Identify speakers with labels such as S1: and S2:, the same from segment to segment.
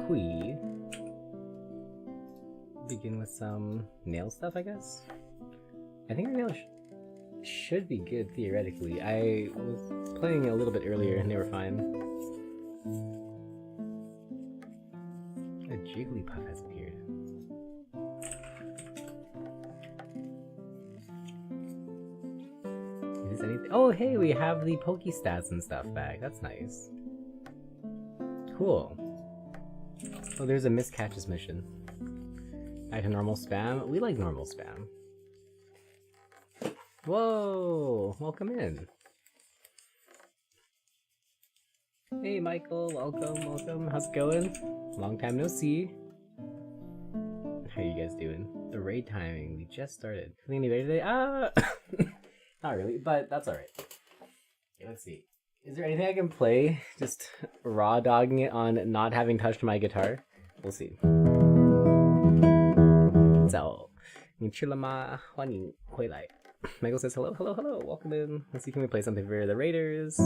S1: we begin with some nail stuff, I guess? I think our nails should be good, theoretically. I was playing a little bit earlier and they were fine. A Jigglypuff has appeared. Is this anything? Oh, hey, we have the Pokestats and stuff back. That's nice. Cool. Oh, there's a miscatches mission. Back to normal spam. We like normal spam. Whoa! Welcome in. Hey Michael, welcome. How's it going? Long time no see. How you guys doing? The raid timing, we just started. Feeling any ready today? Not really, but that's alright. Okay, let's see. Is there anything I can play? Just raw dogging it on not having touched my guitar? We'll see. So, 你吃了吗？欢迎回来。 Michael says hello, welcome in. Let's see, can we play something for the Raiders?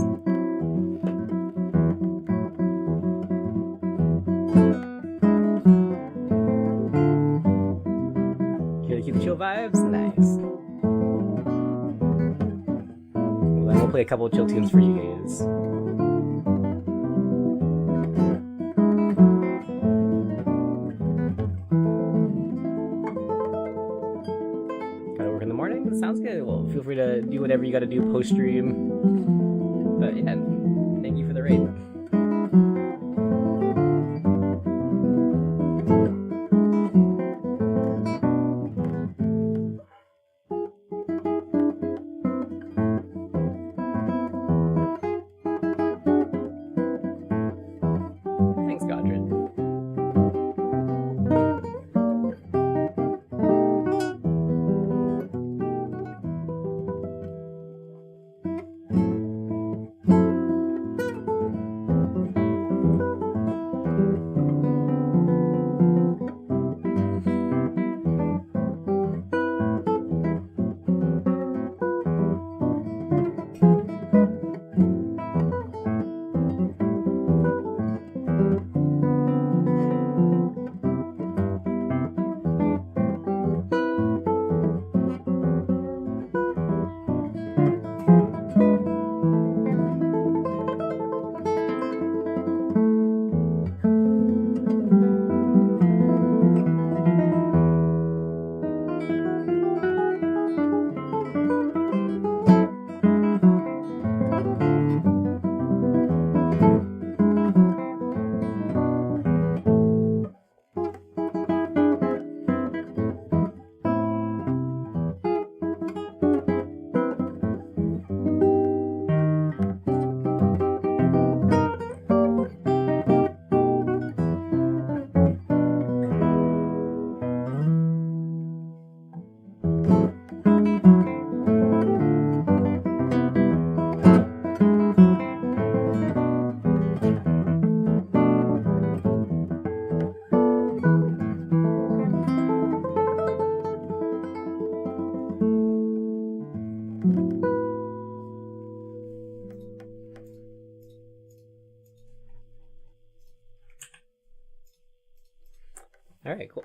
S1: Here to keep the chill vibes? Nice. Well, then we'll play a couple of chill tunes for you guys. Sounds good. Well, feel free to do whatever you gotta do post-stream. But yeah, thank you for the raid. Thanks, Godred. Alright, cool.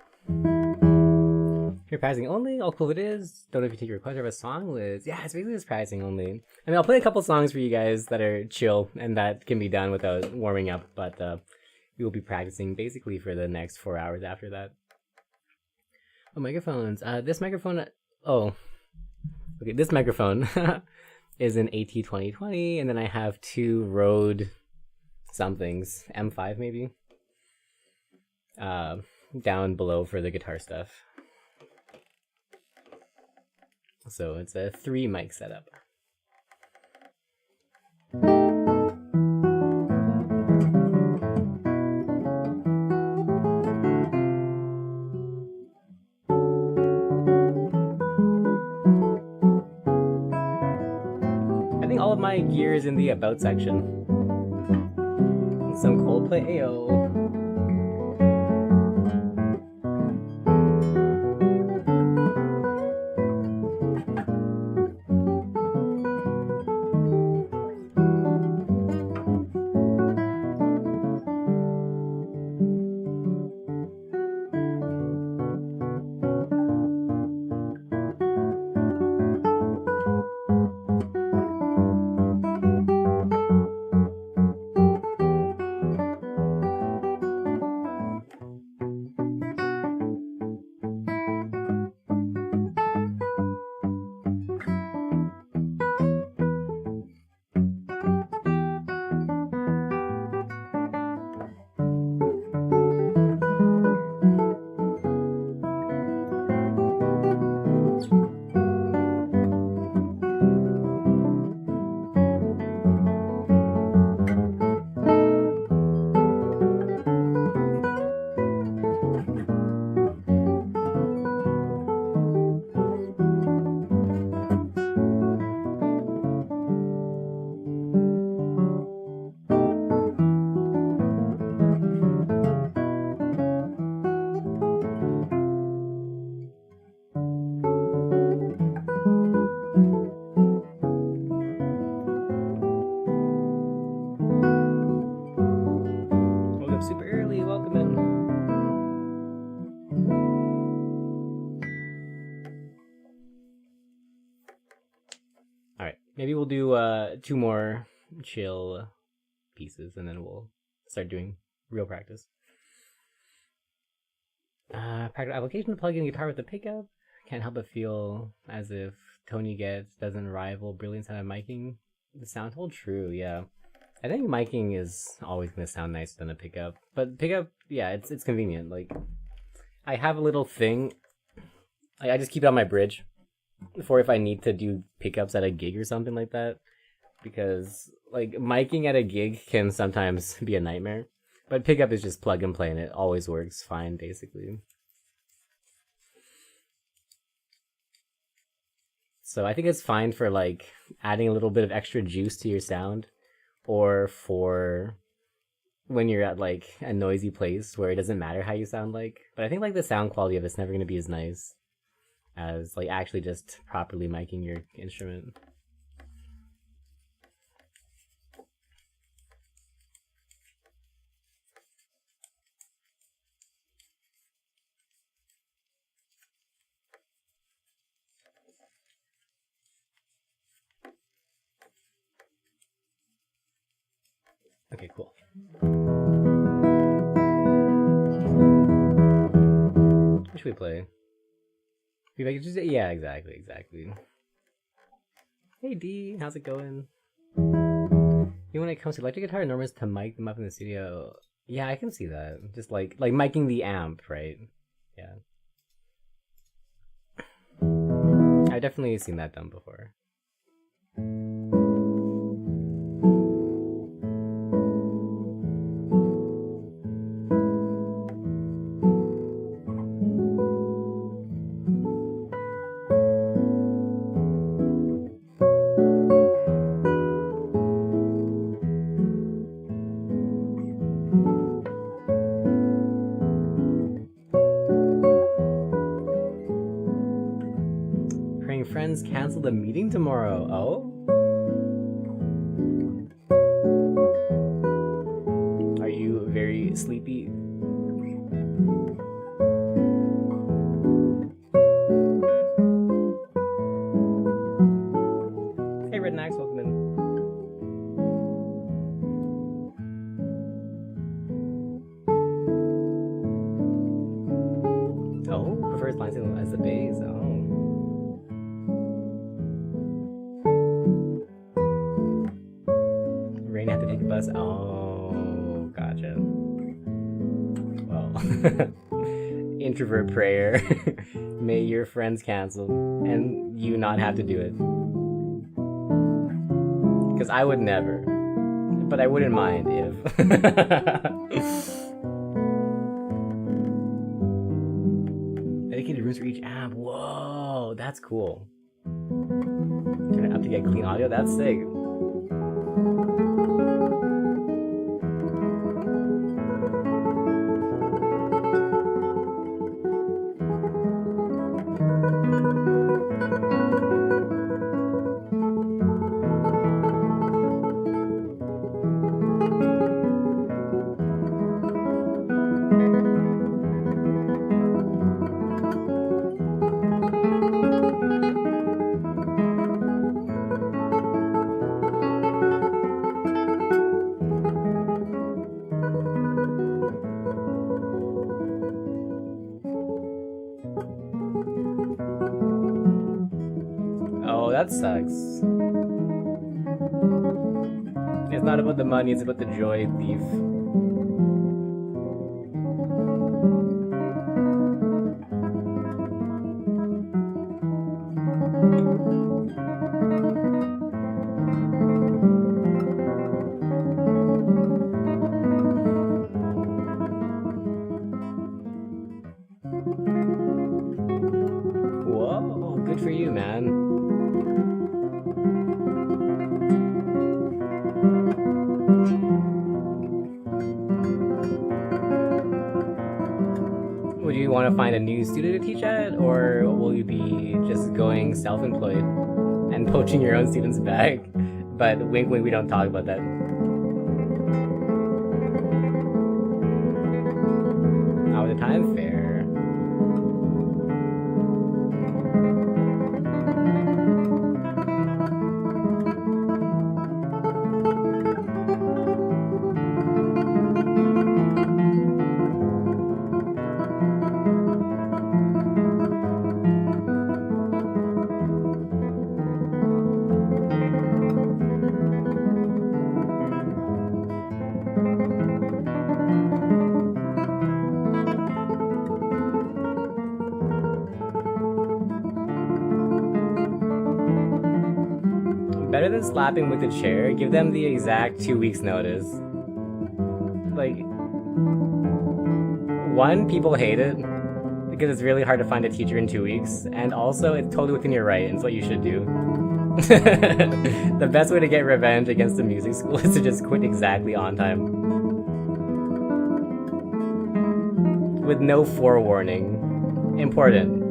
S1: You're pricing only, all cool it is. Don't know if you take a request of a song list. Yeah, it's basically just pricing only. I mean, I'll play a couple songs for you guys that are chill and that can be done without warming up, but we will be practicing basically for the next 4 hours after that. Oh, microphones. This microphone, this microphone is an AT2020, and then I have two Rode somethings, M5 maybe, down below for the guitar stuff. So it's a 3 mic setup. I think all of my gear is in the about section. Some Coldplay, ayo. up super early. Welcome in. Alright, maybe we'll do 2 more chill pieces and then we'll start doing real practice. Practical application to plug in guitar with the pickup. Can't help but feel as if Tony Getz doesn't rival brilliance out of miking. The sound hold true, yeah. I think miking is always gonna sound nicer than a pickup. But pickup, yeah, it's convenient. Like, I have a little thing. I just keep it on my bridge for if I need to do pickups at a gig or something like that. Because, like, miking at a gig can sometimes be a nightmare. But pickup is just plug and play and it always works fine, basically. So I think it's fine for, like, adding a little bit of extra juice to your sound. Or for when you're at, like, a noisy place where it doesn't matter how you sound like. But I think, like, the sound quality of it's never going to be as nice as, like, actually just properly miking your instrument. Okay, cool. What should we play? Yeah, exactly. Hey D, how's it going? When it comes to electric guitar, normally it's to mic them up in the studio. Yeah, I can see that. Just like miking the amp, right? Yeah. I've definitely seen that done before. Friends cancel the meeting tomorrow. Oh? Are you very sleepy? Hey Rednax, welcome in. Oh, prefers line signal as the bass. Oh. Have to take a bus. Oh, gotcha. Well, introvert prayer. May your friends cancel and you not have to do it. Because I would never. But I wouldn't mind if. Dedicated rooms for each amp. Whoa, that's cool. Turn it up to get clean audio. That's sick. That sucks. It's not about the money, it's about the joy, thief. Whoa, good for you, man. Would you want to find a new studio to teach at, or will you be just going self-employed and poaching your own students back? But wink wink, we don't talk about that. time fair. Better than slapping with a chair, give them the exact 2 weeks notice. Like, one, people hate it because it's really hard to find a teacher in 2 weeks, and also it's totally within your right and it's what you should do. The best way to get revenge against the music school is to just quit exactly on time. With no forewarning. Important.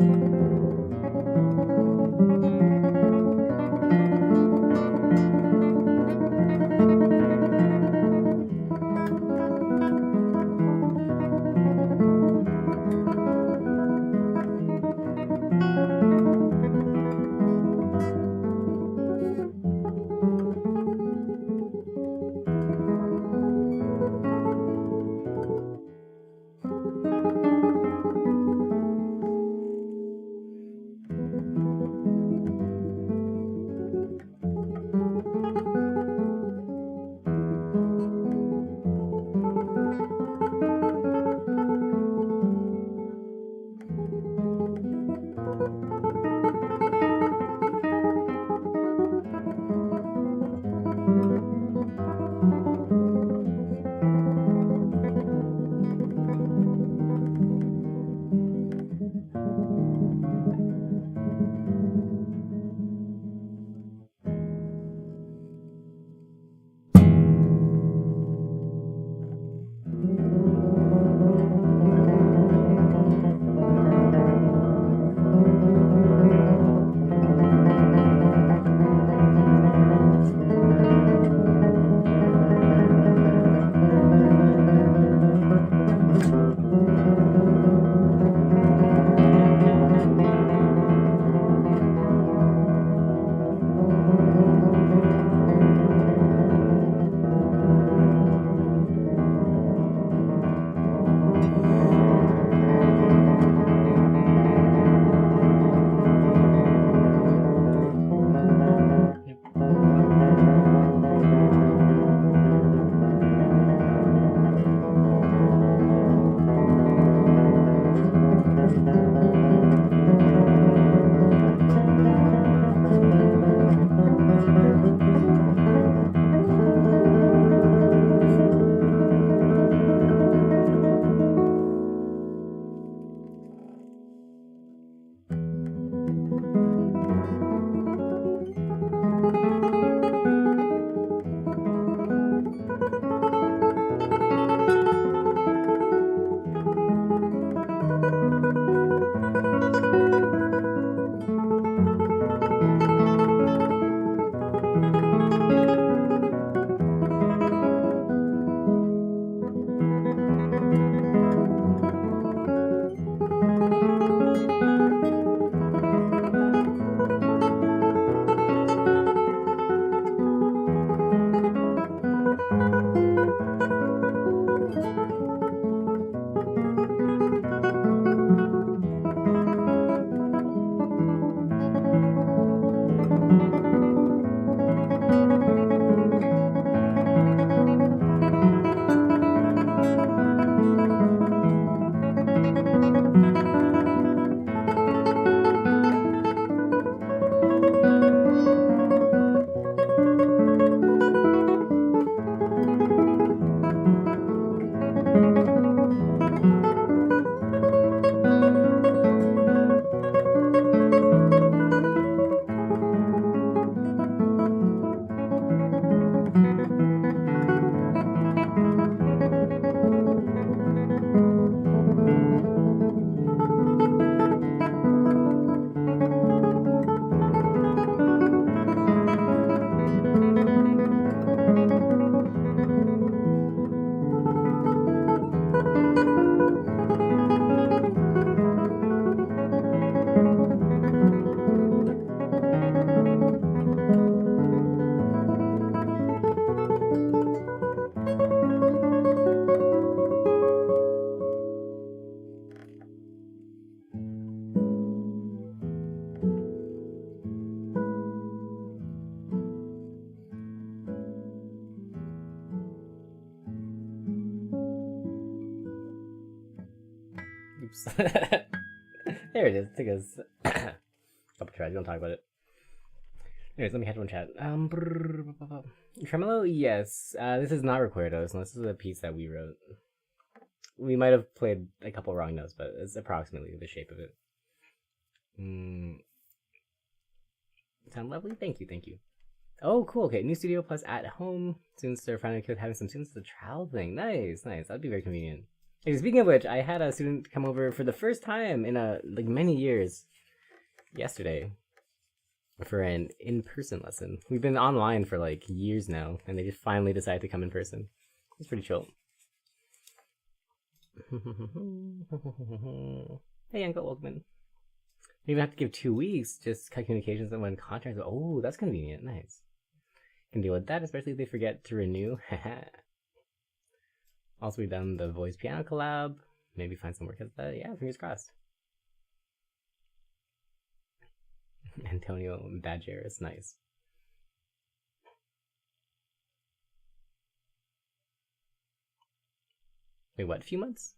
S1: Oops. There it is. It took us a couple tries. Don't talk about it. Anyways, let me catch one chat. Tremolo, yes. This is not Recuerdos, and this is a piece that we wrote. We might have played a couple wrong notes, but it's approximately the shape of it. Sound lovely? Thank you, thank you. Oh, cool. Okay, new studio plus at home. Students are finally having some students to the trial thing. Nice, nice. That'd be very convenient. Okay, speaking of which, I had a student come over for the first time in many years yesterday for an in-person lesson. We've been online for like years now, and they just finally decided to come in person. It's pretty chill. Hey, Uncle, welcome in. You even have to give 2 weeks, just cut communications and when contracts. Oh, that's convenient. Nice. Can deal with that, especially if they forget to renew. Also, we've done the voice piano collab. Maybe find some work at that. Yeah, fingers crossed. Antonio Badgeris, nice. Wait, what? A few months?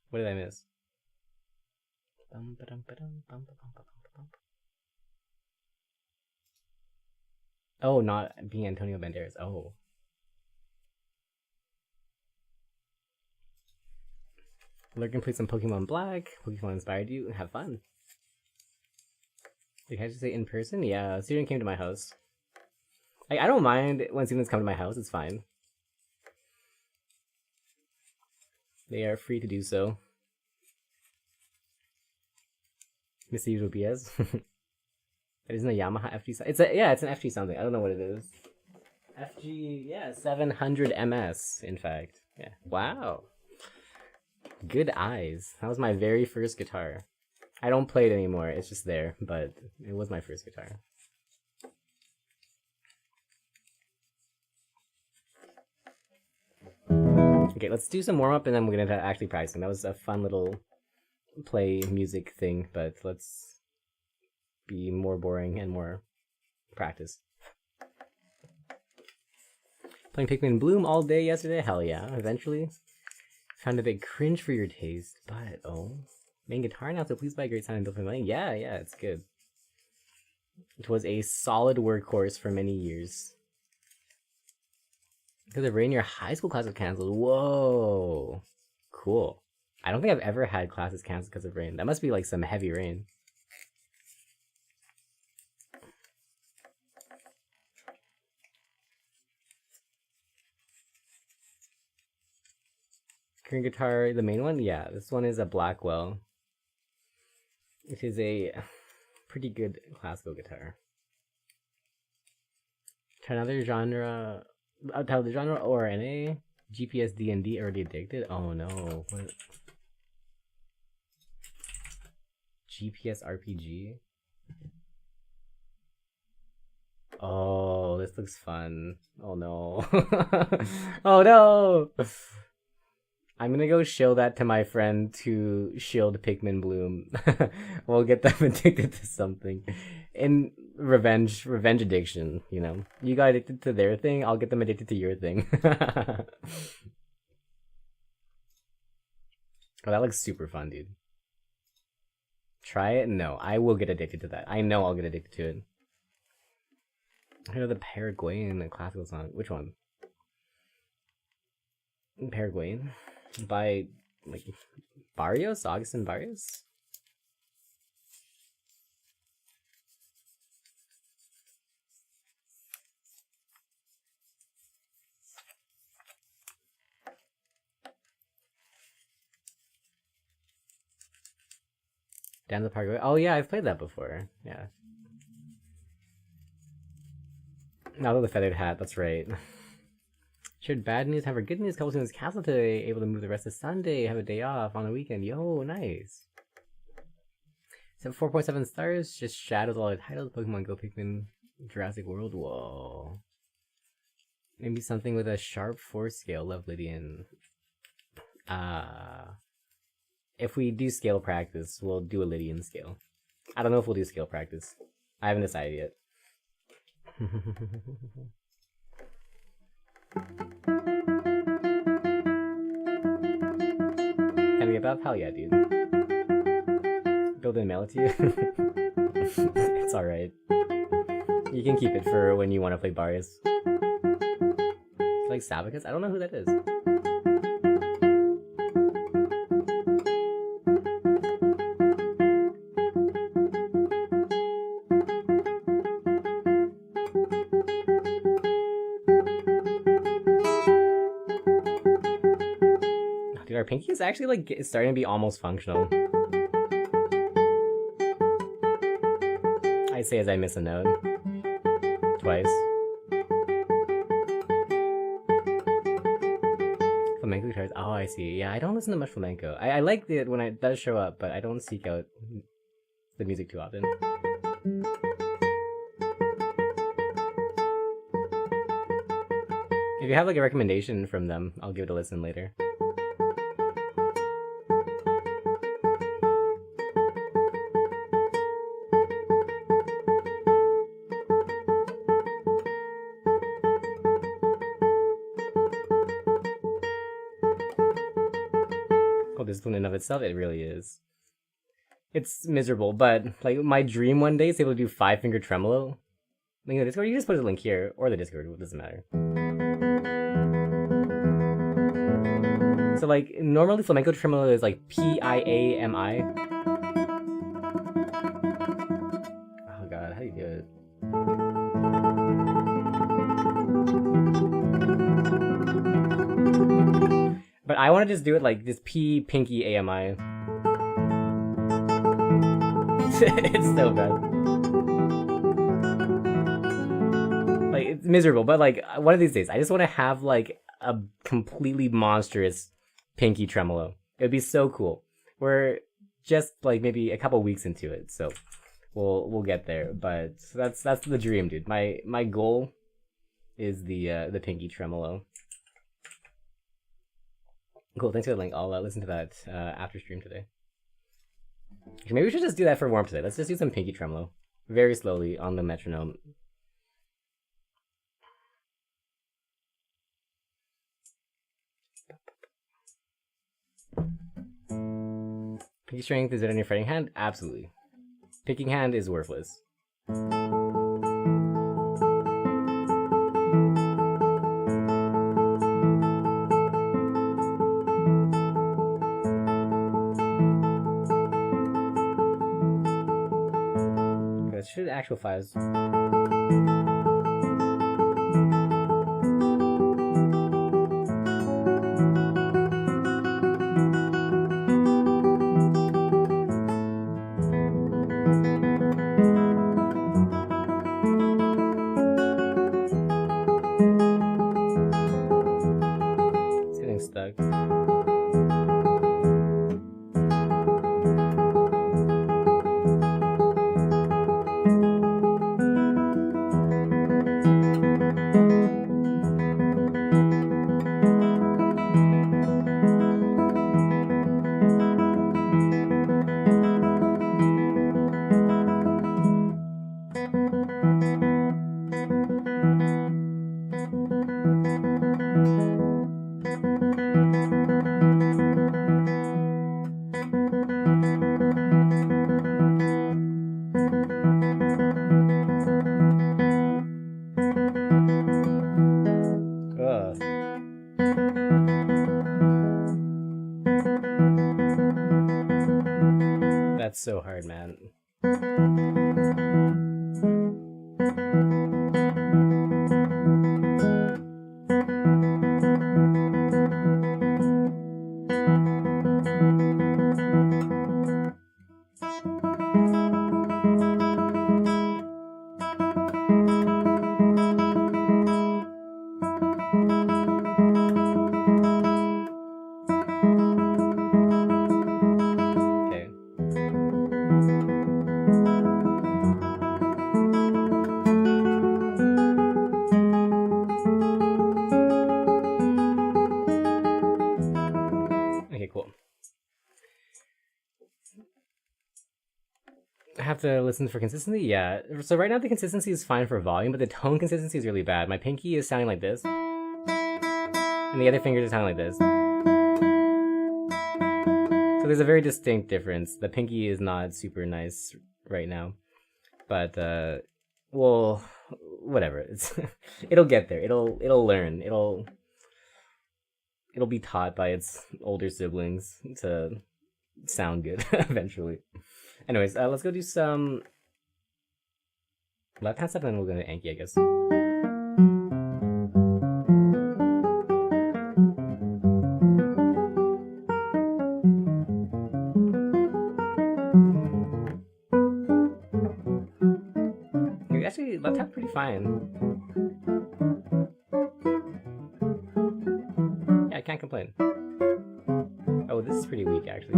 S1: What did I miss? Oh, not being Antonio Banderas. Oh. Lurkin played some Pokemon Black. Pokemon inspired you. Have fun. Did I just say in person? Yeah, a student came to my house. I don't mind when students come to my house. It's fine. They are free to do so. Mr. Usual BS. It isn't a Yamaha FG. It's an FG something. I don't know what it is. FG, yeah, 700 MS. In fact, yeah. Wow. Good eyes. That was my very first guitar. I don't play it anymore. It's just there, but it was my first guitar. Okay, let's do some warm up and then we're gonna actually practicing. That was a fun little play music thing, but let's be more boring and more practice. Playing Pikmin Bloom all day yesterday? Hell yeah, eventually. Found a bit cringe for your taste, but oh. Main guitar now, so please buy Great Sound and Dolphin Money. Yeah, it's good. It was a solid workhorse for many years. Because of rain, your high school class was canceled. Whoa. Cool. I don't think I've ever had classes canceled because of rain. That must be like some heavy rain. Current guitar, the main one? Yeah, this one is a Blackwell. It is a pretty good classical guitar. Try another genre. Tell the genre or NA. GPS D&D already addicted? Oh no. What? GPS RPG? Oh, this looks fun. Oh no. Oh no! I'm gonna go show that to my friend to shield Pikmin Bloom. We'll get them addicted to something. In revenge addiction, you know. You got addicted to their thing, I'll get them addicted to your thing. Oh, that looks super fun, dude. Try it? No, I will get addicted to that. I know I'll get addicted to it. I know the Paraguayan classical song. Which one? Paraguayan? By, like, Barrios? Augustin Barrios? Down the Paraguay. Oh yeah, I've played that before. Yeah. Now the feathered hat, that's right. Shared bad news, have our good news. Couple students canceled today, able to move the rest of Sunday, have a day off on the weekend. Yo, nice. So 4.7 stars, just shadows all the titles. Pokemon Go, Pikmin, Jurassic World. Whoa. Maybe something with a sharp 4 scale. Love Lydian. If we do scale practice, we'll do a Lydian scale. I don't know if we'll do scale practice. I haven't decided yet. Can we get above? Hell yeah, dude. Phil didn't mail it to you? It's alright. You can keep it for when you want to play Barrios. Like Sabacus? I don't know who that is. Dude, our pinky is actually like starting to be almost functional. I say as I miss a note. Twice. Flamenco guitars. Oh, I see. Yeah, I don't listen to much flamenco. I like it when it does show up, but I don't seek out the music too often. If you have like a recommendation from them, I'll give it a listen later. Discipline in of itself, it really is. It's miserable, but like my dream one day is able to do 5-finger tremolo. Link in the Discord, you can just put a link here, or the Discord, it doesn't matter. So like, normally flamenco tremolo is like P-I-A-M-I. Oh god, how do you do it? But I want to just do it like this P pinky AMI. It's so bad. Like, it's miserable, but like, one of these days, I just want to have like a completely monstrous pinky tremolo. It would be so cool. We're just like maybe a couple weeks into it, so we'll get there. But that's the dream, dude. My goal is the pinky tremolo. Cool, thanks for the link. I'll listen to that after stream today. Okay, maybe we should just do that for warm today. Let's just do some pinky tremolo. Very slowly on the metronome. Pinky strength, is it on your fretting hand? Absolutely. Picking hand is worthless. Should actual files. It's getting stuck. That's so hard, man. Have to listen for consistency? Yeah. So right now the consistency is fine for volume, but the tone consistency is really bad. My pinky is sounding like this. And the other fingers are sounding like this. So there's a very distinct difference. The pinky is not super nice right now, but well, whatever. It'll get there. It'll learn. It'll be taught by its older siblings to sound good eventually. Anyways, let's go do some left hand stuff, and then we'll go to Anki, I guess. Actually, left hand pretty fine. Yeah, I can't complain. Oh, this is pretty weak, actually.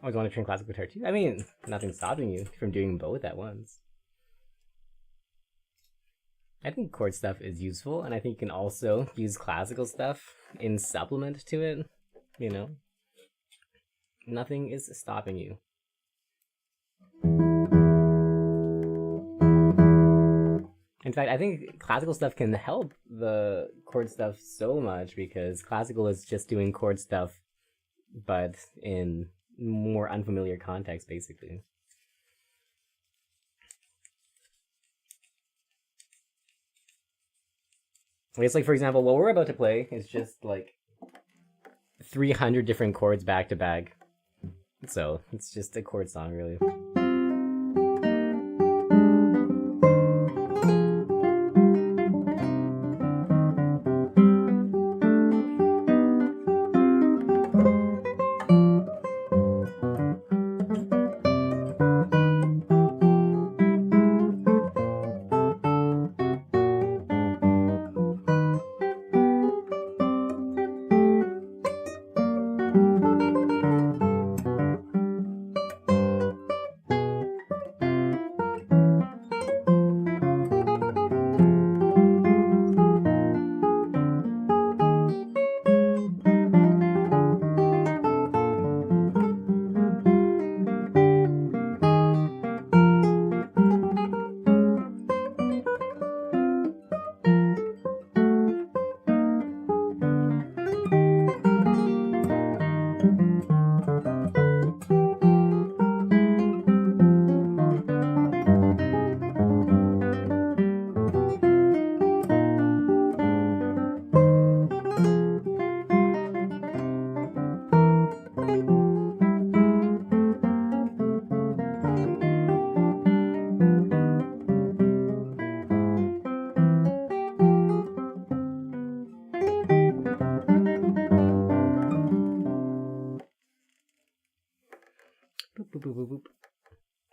S1: Always want to train classical guitar too? I mean, nothing's stopping you from doing both at once. I think chord stuff is useful, and I think you can also use classical stuff in supplement to it, you know? Nothing is stopping you. In fact, I think classical stuff can help the chord stuff so much, because classical is just doing chord stuff, but in more unfamiliar context, basically. It's like, for example, what we're about to play is just like 300 different chords back to back. So it's just a chord song, really. Boop, boop, boop, boop,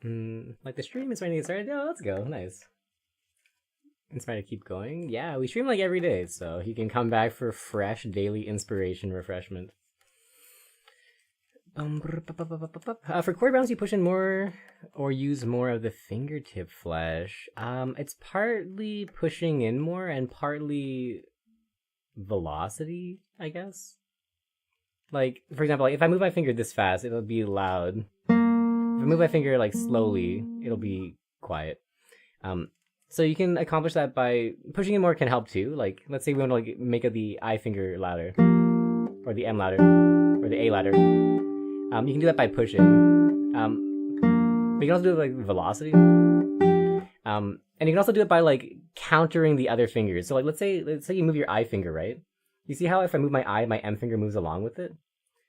S1: boop. Like the stream is ready to get started. Oh, let's go. Nice. Inspired to keep going. Yeah, we stream like every day, so you can come back for fresh daily inspiration refreshment. For chord bounce, you push in more or use more of the fingertip flesh. It's partly pushing in more and partly velocity, I guess. Like, for example, like if I move my finger this fast, it'll be loud. If I move my finger like slowly, it'll be quiet. So you can accomplish that by pushing in more can help too. Like, let's say we want to like make the I finger louder, or the M louder, or the A louder. You can do that by pushing. But you can also do it with like velocity. And you can also do it by like countering the other fingers. So like let's say you move your I finger, right? You see how if I move my I, my M finger moves along with it?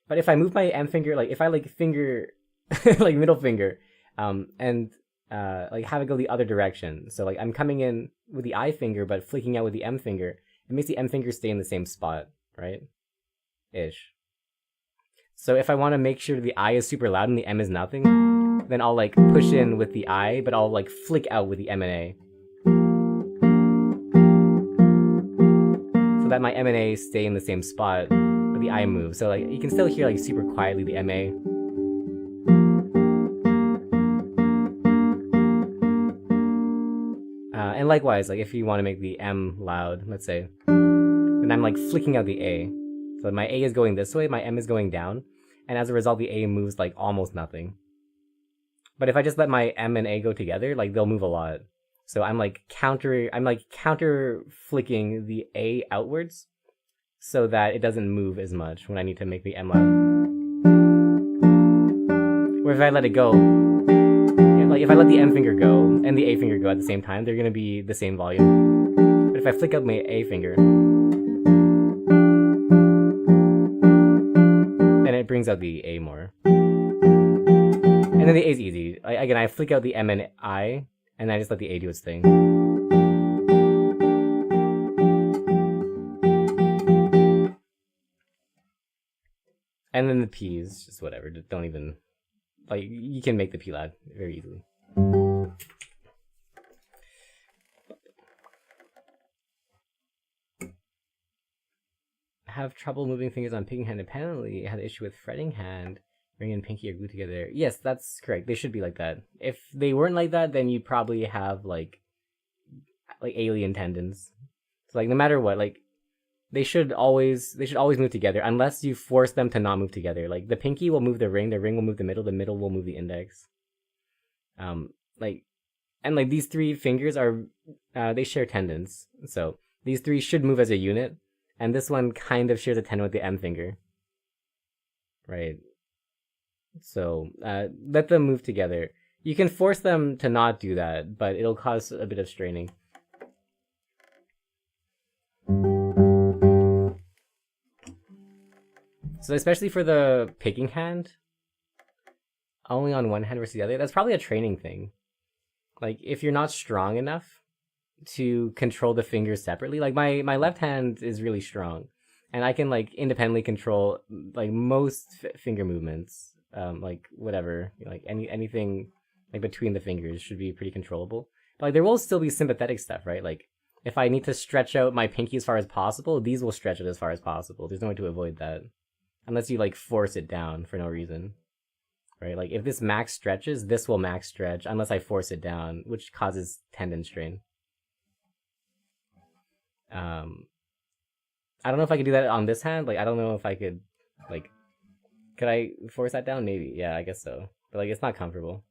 S1: But if I move my M finger, like if I like finger like middle finger, and like have it go the other direction. So like I'm coming in with the I finger but flicking out with the M finger, it makes the M finger stay in the same spot, right? Ish. So if I want to make sure the I is super loud and the M is nothing, then I'll like push in with the I, but I'll like flick out with the M and A. So that my M and A stay in the same spot, but the I move. So like you can still hear like super quietly the M A. And likewise, like if you want to make the M loud, let's say, then I'm like flicking out the A. So my A is going this way, my M is going down, and as a result, the A moves like almost nothing. But if I just let my M and A go together, like they'll move a lot. So I'm like counter flicking the A outwards so that it doesn't move as much when I need to make the M loud. Or if I let it go, like if I let the M finger go and the A finger go at the same time, they're gonna be the same volume. But if I flick out my A finger, then it brings out the A more. And then the A is easy. Again, I flick out the M and I, and I just let the A do its thing. And then the P is just whatever. Don't even... Like, you can make the P loud very easily. Have trouble moving fingers on picking hand independently. Had an issue with fretting hand. Ring and pinky are glued together. Yes, that's correct. They should be like that. If they weren't like that, then you'd probably have like alien tendons. So like no matter what, like they should always move together unless you force them to not move together. Like the pinky will move the ring will move the middle will move the index. Like these three fingers are they share tendons. So these three should move as a unit, and this one kind of shares a tendon with the M finger. Right. So let them move together. You can force them to not do that, but it'll cause a bit of straining. So especially for the picking hand, only on one hand versus the other, that's probably a training thing. Like if you're not strong enough to control the fingers separately, like my left hand is really strong, and I can like independently control like most finger movements. Like whatever, like anything like between the fingers should be pretty controllable. But like there will still be sympathetic stuff, right? Like if I need to stretch out my pinky as far as possible, these will stretch it as far as possible. There's no way to avoid that, unless you like force it down for no reason, right? Like if this max stretches, this will max stretch unless I force it down, which causes tendon strain. I don't know if I could do that on this hand. Like I don't know if I could like. Could I force that down? Maybe. Yeah, I guess so. But like, it's not comfortable.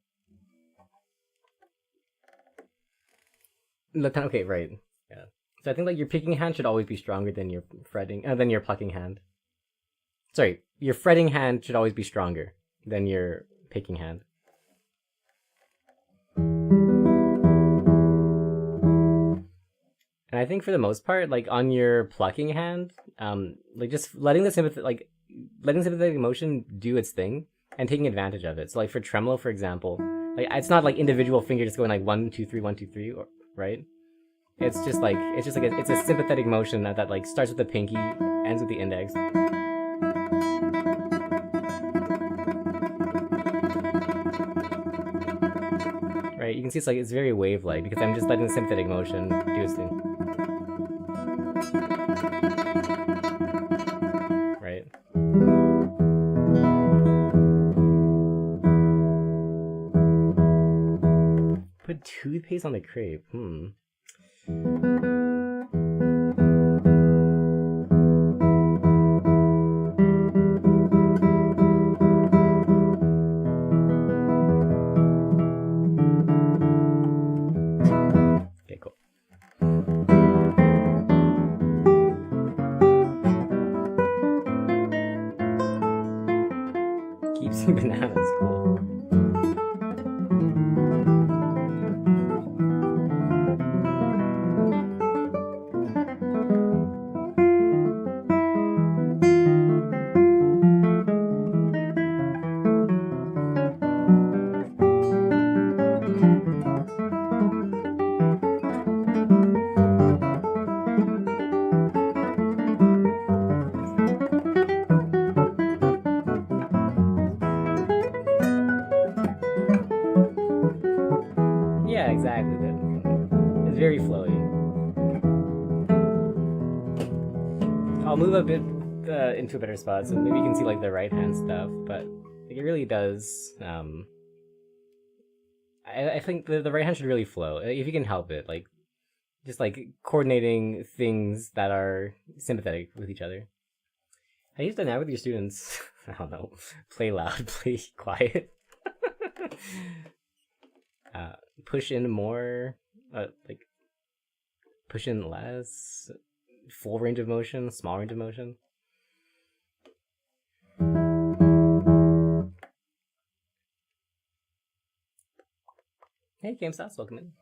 S1: Okay, right. Yeah. So I think like your picking hand should always be stronger than your than your plucking hand. Sorry, your fretting hand should always be stronger than your picking hand. And I think for the most part, like on your plucking hand, like just letting the sympathetic emotion do its thing and taking advantage of it. So like for tremolo, for example, like it's not like individual finger just going like 1 2 3 1 2 3, or, right? It's just like it's a sympathetic motion that like starts with the pinky, ends with the index. Right? You can see it's very wave-like because I'm just letting the sympathetic motion do its thing. Right? Put toothpaste on the crepe. Okay, cool. Keeps bananas cool. Yeah, exactly. It's very flowy. I'll move a bit into a better spot so maybe you can see like the right hand stuff, but like, it really does. I think the right hand should really flow if you can help it. Like just like coordinating things that are sympathetic with each other. How do you do that with your students? I don't know. Play loud, play quiet. push in more, like push in less, full range of motion, small range of motion. Hey, Game Sauce, welcome in.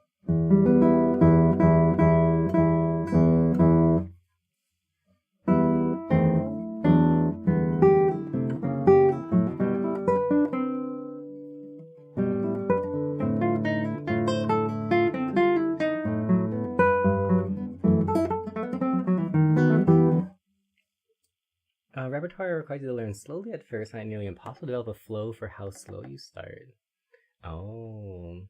S1: Repertoire requires you to learn slowly at first, and nearly impossible to develop a flow for how slow you start. Oh.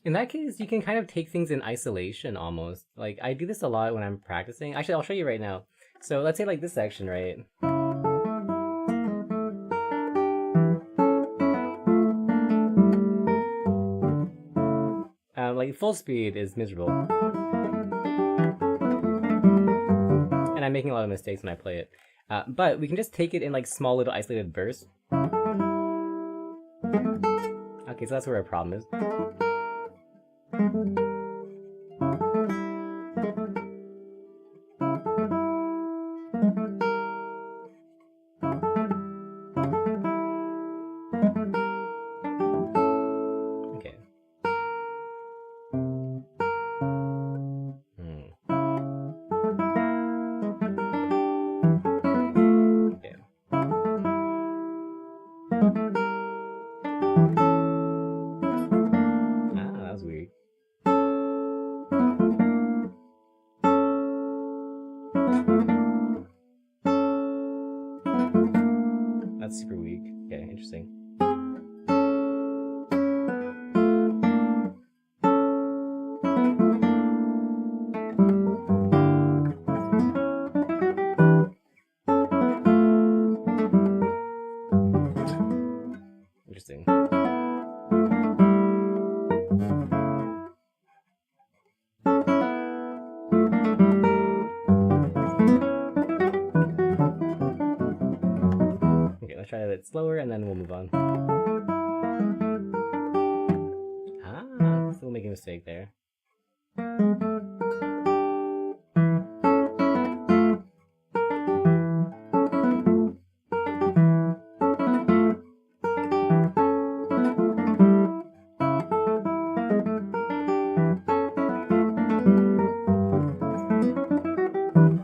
S1: In that case, you can kind of take things in isolation almost. Like, I do this a lot when I'm practicing. Actually, I'll show you right now. So let's say like this section, right? Like full speed is miserable. And I'm making a lot of mistakes when I play it. But we can just take it in like small little isolated bursts. Okay, so that's where our problem is. Okay. Okay. That was weird. That's super weak. Okay, interesting. Interesting. Okay, let's try a bit slower and then we'll move on. Still making a mistake there.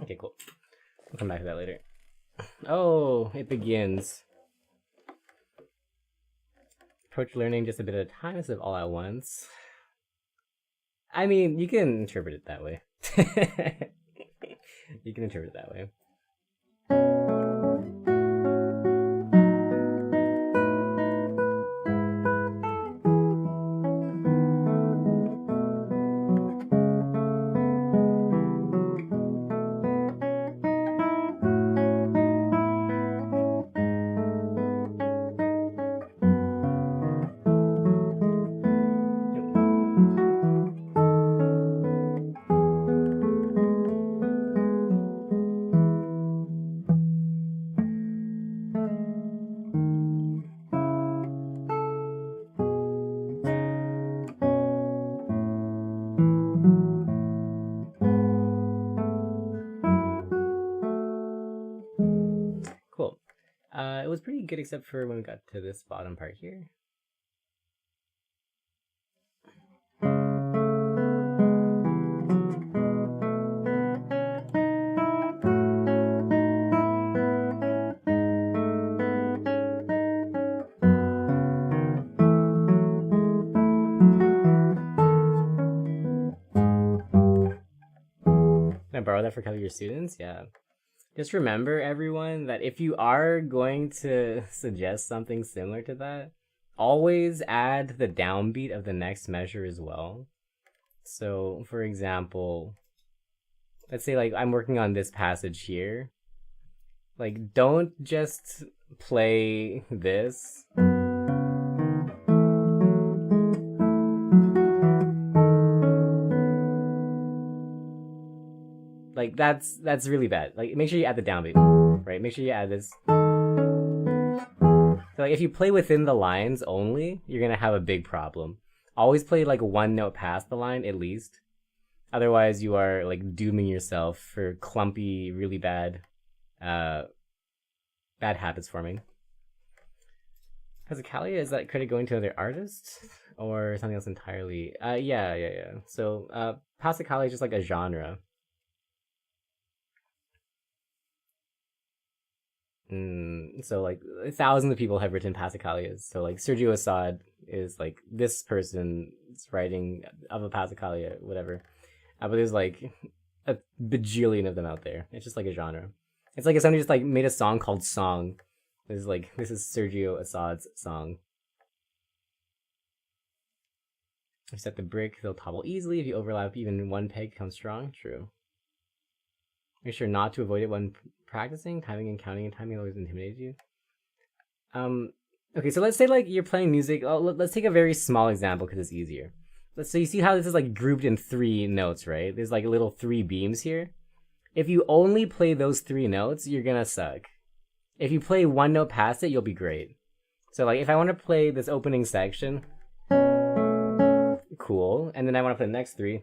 S1: Okay, cool. We'll come back to that later. Oh, it begins. Approach learning just a bit at a time instead of all at once. I mean, you can interpret it that way. You can interpret it that way. Cool. It was pretty good except for when we got to this bottom part here. Can I borrow that for a couple of your students? Yeah. Just remember, everyone, that if you are going to suggest something similar to that, always add the downbeat of the next measure as well. So, for example, let's say like I'm working on this passage here. Like, don't just play this. Like, that's really bad. Like, make sure you add the downbeat, right? Make sure you add this. So, like if you play within the lines only, you're gonna have a big problem. Always play like one note past the line at least. Otherwise, you are like dooming yourself for clumpy, really bad habits forming. Passacaglia, is that credit going to other artists or something else entirely? Yeah. So Passacaglia is just like a genre. So like thousands of people have written Passacaglias. So like Sergio Assad is like this person's writing of a Passacaglia, whatever. But there's like a bajillion of them out there. It's just like a genre. It's like if somebody just like made a song called Song. This is Sergio Assad's song. If you set the brick, they'll topple easily. If you overlap even one peg, come strong. True. Make sure not to avoid it when practicing. Timing and counting and timing always intimidates you. Okay, so let's say like you're playing music. Oh, let's take a very small example because it's easier. Let's say you see how this is like grouped in 3 notes, right? There's like little 3 beams here. If you only play those 3 notes, you're gonna suck. If you play one note past it, you'll be great. So like if I want to play this opening section, cool, and then I want to play the next 3,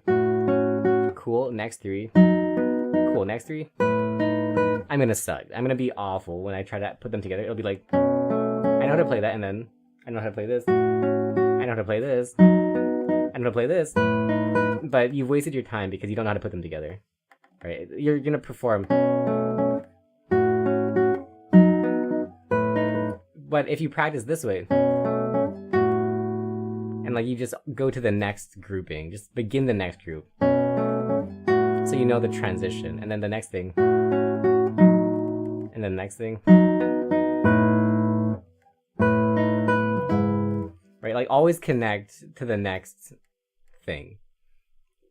S1: cool, next 3, cool, next 3, I'm gonna suck. I'm gonna be awful when I try to put them together. It'll be like, I know how to play that, and then I know how to play this, I know how to play this, I know how to play this, but you've wasted your time because you don't know how to put them together, right? You're gonna perform. But if you practice this way, and like you just go to the next grouping, just begin the next group, so you know the transition, and then the next thing, and then the next thing, right? Like always connect to the next thing.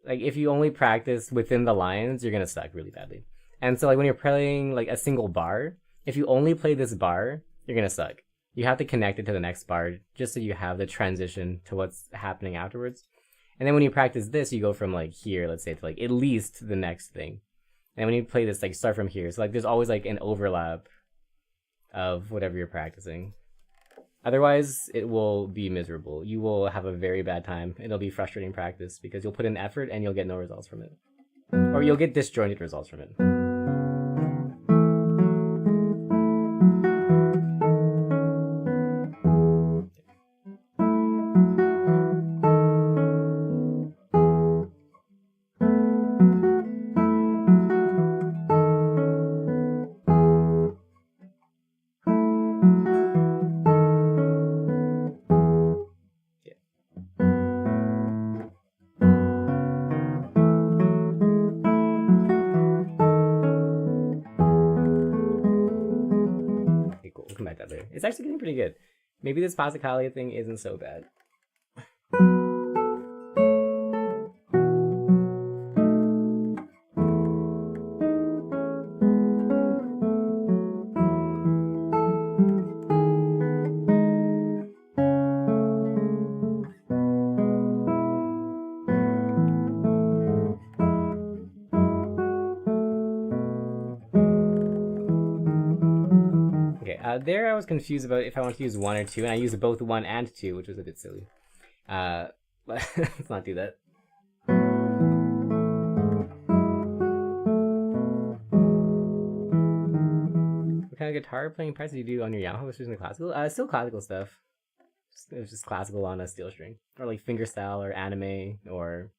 S1: Like if you only practice within the lines, you're gonna suck really badly. And so like when you're playing like a single bar, if you only play this bar, you're gonna suck. You have to connect it to the next bar just so you have the transition to what's happening afterwards. And then when you practice this, you go from like here, let's say, to like at least the next thing. And when you play this, like start from here. So like there's always like an overlap of whatever you're practicing. Otherwise, it will be miserable. You will have a very bad time. It'll be frustrating practice because you'll put in effort and you'll get no results from it. Or you'll get disjointed results from it. It's actually getting pretty good. Maybe this Passacaglia thing isn't so bad. There I was confused about if I want to use 1 or 2, and I used both 1 and 2, which was a bit silly. Let's not do that. What kind of guitar playing parts do you do on your Yamaha? Especially classical? Still classical stuff. It was just classical on a steel string. Or like fingerstyle or anime or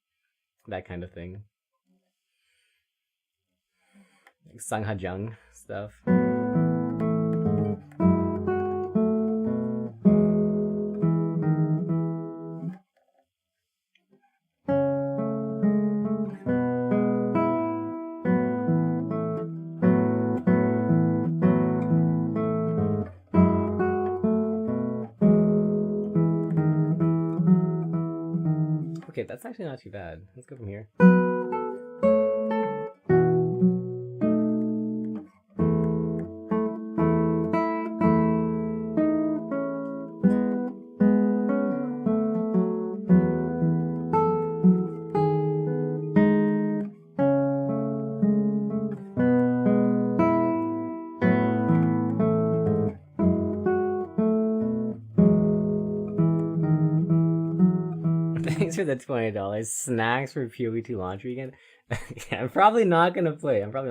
S1: that kind of thing. Like Sanghajang stuff. Okay, that's actually not too bad. Let's go from here. Thanks for the $20. Snacks for PoE2 launch weekend. Yeah, I'm probably not gonna play. In fact,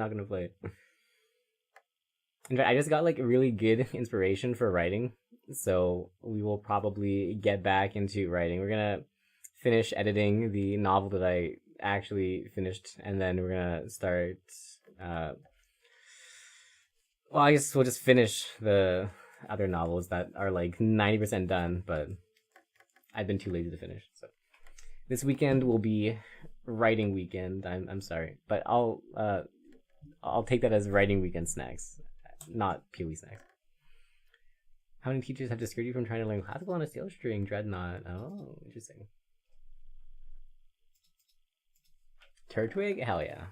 S1: I just got like really good inspiration for writing, so we will probably get back into writing. We're gonna finish editing the novel that I actually finished, and then we're gonna start. Well, I guess we'll just finish the other novels that are like 90% done, but I've been too lazy to finish. So this weekend will be writing weekend. I'm sorry, but I'll take that as writing weekend snacks, not PoE snacks. How many teachers have discouraged you from trying to learn classical on a steel string? Dreadnought. Oh, interesting. Turtwig? Hell yeah.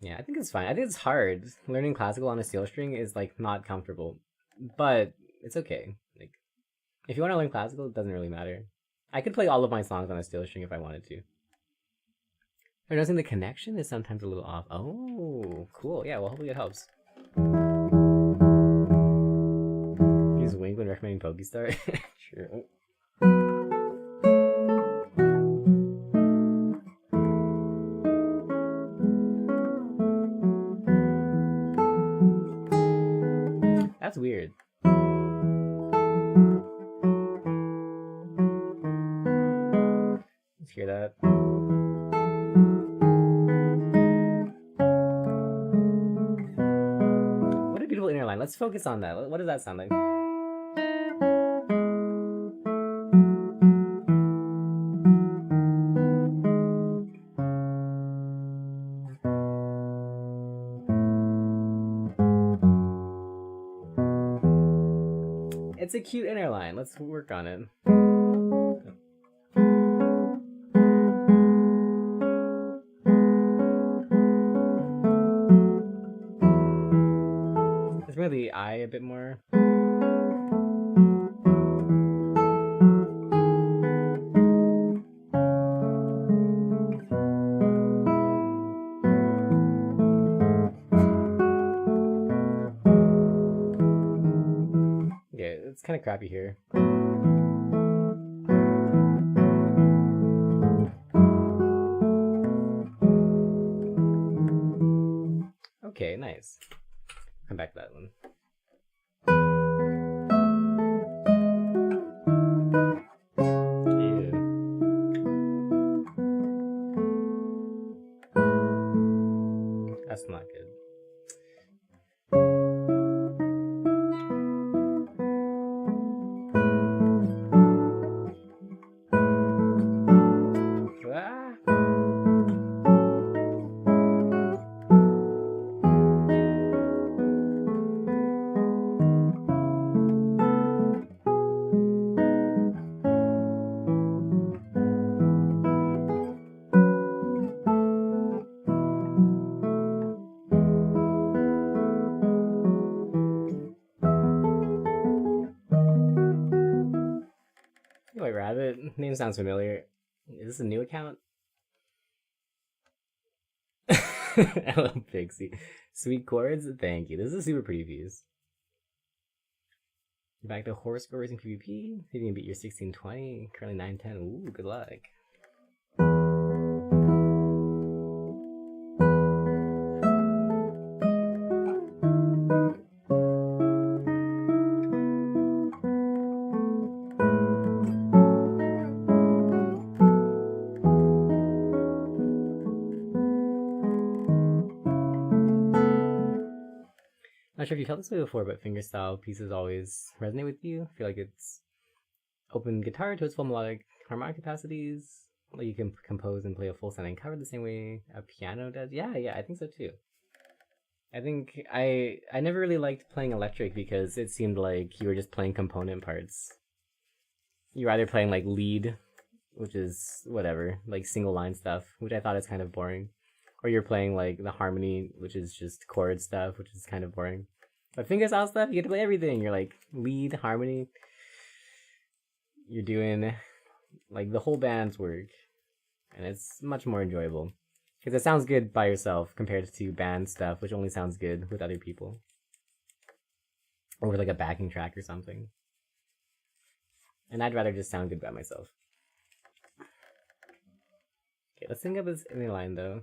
S1: Yeah, I think it's fine. I think it's hard. Learning classical on a steel string is like not comfortable, but it's okay. Like, if you want to learn classical, it doesn't really matter. I could play all of my songs on a steel string if I wanted to. I'm noticing the connection is sometimes a little off. Oh, cool. Yeah, well, hopefully it helps. Use Wink when recommending Pokestar. True. That's weird. Let's hear that. What a beautiful inner line. Let's focus on that. What does that sound like? It's a cute inner line. Let's work on it. Let's bring the eye a bit more. Yeah, it's kind of crappy here. Okay, nice. Come back to that one. Ew. That's not good. Ah. White Rabbit? Name sounds familiar. Is this a new account? Hello, Pixie. Sweet chords? Thank you. This is a super pretty piece. Back to horoscope racing PvP. See if you can beat your 1620. Currently 910. Ooh, good luck. Not sure if you felt this way before, but fingerstyle pieces always resonate with you. I feel like it's open guitar to its full melodic harmonic capacities. Like you can compose and play a full sounding cover the same way a piano does. Yeah, I think so too. I think I never really liked playing electric because it seemed like you were just playing component parts. You're either playing like lead, which is whatever, like single line stuff, which I thought is kind of boring. Or you're playing like the harmony, which is just chord stuff, which is kind of boring. But fingerstyle stuff, you get to play everything. You're like lead, harmony. You're doing like the whole band's work. And it's much more enjoyable. Because it sounds good by yourself compared to band stuff, which only sounds good with other people. Or with like a backing track or something. And I'd rather just sound good by myself. Okay, let's think of this in the line though.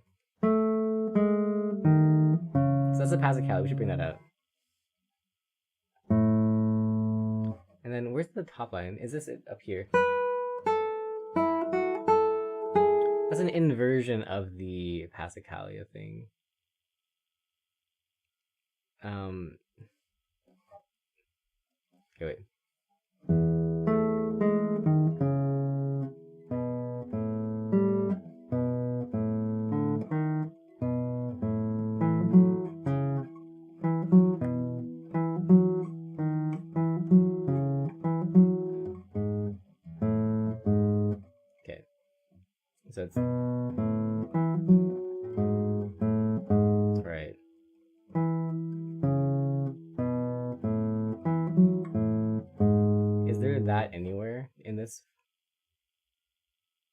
S1: So that's a Passacali, we should bring that out. And then where's the top line? Is this it up here? That's an inversion of the Passacaglia thing. Okay, wait. Okay. So it's right. Is there that anywhere in this?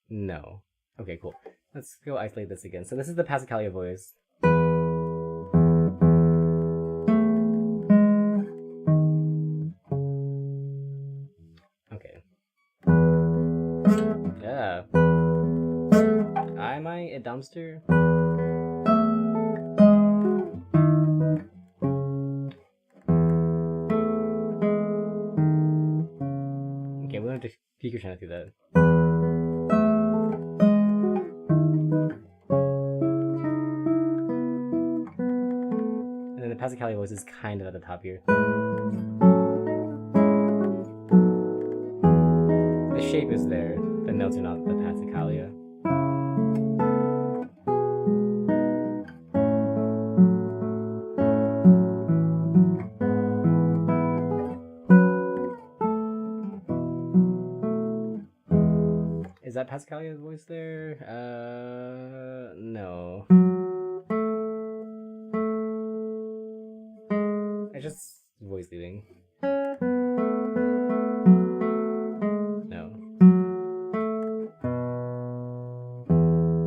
S1: No. Okay, cool. Let's go isolate this again. So this is the Passacaglia voice. Okay. Yeah. Am I a dumpster? Okay, we don't have to peek trying to do that. And then the Passacaglia voice is kind of at the top here. The shape is there, the notes are not the Passacaglia. Is that Pascaglia's voice there? No. I just voice leading. No.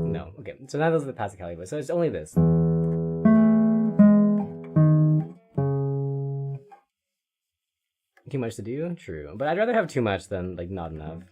S1: No. Okay, so now those are the Passacaglia voice. So it's only this. Too much to do? True. But I'd rather have too much than like not enough.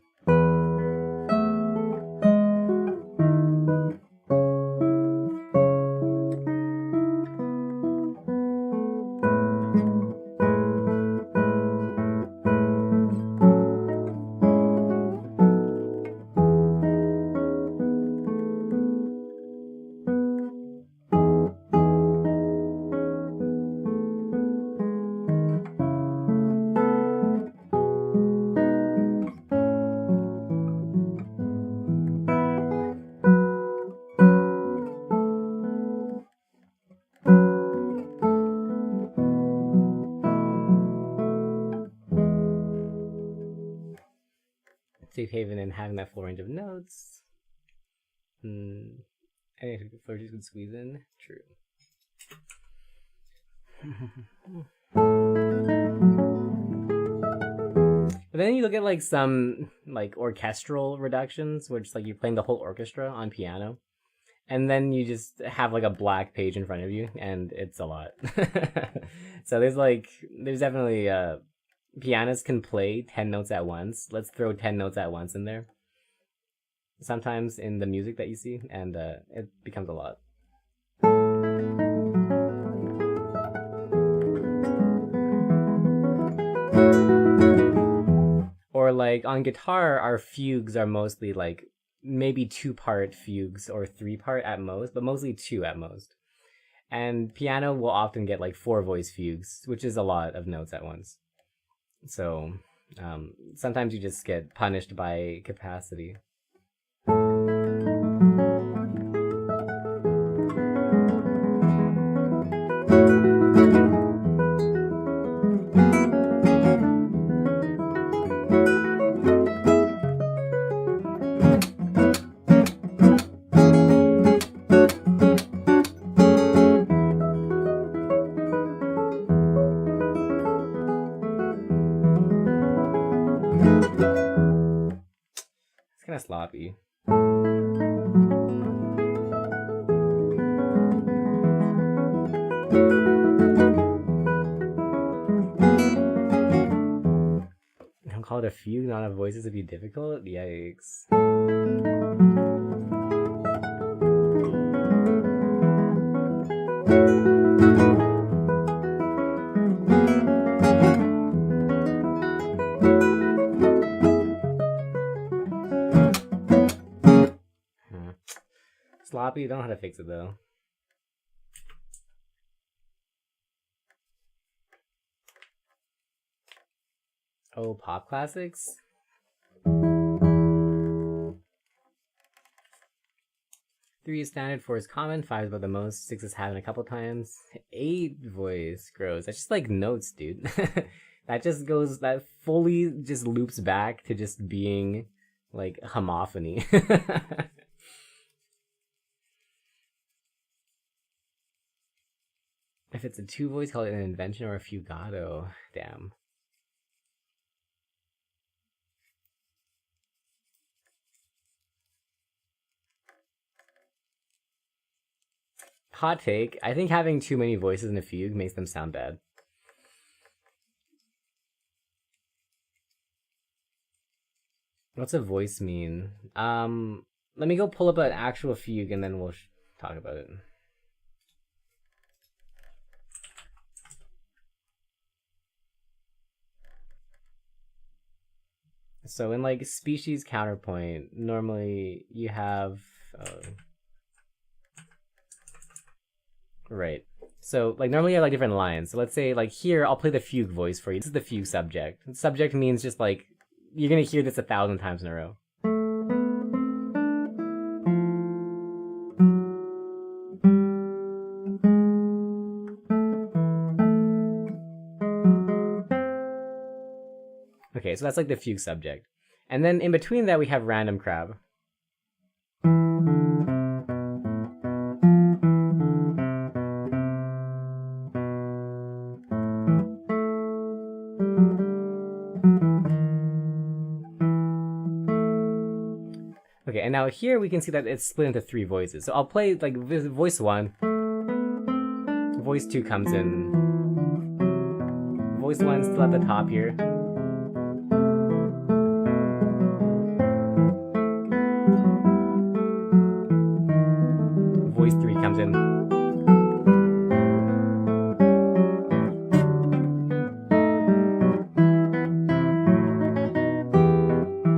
S1: Safe haven and having that full range of notes. Any flourishes could squeeze in. True. But then you look at like some like orchestral reductions, which like you're playing the whole orchestra on piano, and then you just have like a black page in front of you, and it's a lot. So there's definitely pianists can play 10 notes at once. Let's throw 10 notes at once in there. Sometimes in the music that you see, and it becomes a lot. Or like on guitar, our fugues are mostly like maybe 2-part fugues or 3-part at most, but mostly 2 at most. And piano will often get like 4-voice fugues, which is a lot of notes at once. So sometimes you just get punished by capacity. Kind of sloppy. call it a fugue, not have voices would be difficult? Yikes. Sloppy, you don't know how to fix it though. Oh, pop classics? 3 is standard, 4 is common, 5 is about the most, 6 is having a couple times, 8 voice grows. That's just like notes, dude. That fully just loops back to just being like homophony. If it's a 2 voice, call it an invention or a fugato. Damn. Hot take, I think having too many voices in a fugue makes them sound bad. What's a voice mean? Let me go pull up an actual fugue and then we'll talk about it. So in like species counterpoint, normally you have right. So like normally you have like different lines. So let's say like here I'll play the fugue voice for you. This is the fugue subject. Subject means just like you're gonna hear this 1,000 times in a row. Okay, so that's like the fugue subject. And then in between that we have random crab. Okay, and now here we can see that it's split into 3 voices. So I'll play like voice 1. Voice 2 comes in. Voice 1 still at the top here. Voice 3 comes in.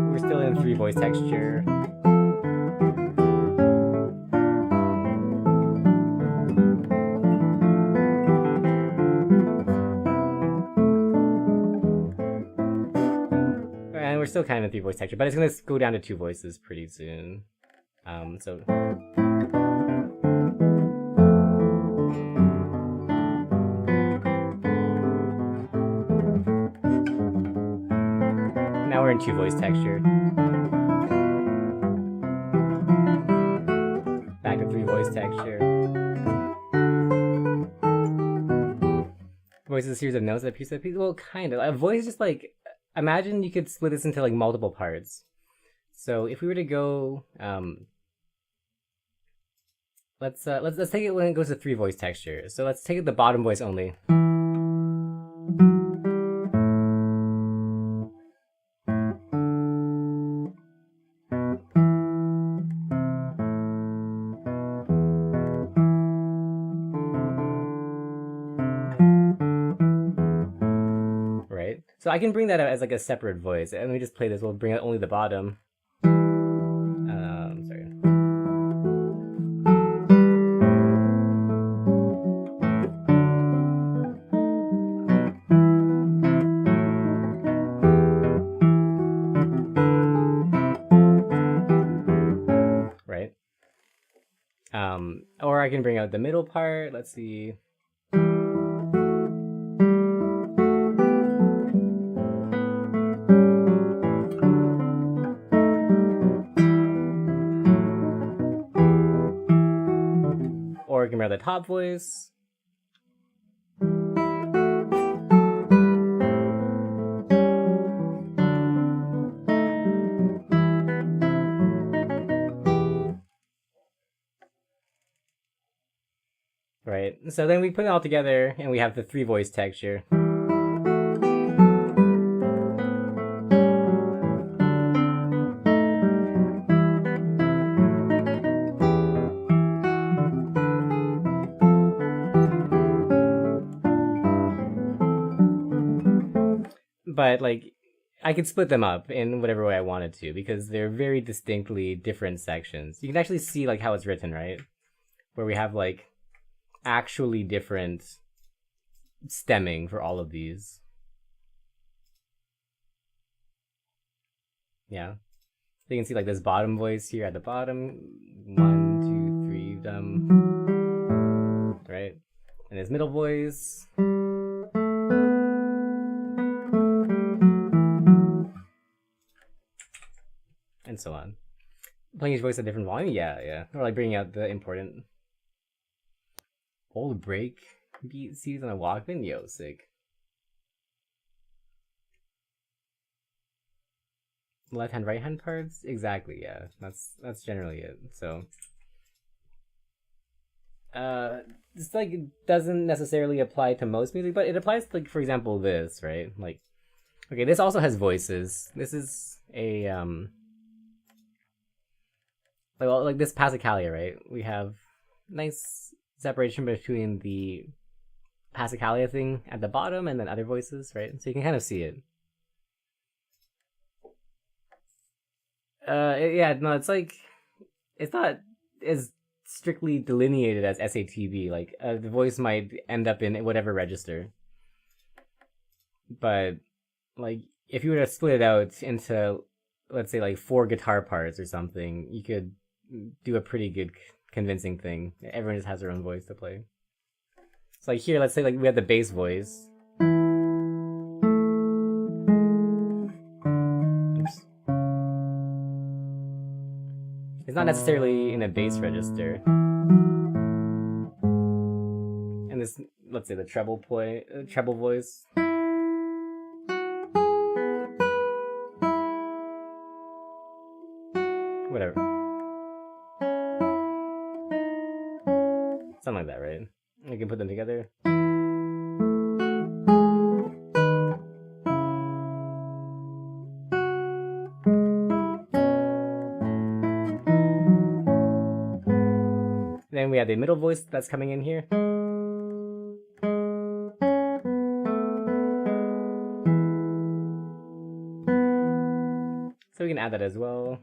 S1: We're still in 3 voice texture. And we're still kind of in 3 voice texture, but it's gonna go down to 2 voices pretty soon. So now we're in 2 voice texture. Back to 3 voice texture. Voice is a series of notes that piece of piece. Well, kind of. A voice is just like, imagine you could split this into like multiple parts. So if we were to go, let's take it when it goes to 3 voice texture. So let's take it the bottom voice only. Right? So I can bring that out as like a separate voice. And let me just play this. We'll bring out only the bottom. Sorry. Right? Or I can bring out the middle part. Let's see. Or I can bring out the top voice. Right, so then we put it all together and we have the 3 voice texture. but like I could split them up in whatever way I wanted to because they're very distinctly different sections. You can actually see like how it's written, right? Where we have like actually different stemming for all of these. Yeah. So you can see like this bottom voice here at the bottom. 1, 2, 3 of them. Right? And this middle voice. And so on. Playing each voice at a different volume? Yeah. Or like bringing out the important old break beat seeds on a Walkman? Yo, sick. Left hand, right hand parts? Exactly, yeah. That's generally it. So this like doesn't necessarily apply to most music, but it applies to, like, for example, this, right? Like, okay, this also has voices. This is a like this Passacaglia, right? We have nice separation between the Passacaglia thing at the bottom and then other voices, right? So you can kind of see it. Yeah, no, it's like it's not as strictly delineated as SATB. Like the voice might end up in whatever register, but like if you were to split it out into, let's say, like 4 guitar parts or something, you could do a pretty good convincing thing. Everyone just has their own voice to play. So like here, let's say like we have the bass voice. Oops. It's not necessarily in a bass register. And this, let's say the treble voice. Whatever. Something like that, right? You can put them together. Then we have the middle voice that's coming in here. So we can add that as well.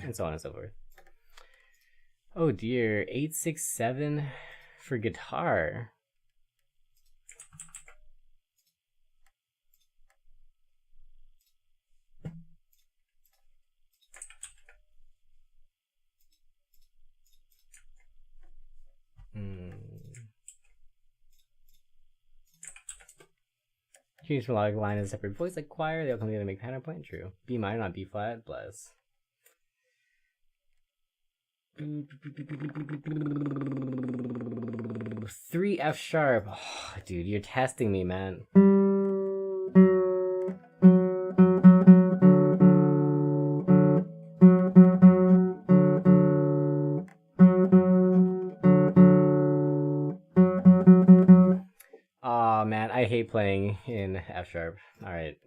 S1: And so on and so forth. Oh dear, 867 for guitar. Choose melodic line as a separate voice like choir. They all come together to make counterpoint. True. B minor, not B flat. Bless. 3 F sharp. Oh, dude, you're testing me, man. Oh man, I hate playing in F sharp. All right.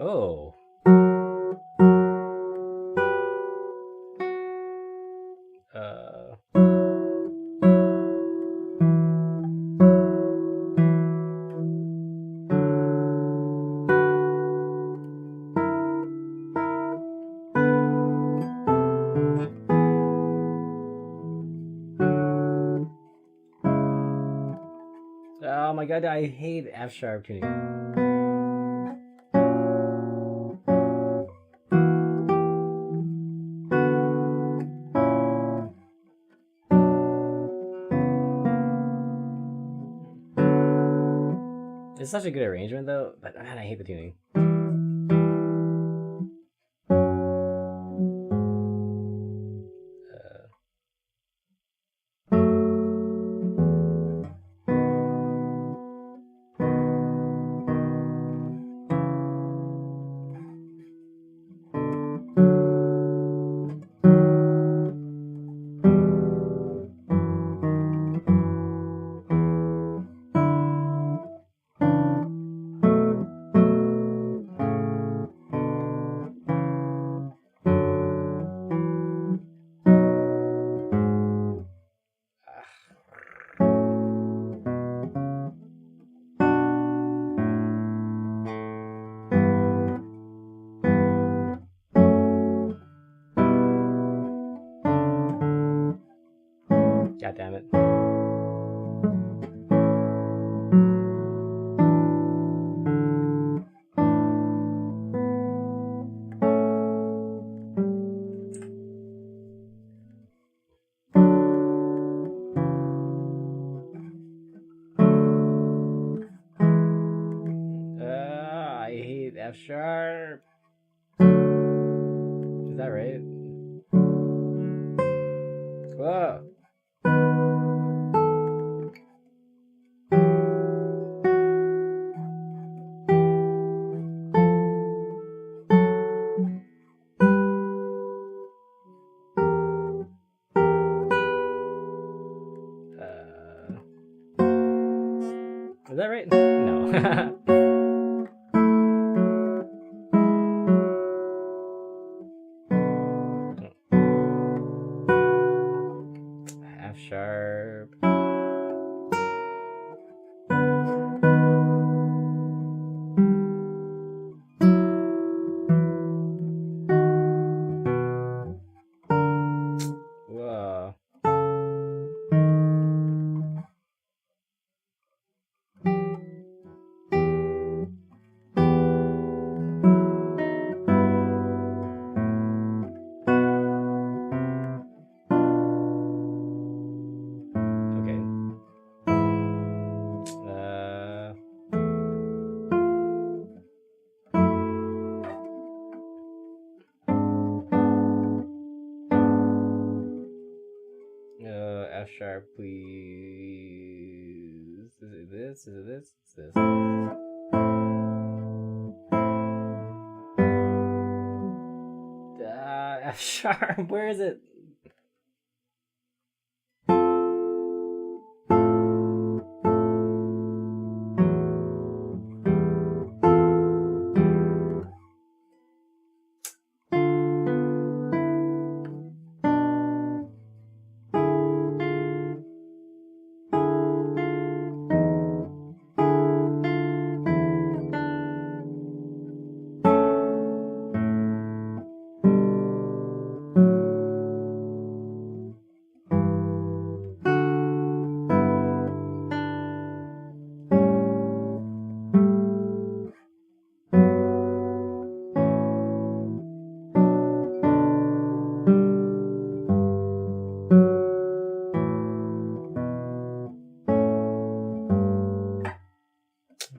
S1: Oh. Oh my god, I hate F sharp tuning. is such a good arrangement though, but man, I hate the tuning. God damn it. I hate F sharp. Is that right? Whoa. Is that right? No. F sharp. Whoa. F sharp, please. Is it this? Is it this? It's this. F sharp, where is it?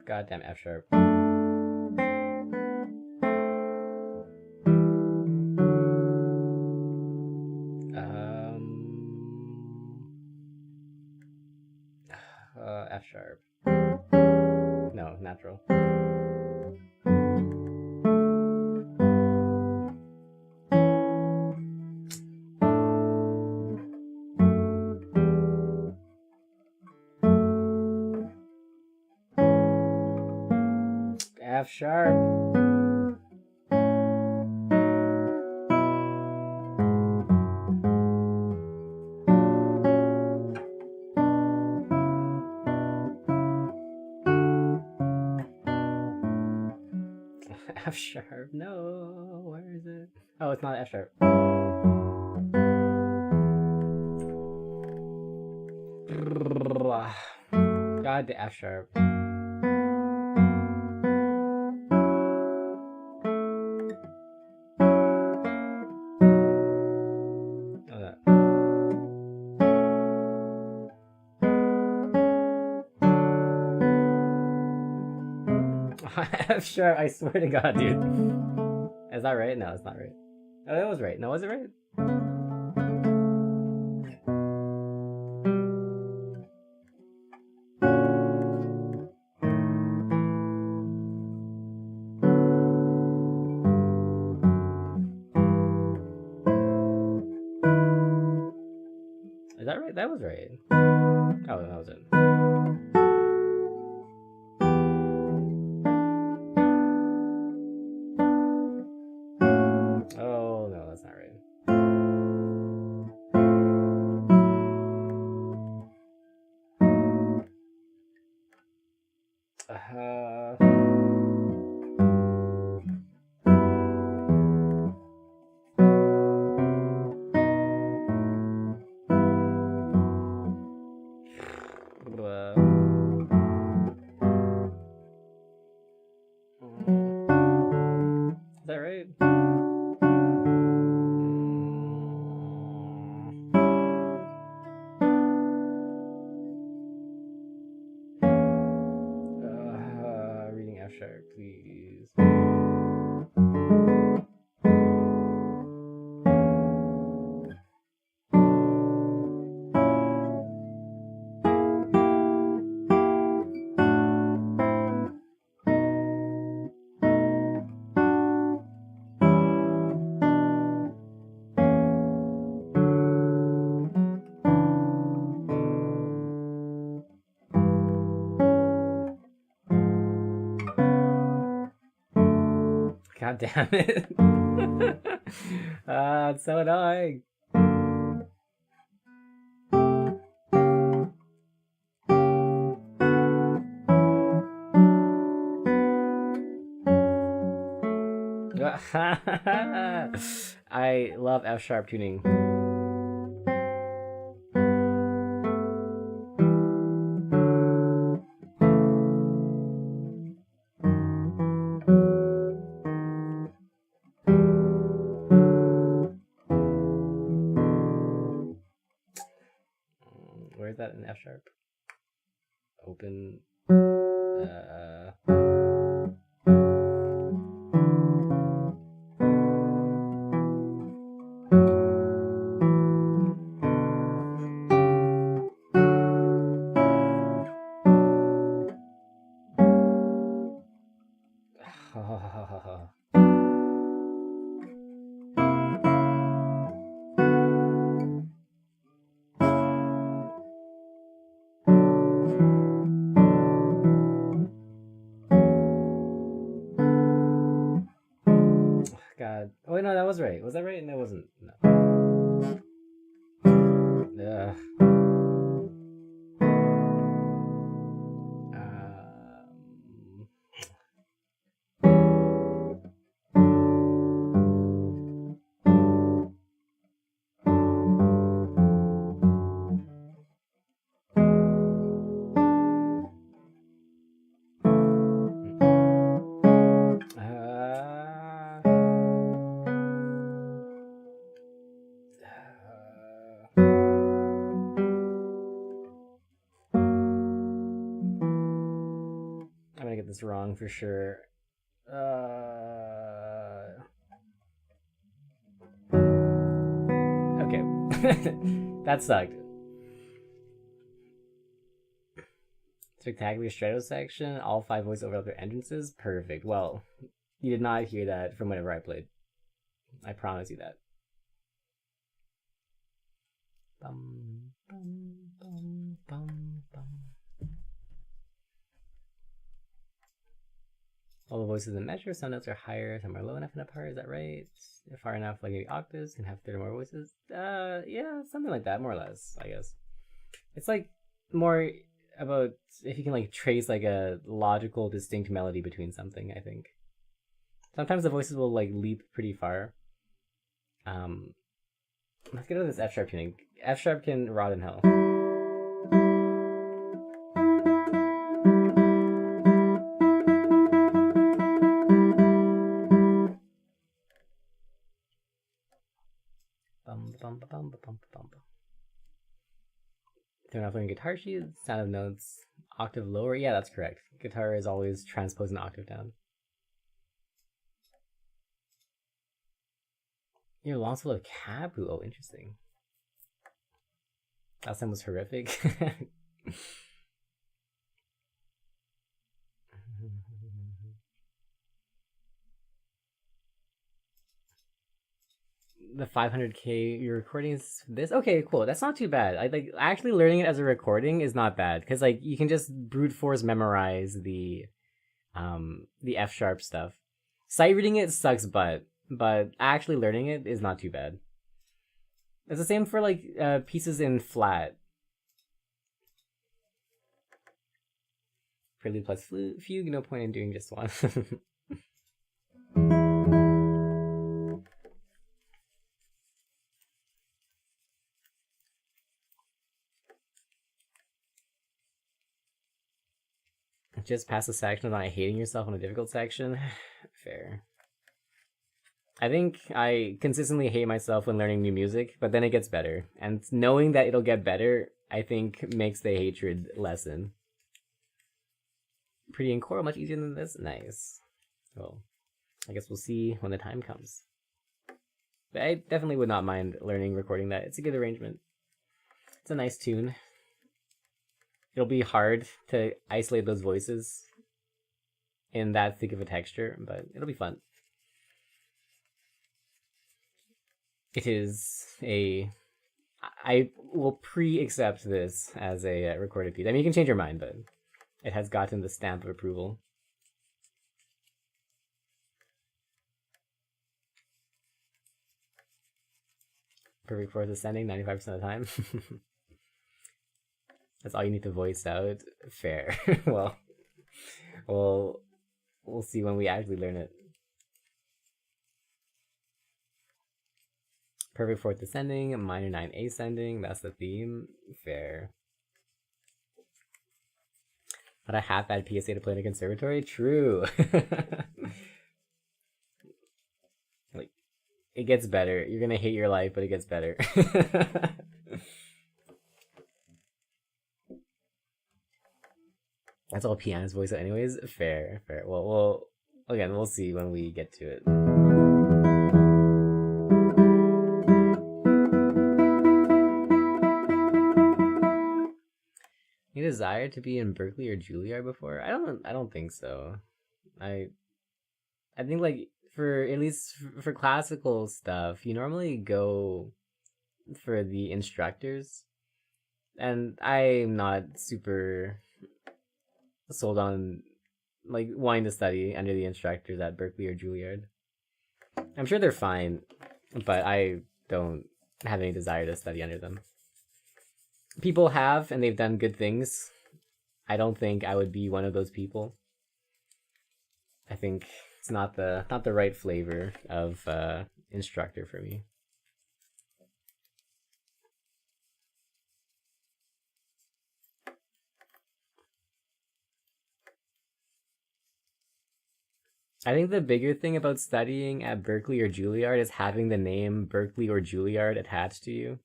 S1: Goddamn F sharp. F sharp. No, natural. F sharp. F sharp. No, where is it? Oh, it's not F sharp. God, the F sharp. F sharp, I swear to God, dude. Is that right? No, it's not right. Oh, that was right. No, was it right? Is that right? That was right. Oh, that was it. Oh, no, that's not right. Is that right? Reading F sharp, please. God damn it. It's so annoying. I love F sharp tuning. Where's that in F sharp? Open. God. Oh wait, no, that was right. Was that right? No, it wasn't. No. I'm gonna get this wrong for sure. Okay. That sucked. Spectacular Strato section, all 5 voiceover other entrances, perfect. Well, you did not hear that from whenever I played. I promise you that. Bum, bum, bum, bum, bum. All the voices in measure, some notes are higher, some are low enough and apart, is that right? If far enough, like maybe octaves can have 30 more voices. Yeah, something like that, more or less, I guess. It's like more about if you can like trace like a logical, distinct melody between something, I think. Sometimes the voices will like leap pretty far. Let's get into this F sharp tuning. F sharp can rot in hell. Turn off learning guitar sheet, sound of notes, octave lower. Yeah, that's correct. Guitar is always transposed an octave down. Your lost full of Kabu. Oh, interesting. Last time was horrific. The 500k your recording is this. Okay, cool. That's not too bad. I like actually learning it as a recording is not bad because like you can just brute force memorize the F sharp stuff. Sight reading it sucks, but actually learning it is not too bad. It's the same for like pieces in flat. Prelude plus fugue. No point in doing just one. Just pass the section of not hating yourself on a difficult section. Fair. I think I consistently hate myself when learning new music, but then it gets better. And knowing that it'll get better, I think makes the hatred lessen. Pretty and choral, much easier than this? Nice. Well, I guess we'll see when the time comes. But I definitely would not mind learning recording that. It's a good arrangement. It's a nice tune. It'll be hard to isolate those voices in that thick of a texture, but it'll be fun. It is a... I will pre-accept this as a recorded piece. I mean, you can change your mind, but it has gotten the stamp of approval. Perfect fourth ascending 95% of the time. That's all you need to voice out. Fair. Well, we'll see when we actually learn it. Perfect fourth ascending, minor 9 ascending. That's the theme. Fair. But a half bad PSA to play in a conservatory? True. Like, it gets better. You're gonna hate your life, but it gets better. That's all piano's voice out anyways. Fair. Well, again, we'll see when we get to it. You desire to be in Berklee or Juilliard before? I don't think so. I think like for at least for classical stuff, you normally go for the instructors, and I'm not super sold on like wanting to study under the instructors at Berklee or Juilliard. I'm sure they're fine, but I don't have any desire to study under them. People have, and they've done good things. I don't think I would be one of those people. I think it's not the right flavor of instructor for me. I think the bigger thing about studying at Berklee or Juilliard is having the name Berklee or Juilliard attached to you.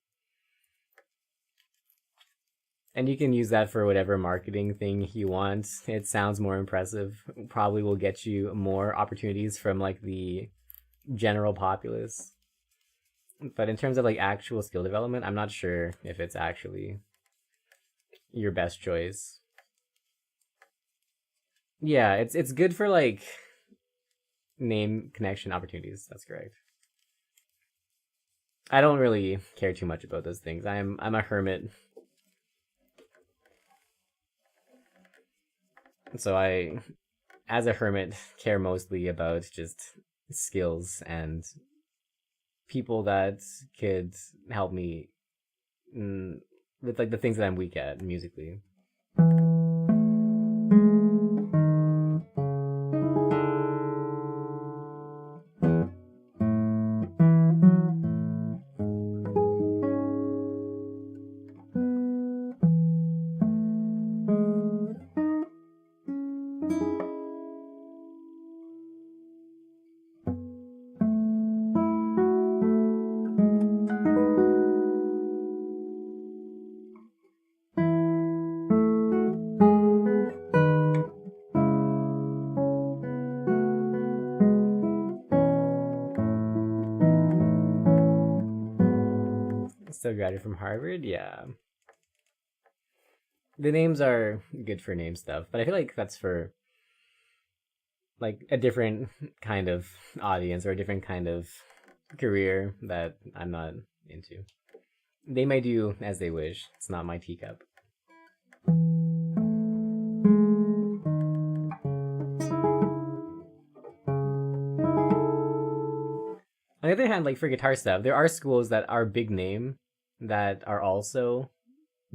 S1: And you can use that for whatever marketing thing you want. It sounds more impressive. Probably will get you more opportunities from like the general populace. But in terms of like actual skill development, I'm not sure if it's actually your best choice. Yeah, it's good for like name connection opportunities. That's correct. I don't really care too much about those things. I'm a hermit. So I, as a hermit, care mostly about just skills and people that could help me with like the things that I'm weak at musically. Still graduated from Harvard, yeah. The names are good for name stuff, but I feel like that's for like a different kind of audience or a different kind of career that I'm not into. They may do as they wish. It's not my teacup. On the other hand, like for guitar stuff, there are schools that are big name that are also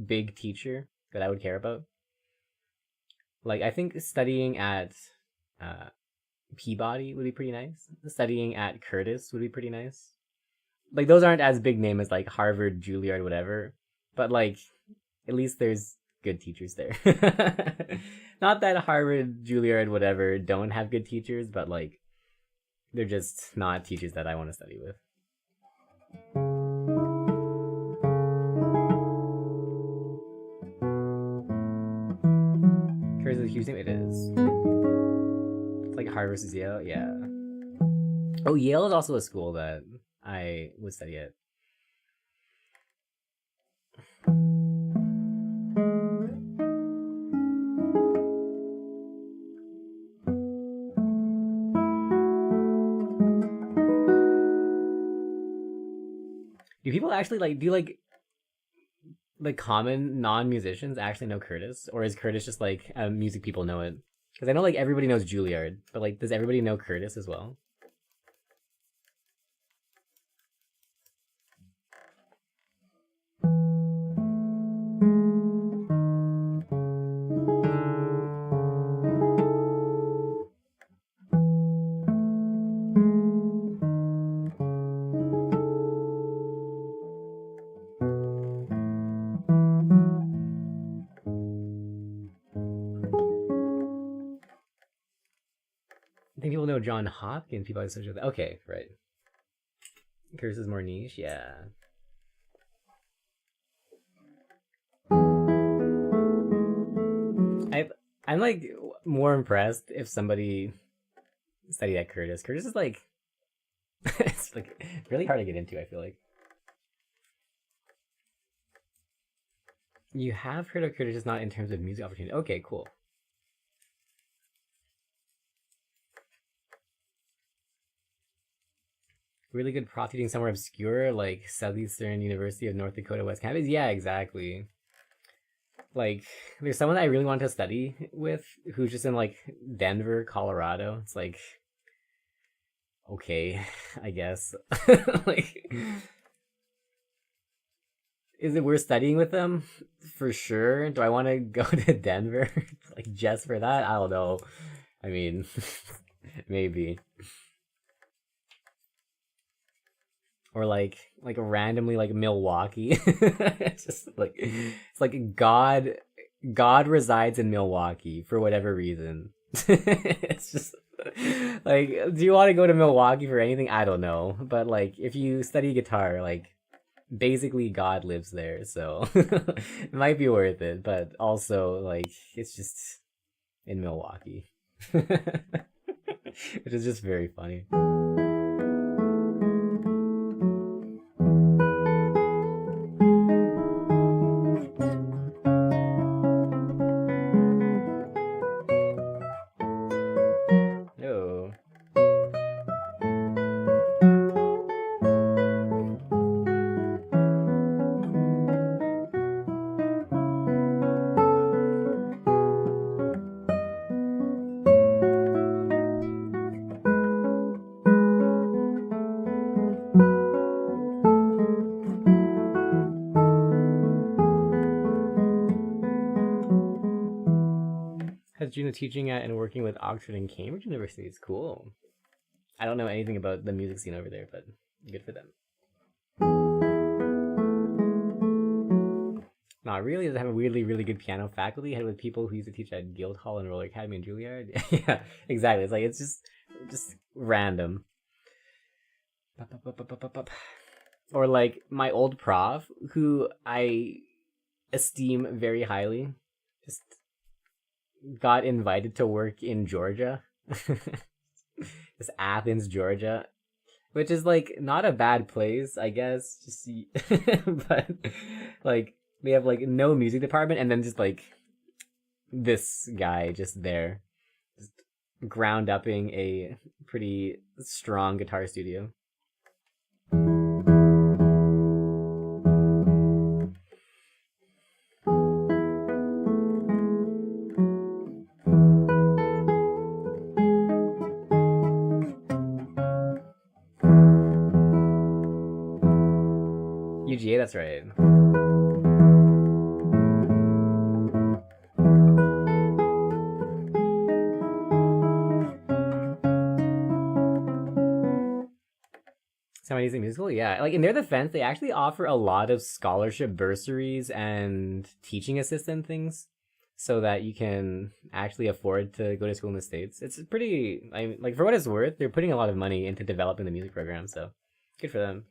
S1: big teacher that I would care about. Like I think studying at uh, Peabody would be pretty nice. Studying at Curtis would be pretty nice. Like those aren't as big name as like Harvard, Juilliard, whatever. But like at least there's good teachers there. Not that Harvard, Juilliard, whatever don't have good teachers, but like they're just not teachers that I want to study with. Curtis is a huge name. It is. It's like Harvard versus Yale. Yeah. Oh, Yale is also a school that I would study at. Do people actually like do like common non-musicians actually know Curtis, or is Curtis just like music people know it? Because I know like everybody knows Juilliard, but like does everybody know Curtis as well? I think people know John Hopkins. People associate with that. Okay, right. Curtis is more niche, yeah. I'm like more impressed if somebody studied at Curtis. Curtis is like it's like really hard to get into, I feel like. You have heard of Curtis, just not in terms of music opportunity. Okay, cool. Really good prof teaching somewhere obscure like Southeastern University of North Dakota West Campus. Yeah, exactly. Like, there's someone I really want to study with who's just in like Denver, Colorado. It's like, okay, I guess. Like, is it worth studying with them? For sure. Do I want to go to Denver like just for that? I don't know. I mean, maybe. Or like randomly like Milwaukee. It's just like it's like God resides in Milwaukee for whatever reason. It's just like, do you want to go to Milwaukee for anything? I don't know, but like if you study guitar, like basically God lives there, so it might be worth it. But also like it's just in Milwaukee, which is just very funny. Oh. Has Juno teaching at and working with Oxford and Cambridge universities? Cool. I don't know anything about the music scene over there, but good for them. No, it really does have a weirdly really good piano faculty, head with people who used to teach at Guildhall and Roller Academy and Juilliard. Yeah, exactly. It's like it's just random. Or like my old prof, who I esteem very highly, just got invited to work in Georgia. This Athens, Georgia. which is like not a bad place, I guess. Just but like they have like no music department, and then just like this guy just there, just ground upping a pretty strong guitar studio. UGA, that's right. Somebody's musical, yeah. Like in their defense, they actually offer a lot of scholarship bursaries and teaching assistant things, so that you can actually afford to go to school in the States. It's pretty, I mean, like for what it's worth, they're putting a lot of money into developing the music program, so good for them.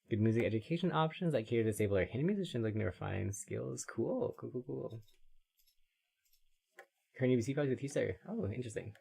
S1: Good music education options that cater to disabled or hand musicians looking to refine skills. Cool. Current UBC project with teacher. Oh, interesting.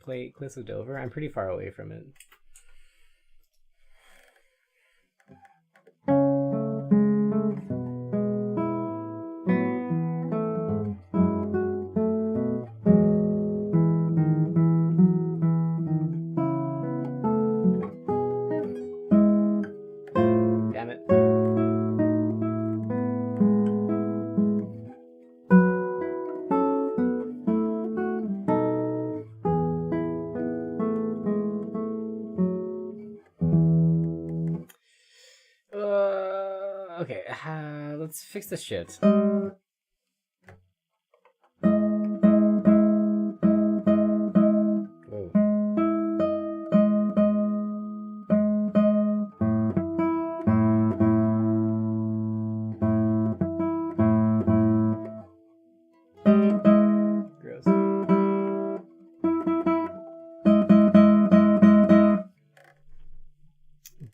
S1: Play Cliffs of Dover. I'm pretty far away from it. Damn it. Okay, let's fix this shit. Whoa. Gross.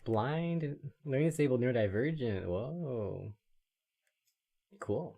S1: Blind, learning disabled, neurodivergent. Whoa. Cool.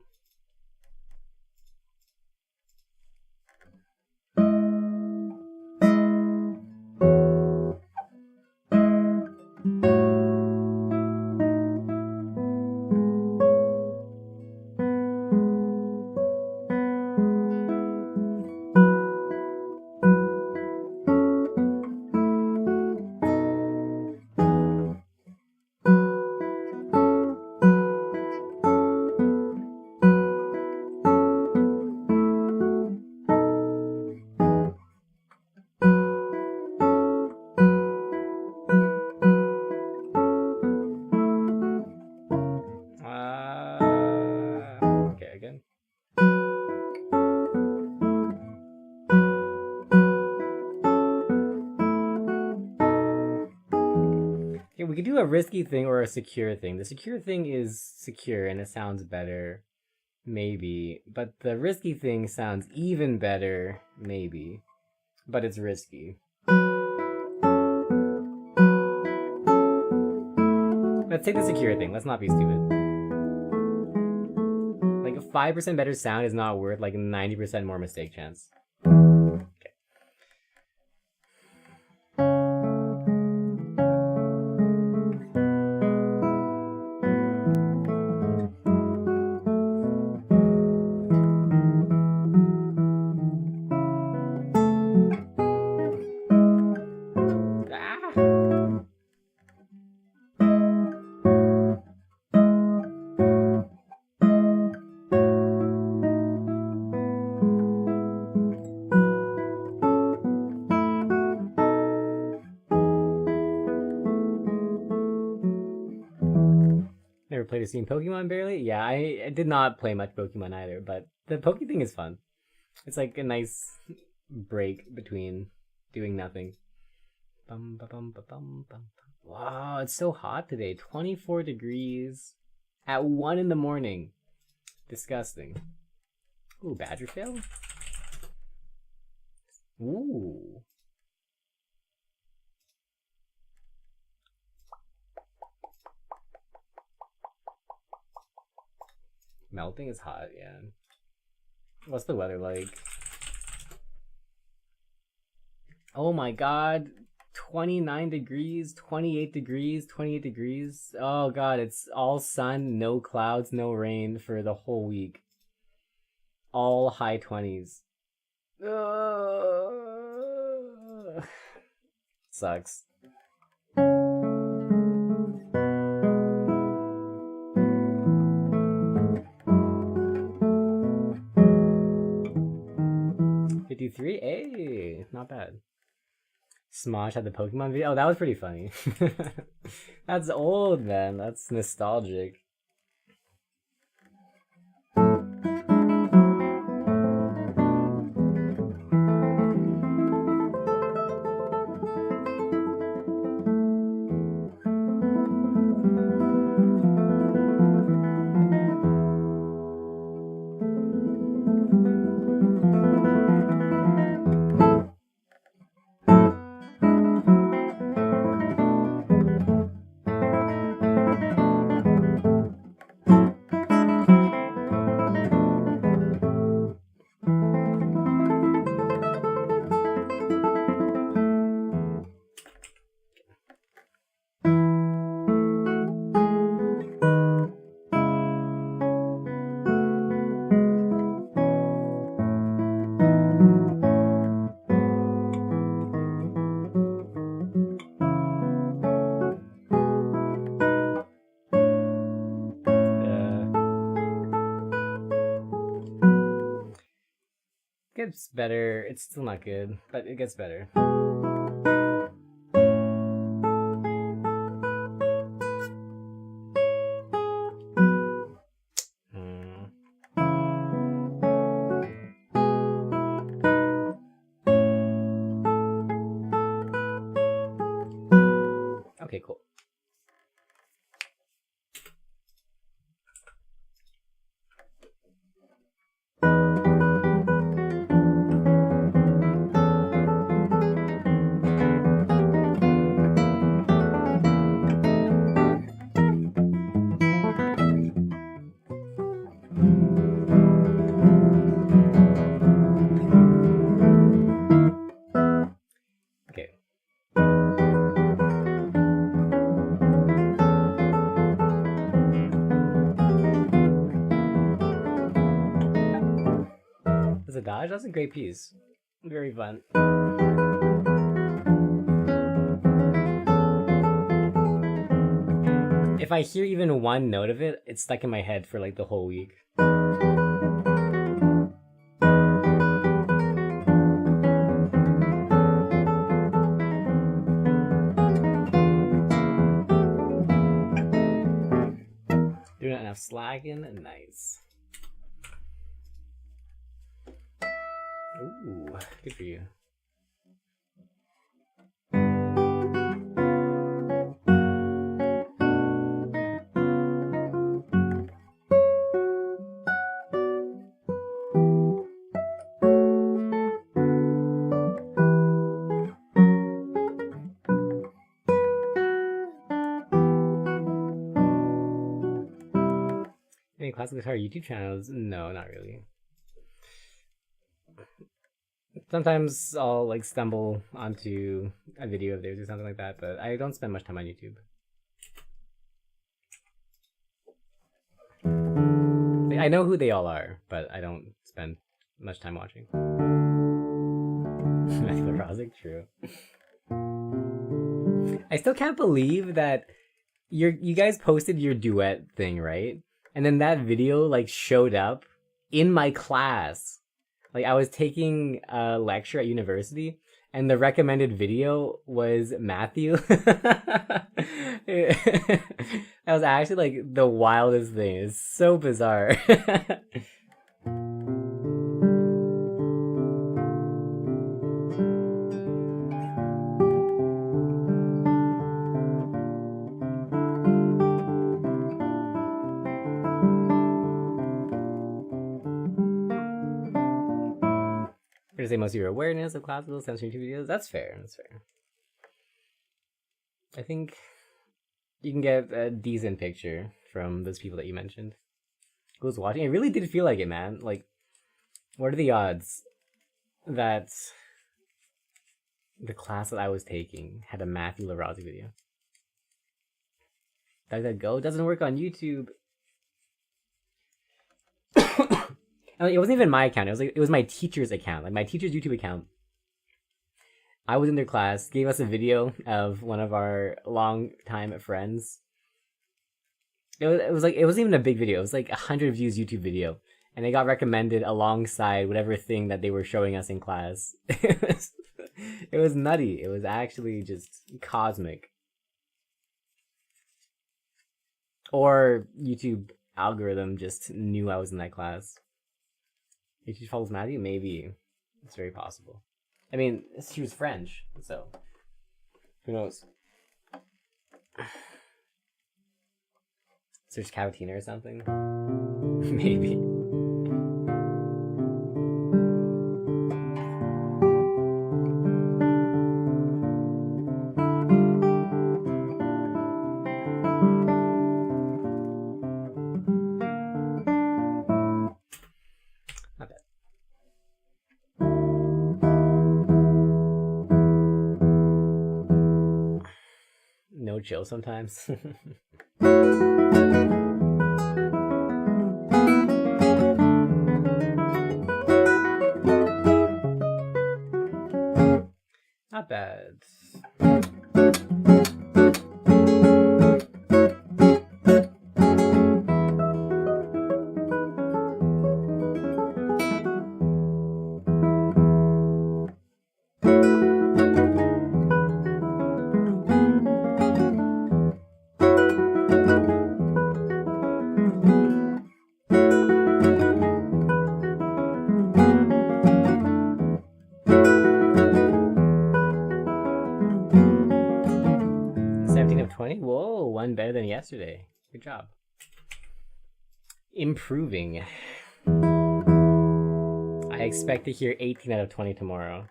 S1: Okay, again. Okay, we could do a risky thing or a secure thing. The secure thing is secure and it sounds better, maybe. But the risky thing sounds even better, maybe. But it's risky. Let's take the secure thing. Let's not be stupid. Like, a 5% better sound is not worth like 90% more mistake chance. Okay. played or seen Pokemon barely? Yeah, I did not play much Pokemon either, but the Poke thing is fun. It's like a nice break between doing nothing. Bum, ba, bum, ba, bum, bum. Wow, it's so hot today. 24 degrees at 1 in the morning. Disgusting. Ooh, Badger fail? Ooh. Melting is hot, yeah. What's the weather like? Oh my god. 29 degrees, 28 degrees, 28 degrees. Oh god, it's all sun, no clouds, no rain for the whole week. All high 20s. Sucks. '53, hey, not bad. Smosh had the Pokemon video. Oh, that was pretty funny. That's old, man. That's nostalgic. Gets better. It's still not good, but it gets better. Okay, cool. A dodge? That's a great piece. Very fun. If I hear even one note of it, it's stuck in my head for like the whole week. Doing not enough slacking? Nice. Ooh, good for you. Any classical guitar YouTube channels? No, not really. Sometimes I'll like stumble onto a video of theirs or something like that, but I don't spend much time on YouTube. I know who they all are, but I don't spend much time watching. Michael Rosick, true. I still can't believe that you guys posted your duet thing, right? And then that video like showed up in my class. Like I was taking a lecture at university and the recommended video was Matthew. That was actually like the wildest thing. It's so bizarre. Say most of your awareness of classical sensory YouTube videos. That's fair. That's fair. I think you can get a decent picture from those people that you mentioned. Who's watching? It really did feel like it, man. Like, what are the odds that the class that I was taking had a Matthew Larazzi video? DuckDuckGo doesn't work on YouTube. It wasn't even my account. It was my teacher's account, like my teacher's YouTube account. I was in their class, gave us a video of one of our long-time friends. It wasn't even a big video. It was like 100 views YouTube video, and it got recommended alongside whatever thing that they were showing us in class. It was nutty. It was actually just cosmic. Or YouTube algorithm just knew I was in that class. YouTube follows Matthew? Maybe. It's very possible. I mean, she was French, so who knows? Search Cavatina or something? Maybe. Chill sometimes. Not bad. Whoa, one better than yesterday. Good job. Improving. I expect to hear 18 out of 20 tomorrow.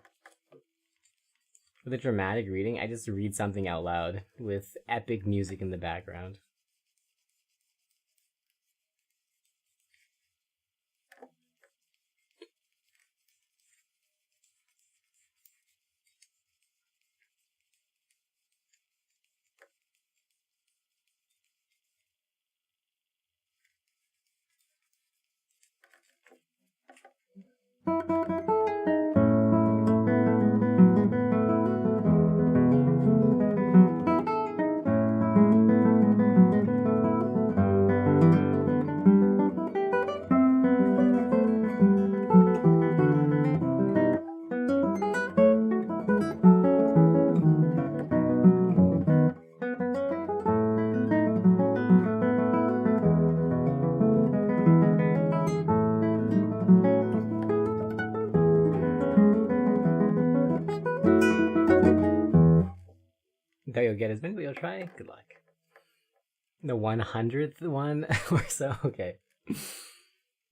S1: For the dramatic reading, I just read something out loud with epic music in the background. That you'll get as many, but you'll try. Good luck. The 100th one or so. Okay.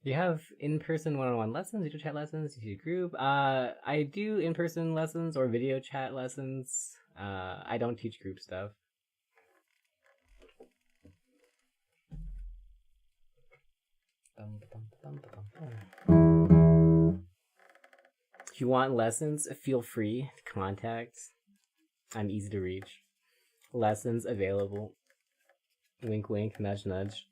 S1: You have in-person one-on-one lessons, video chat lessons, YouTube group. I do in-person lessons or video chat lessons. I don't teach group stuff. If you want lessons, feel free to contact. I'm easy to reach. Lessons available. Wink, wink, nudge, nudge.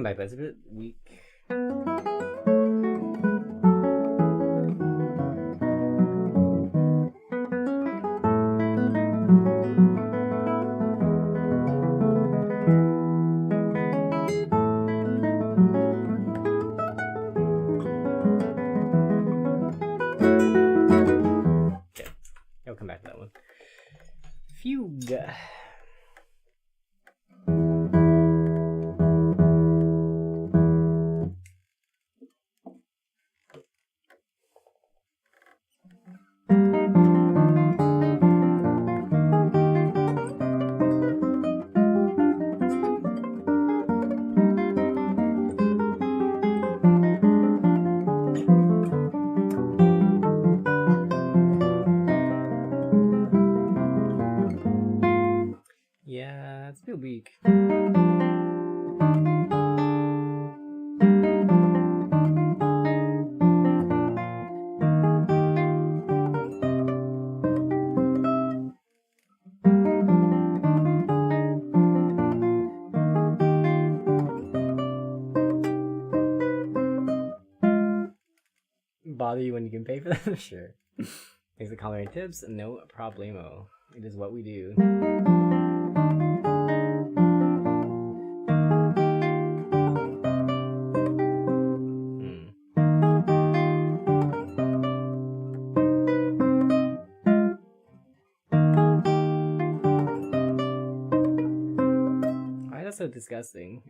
S1: back. That's a bit weak. Okay, I'll come back to that one. Fugue. Yeah, it's a bit weak. Bother you when you can pay for them? Sure. Thanks for calling tips. No problemo. It is what we do. Why is that so disgusting?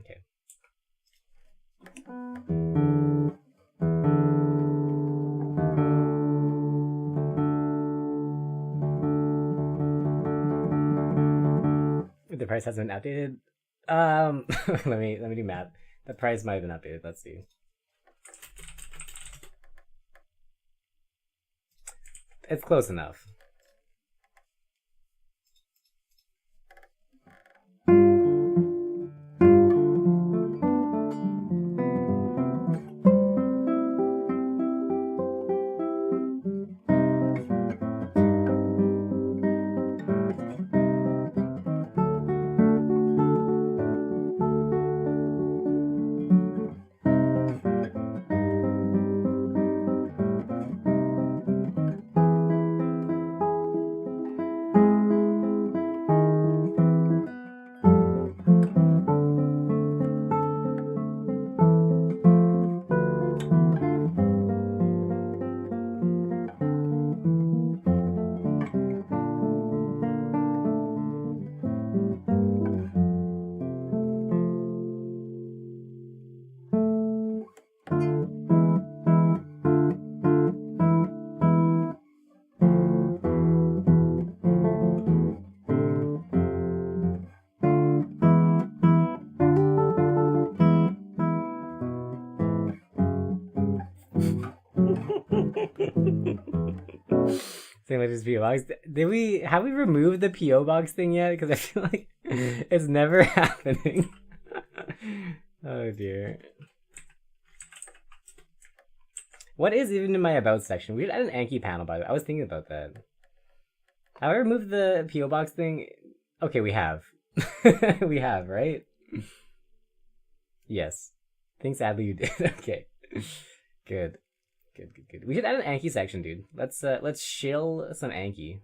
S1: Okay. The price hasn't been updated. let me do math. The price might have been updated. Let's see. It's close enough. Same like this PO box. Have we removed the PO box thing yet? Because I feel like it's never happening. Oh dear. What is even in my about section? We should add an Anki panel, by the way. I was thinking about that. Have I removed the PO box thing? Okay, we have. We have, right? Yes. Think sadly you did. Okay. Good. Good. We should add an Anki section, dude. Let's shill some Anki.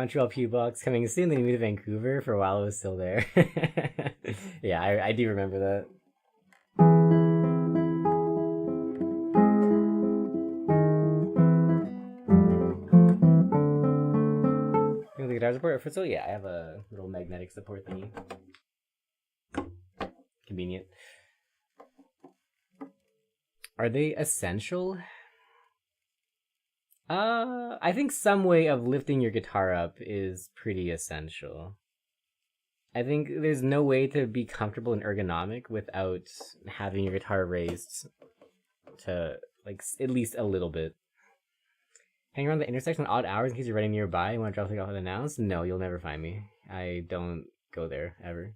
S1: Montreal Pew Box coming soon. Then you moved to Vancouver. For a while, it was still there. Yeah, I do remember that. The guitar support for yeah, I have a little magnetic support thingy. Convenient. Are they essential? I think some way of lifting your guitar up is pretty essential. I think there's no way to be comfortable and ergonomic without having your guitar raised to, like, at least a little bit. Hang around the intersection at odd hours in case you're running nearby and want to drop something off unannounced? No, you'll never find me. I don't go there, ever.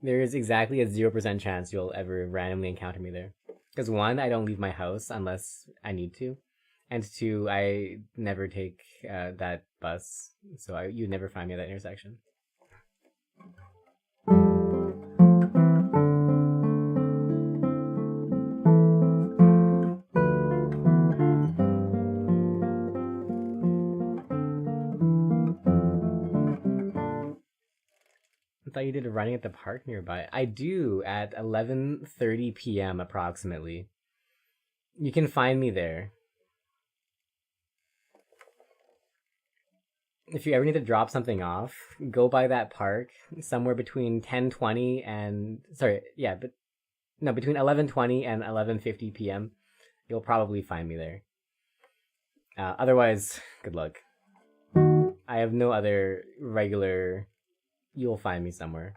S1: There is exactly a 0% chance you'll ever randomly encounter me there. Because 1, I don't leave my house unless I need to. And 2, I never take that bus. So you'd never find me at that intersection. I thought you did running at the park nearby. I do at 11:30 p.m. approximately. You can find me there. If you ever need to drop something off, go by that park somewhere between 10:20 and between 11:20 and 11:50 p.m. You'll probably find me there. Otherwise, good luck. I have no other regular. You'll find me somewhere.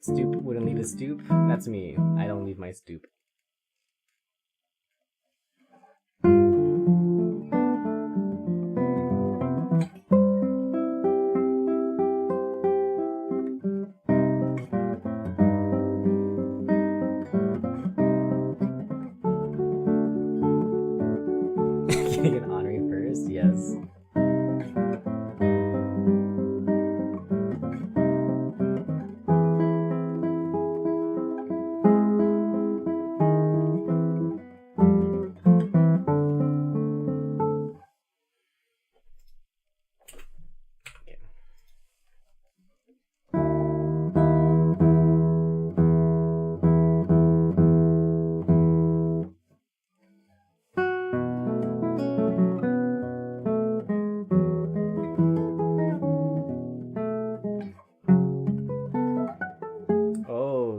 S1: Stoop wouldn't leave a stoop. That's me. I don't leave my stoop. Getting an honorary first, yes.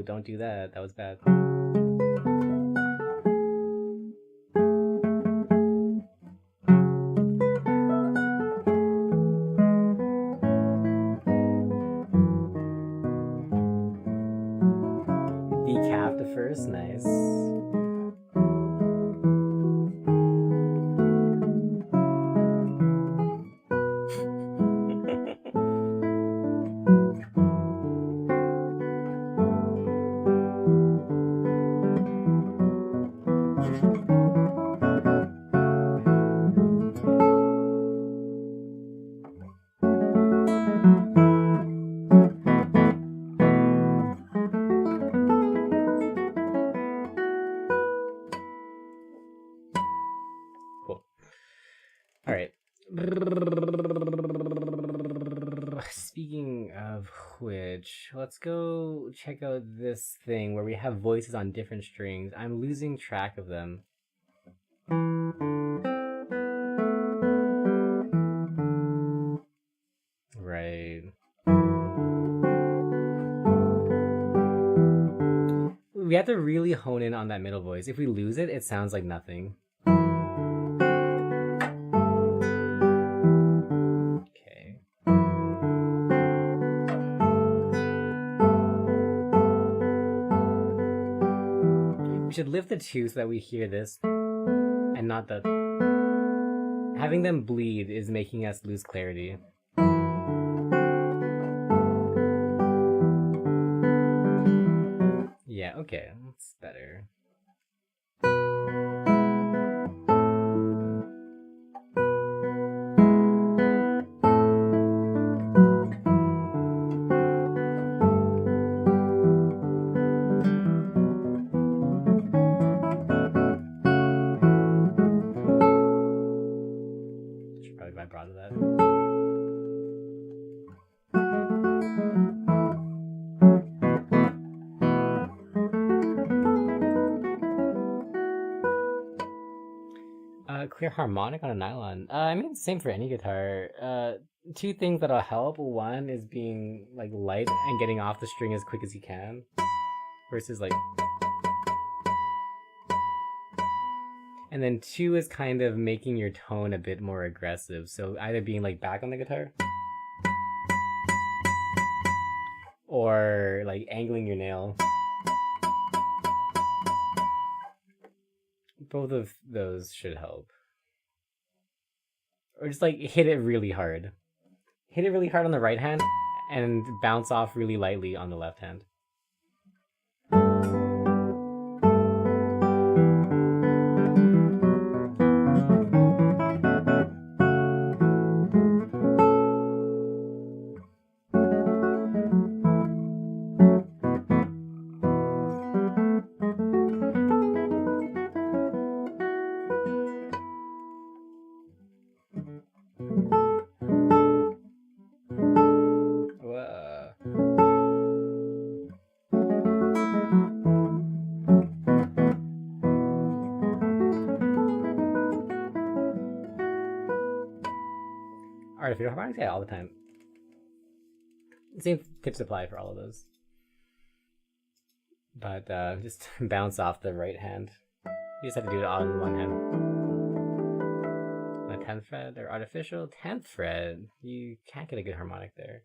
S1: Don't do that. That was bad. Decaf the first, nice. Speaking of which, let's go check out this thing where we have voices on different strings. I'm losing track of them. Right. We have to really hone in on that middle voice. If we lose it, it sounds like nothing. Should lift the 2 so that we hear this and not the. Having them bleed is making us lose clarity. Yeah, okay, that's better. Clear harmonic on a nylon. I mean, same for any guitar. Two things that'll help. One is being like light and getting off the string as quick as you can, versus like. And then two is kind of making your tone a bit more aggressive. So either being like back on the guitar, or like angling your nail. Both of those should help. Or just like hit it really hard. Hit it really hard on the right hand and bounce off really lightly on the left hand. Artificial harmonics, yeah, all the time. Same tips apply for all of those. But just bounce off the right hand. You just have to do it on one hand. On a 10th fret or artificial 10th fret, you can't get a good harmonic there.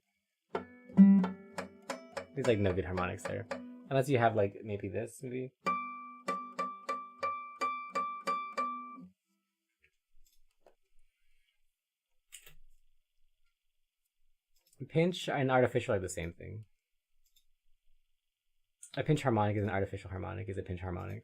S1: There's like no good harmonics there. Unless you have like maybe this, maybe. Pinch and artificial are the same thing. A pinch harmonic is an artificial harmonic is a pinch harmonic.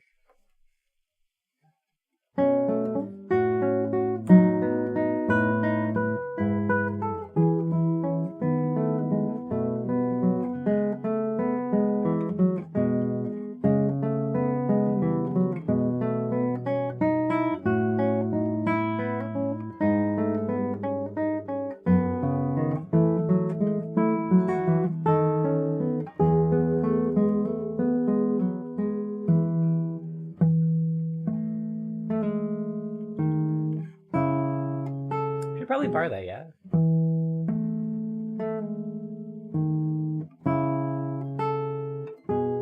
S1: Probably bar that, yeah.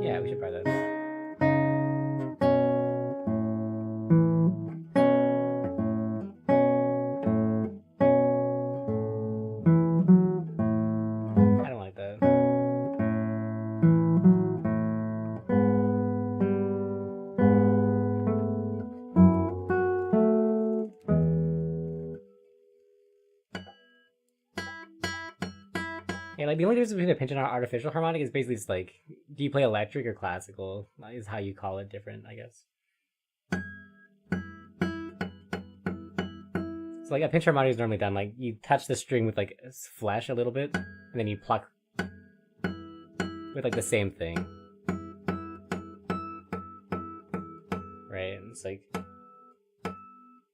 S1: Yeah, we should bar that. I don't like that. Yeah, like the only difference between a pinch and an artificial harmonic is basically just like, do you play electric or classical? Is how you call it different, I guess. So like a pinch harmonic is normally done like you touch the string with like flesh a little bit, and then you pluck with like the same thing, right? And it's like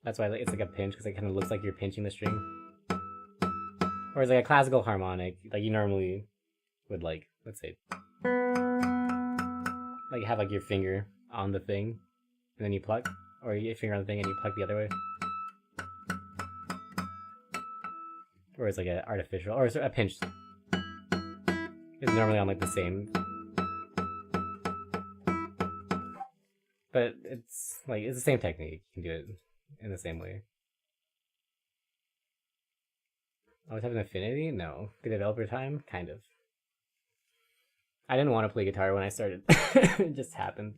S1: that's why it's like a pinch because it kind of looks like you're pinching the string. Whereas like a classical harmonic, like you normally would like, let's say, like you have like your finger on the thing, and then you pluck, or your finger on the thing and you pluck the other way. Whereas like an artificial, or a pinch is normally on like the same. But it's like, it's the same technique. You can do it in the same way. Always have an affinity? No. Good developer time? Kind of. I didn't want to play guitar when I started. It just happened.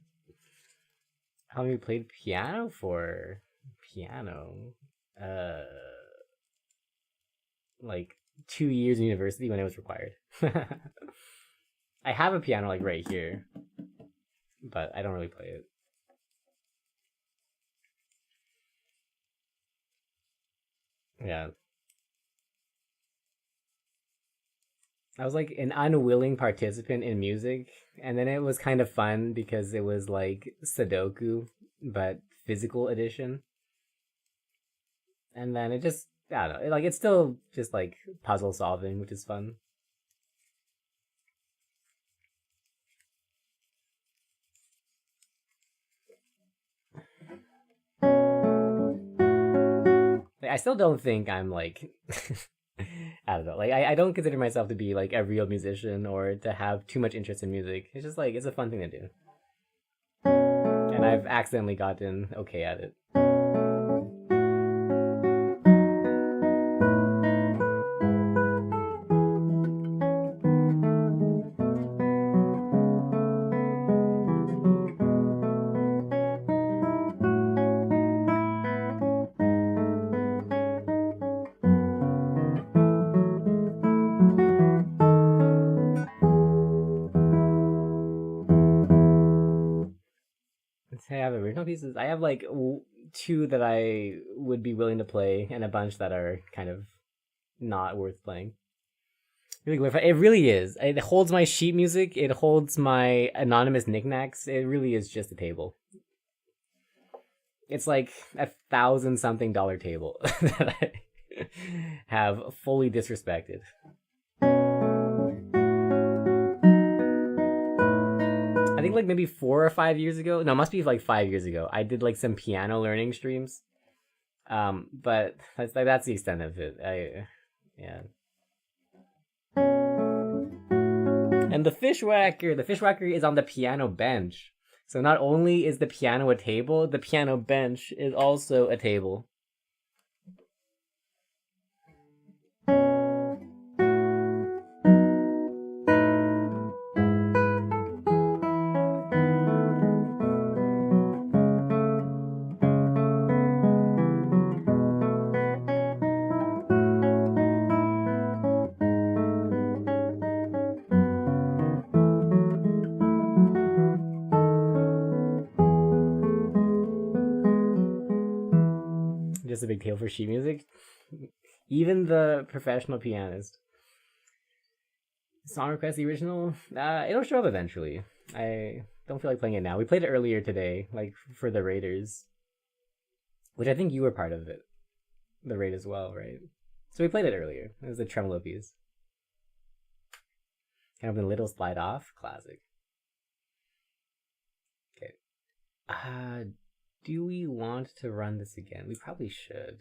S1: How long have you played piano for? Piano? Like 2 years in university when it was required. I have a piano like right here, but I don't really play it. Yeah. I was like an unwilling participant in music, and then it was kind of fun because it was like Sudoku, but physical edition. And then it just, I don't know, like it's still just like puzzle solving, which is fun. I still don't think I'm like I don't know. Like I don't consider myself to be like a real musician or to have too much interest in music. It's just like it's a fun thing to do. And I've accidentally gotten okay at it. I have original pieces. I have like two that I would be willing to play, and a bunch that are kind of not worth playing. It really is. It holds my sheet music. It holds my anonymous knickknacks. It really is just a table. It's like $1,000-something table that I have fully disrespected. I think like maybe 4 or 5 years ago. No, it must be like 5 years ago. I did like some piano learning streams. But that's the extent of it. Yeah. And the fishwhacker is on the piano bench. So not only is the piano a table, the piano bench is also a table. Just a big deal for sheet music. Even the professional pianist. Song request, the original? It'll show up eventually. I don't feel like playing it now. We played it earlier today, like for the Raiders. Which I think you were part of it. The raid as well, right? So we played it earlier. It was the tremolo piece. Kind of a little slide off. Classic. Okay. Do we want to run this again? We probably should.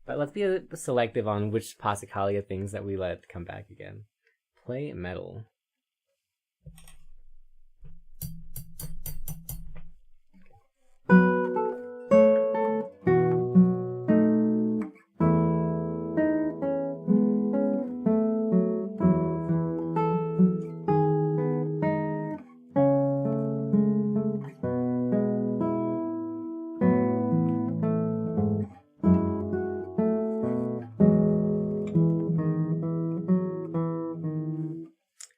S1: But let's be selective on which Passacaglia things that we let come back again. Play metal.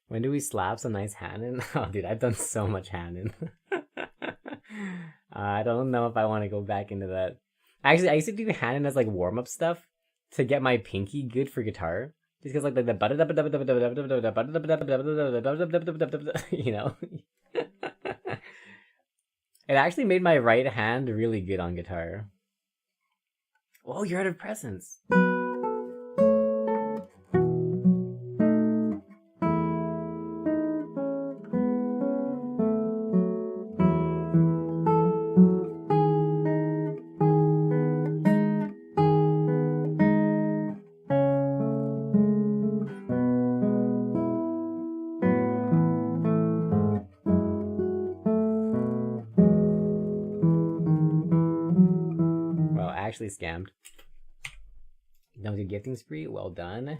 S1: When do we slap some nice Hanon? Oh, dude, I've done so much Hanon. I don't know if I want to go back into that. Actually, I used to do Hanon as like warm-up stuff to get my pinky good for guitar. Just because like the you know. It actually made my right hand really good on guitar. Oh, you're out of presents. Actually scammed. That was a gifting spree. Well done.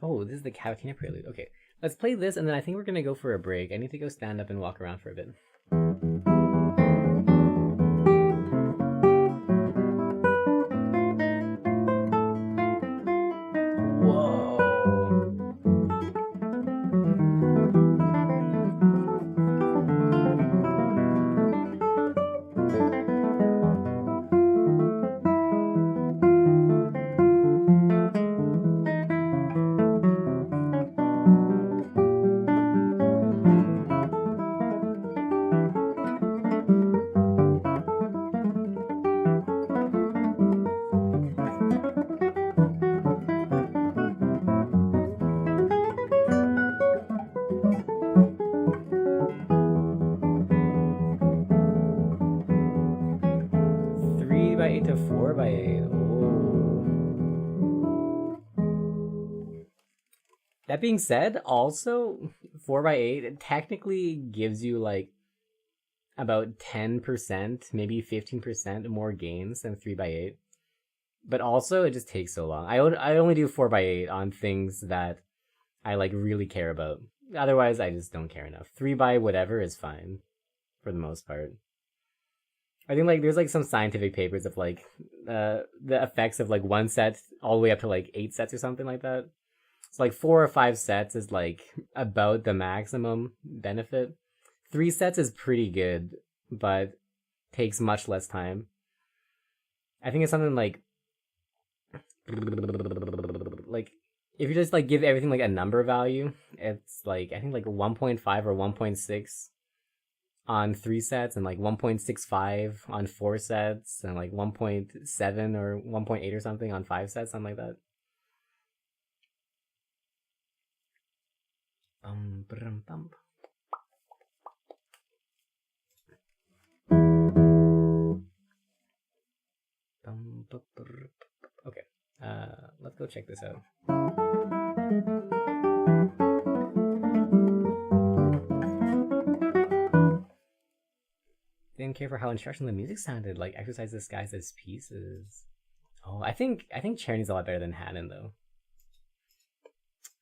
S1: Oh, this is the Cavatina Prelude. Okay, let's play this, and then I think we're gonna go for a break. I need to go stand up and walk around for a bit. 8 to 4 by 8. Oh. That being said, also 4 by 8 it technically gives you like about 10%, maybe 15% more gains than 3 by 8. But also it just takes so long. I only do 4 by 8 on things that I like really care about. Otherwise I just don't care enough. 3 by whatever is fine for the most part. I think like there's like some scientific papers of like the effects of like 1 set all the way up to like 8 sets or something like that. So like 4 or 5 sets is like about the maximum benefit. 3 sets is pretty good, but takes much less time. I think it's something like if you just like give everything like a number value, it's like I think like 1.5 or 1.6 on 3 sets and like 1.65 on 4 sets and like 1.7 or 1.8 or something on 5 sets, something like that. Okay, let's go check this out. Didn't care for how instructional the music sounded, like exercise disguised as pieces. Oh, I think Charity's a lot better than Hanon though.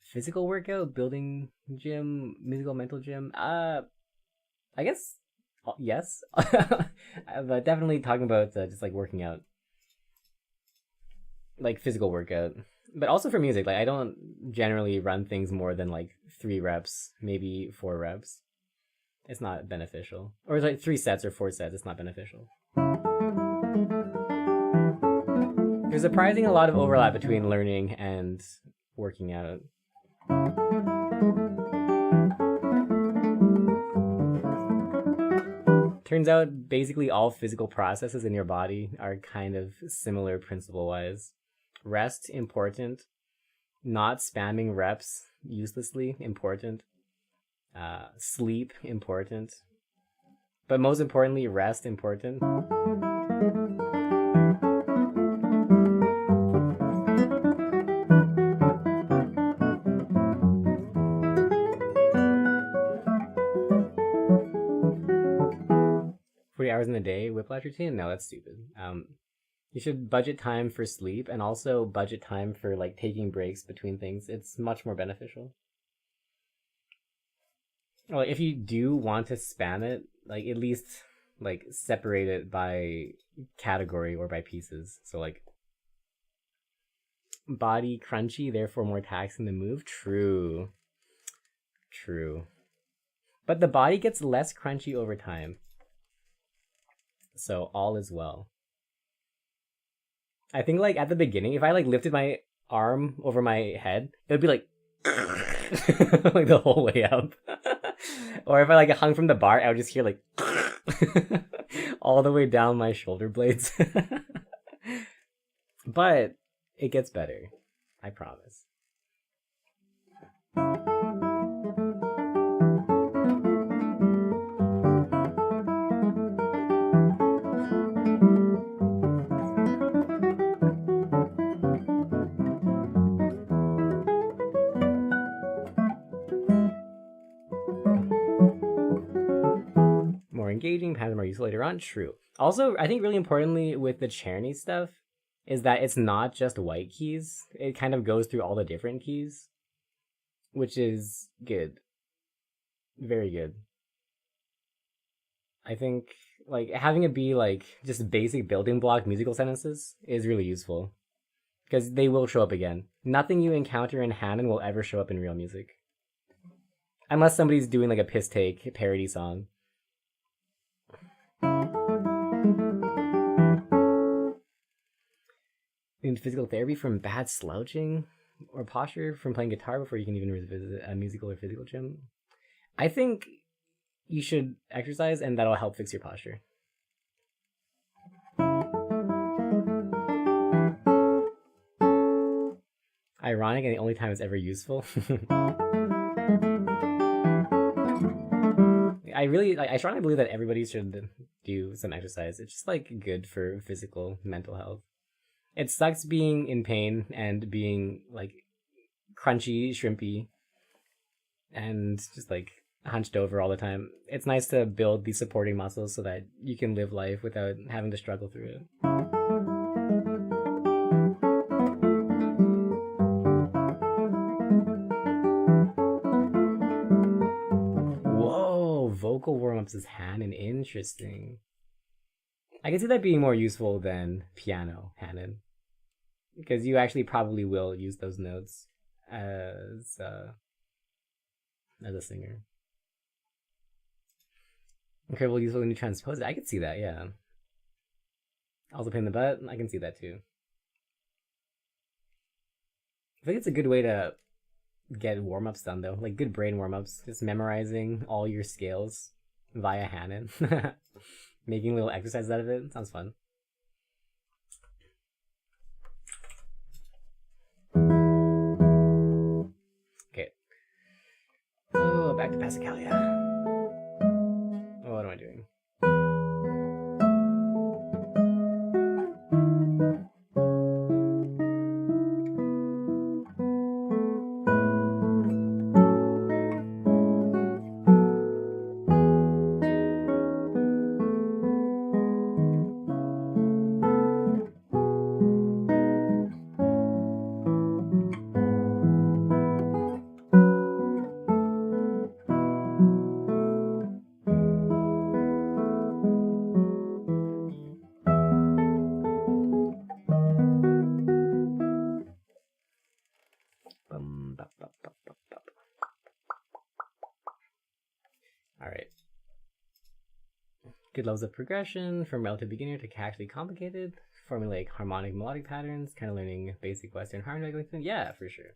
S1: Physical workout, building gym, musical mental gym. I guess yes, but definitely talking about just like working out, like physical workout. But also for music, like I don't generally run things more than like 3 reps, maybe 4 reps. It's not beneficial. Or like 3 sets or 4 sets, it's not beneficial. There's surprising a lot of overlap between learning and working out. Turns out basically all physical processes in your body are kind of similar principle-wise. Rest, important. Not spamming reps uselessly, important. Sleep, important. But most importantly, rest, important. Hours in a day, whiplash routine? No, that's stupid. You should budget time for sleep and also budget time for like taking breaks between things. It's much more beneficial. Or, like if you do want to spam it, like at least like separate it by category or by pieces. So like body crunchy, therefore more taxing to move. True. But the body gets less crunchy over time. So all is well. I think like at the beginning, if I like lifted my arm over my head, it would be like like the whole way up. Or if I like hung from the bar, I would just hear like all the way down my shoulder blades. But it gets better. I promise. Engaging, perhaps more useful later on. True. Also, I think really importantly with the Czerny stuff is that it's not just white keys. It kind of goes through all the different keys, which is good. Very good. I think like having it be like just basic building block musical sentences is really useful because they will show up again. Nothing you encounter in Hanon will ever show up in real music. Unless somebody's doing like a piss take parody song. Need physical therapy from bad slouching or posture from playing guitar before you can even visit a musical or physical gym. I think you should exercise and that'll help fix your posture. Ironic and the only time it's ever useful. I strongly believe that everybody should do some exercise. It's just like good for physical, mental health. It sucks being in pain and being like crunchy, shrimpy, and just like hunched over all the time. It's nice to build these supporting muscles so that you can live life without having to struggle through it. Whoa, vocal warm-ups is Hanon. Interesting. I can see that being more useful than piano, Hanon. Because you actually probably will use those notes as a singer. Incredible useful when you transpose it. I can see that, yeah. Also pain in the butt, I can see that too. I think it's a good way to get warm-ups done though. Like good brain warm-ups. Just memorizing all your scales via Hanon. Making little exercises out of it. Sounds fun. Okay. Oh, back to Passacaglia. Oh, what am I doing? Alright. Good levels of progression from relative beginner to casually complicated. Formulaic harmonic melodic patterns. Kind of learning basic Western harmony. Yeah, for sure.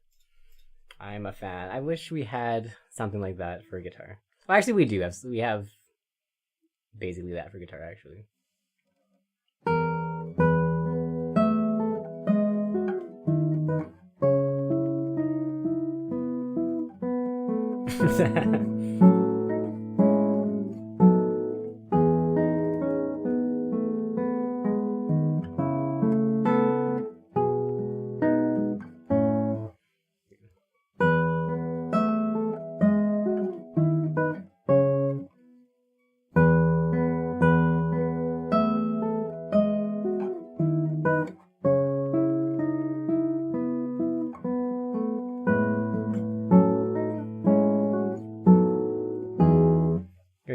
S1: I'm a fan. I wish we had something like that for guitar. Well, actually, we do. We have basically that for guitar, actually.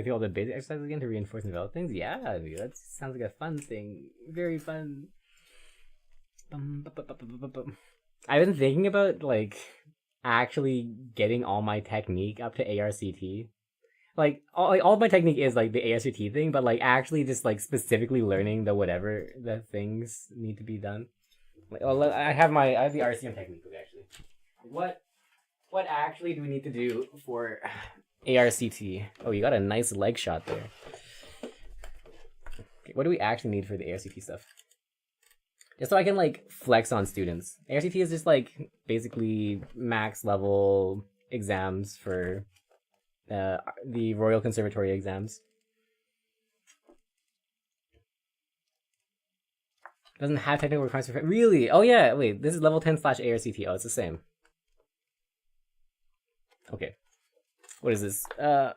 S1: All the basic exercises again to reinforce and develop things. Yeah, dude, that sounds like a fun thing. Very fun. I've been thinking about like actually getting all my technique up to ARCT. Like all of my technique is like the ARCT thing, but like actually just like specifically learning the whatever the things need to be done. Like, I have the RCM technique book actually. What actually do we need to do for ARCT? Oh, you got a nice leg shot there. Okay, what do we actually need for the ARCT stuff? Just so I can like flex on students. ARCT is just like basically max level exams for the Royal Conservatory exams. Doesn't have technical requirements for really? Oh yeah, wait, this is level 10 / ARCT. Oh, it's the same. Okay. What is this? I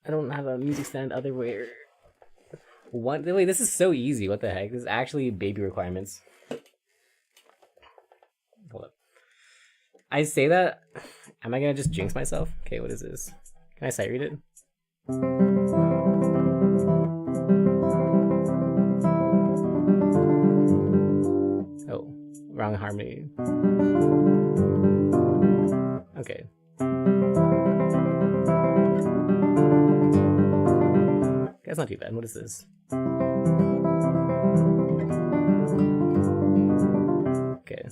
S1: don't have a music stand otherwhere. What? Wait, this is so easy. What the heck? This is actually baby requirements. Hold up. I say that. Am I gonna just jinx myself? Okay, what is this? Can I sight read it? Oh, wrong harmony. Okay. That's not too bad. What is this? Okay.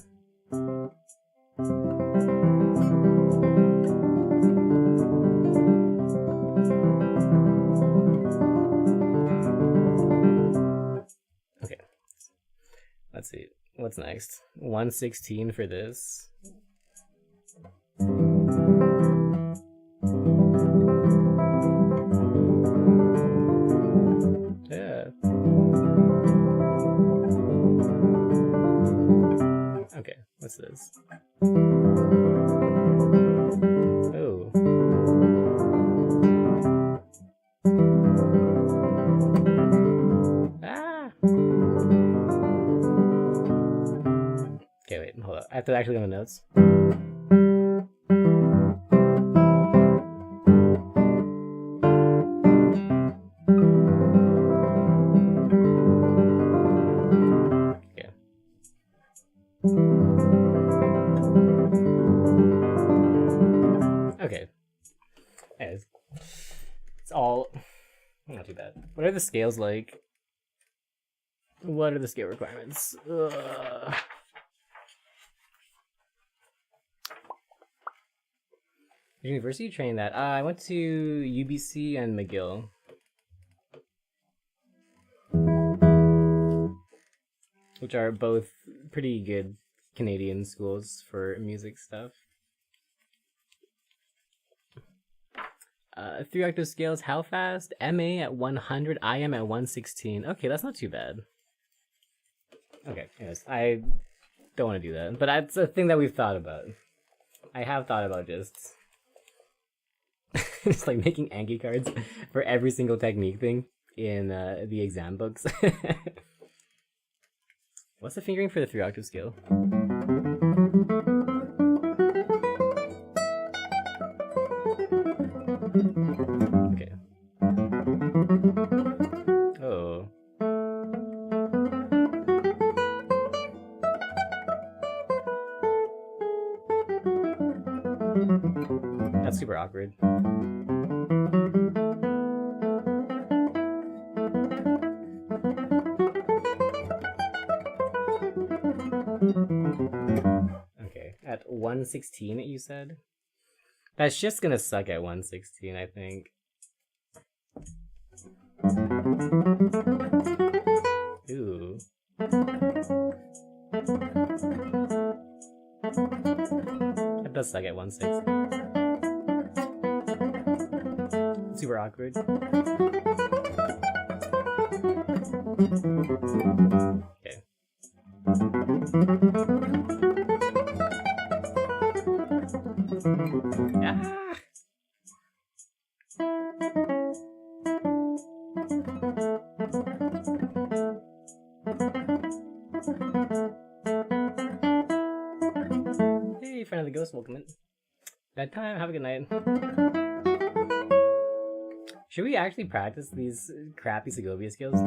S1: Okay. Let's see. What's next? 116 for this. What's this? Oh. Ah! Okay, wait, hold up. I have to actually go the notes. Okay. Anyways, it's all not too bad. What are the scales like? What are the scale requirements? University trained that. I went to UBC and McGill. Which are both pretty good Canadian schools for music stuff. 3 octave scales, how fast? MA at 100, IM at 116. Okay, that's not too bad. Okay, anyways, I don't want to do that, but that's a thing that we've thought about. I have thought about just just like making Anki cards for every single technique thing in the exam books. What's the fingering for the 3 octave scale? Okay. Oh. That's super awkward. Okay, at 116 you said? That's just gonna suck at 116, I think. Ooh. That does suck at 116. Super awkward. Okay. Ah! Hey, friend of the ghost, welcome in. Bedtime, have a good night. Should we actually practice these crappy Segovia skills?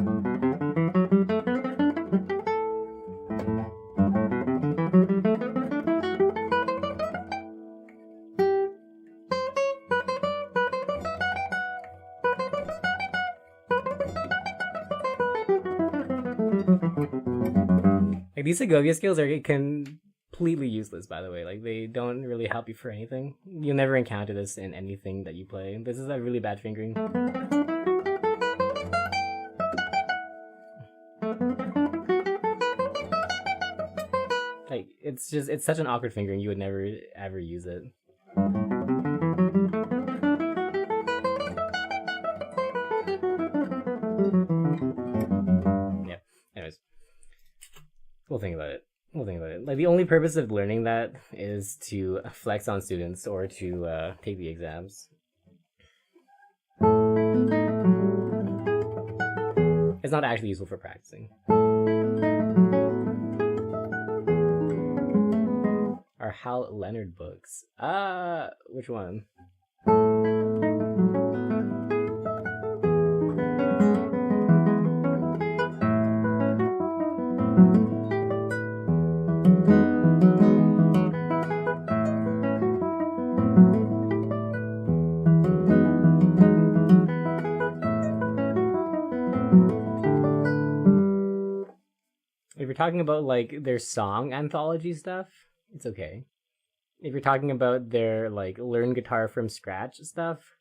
S1: Like, these Segovia skills are completely useless, by the way. Like, they don't really help you for anything. You'll never encounter this in anything that you play. This is a really bad fingering. Like, it's such an awkward fingering, you would never ever use it. Yeah, anyways. We'll think about it. Like, the only purpose of learning that is to flex on students or to take the exams. It's not actually useful for practicing. Our Hal Leonard books. Which one? If you're talking about like their song anthology stuff, it's okay. If you're talking about their like learn guitar from scratch stuff,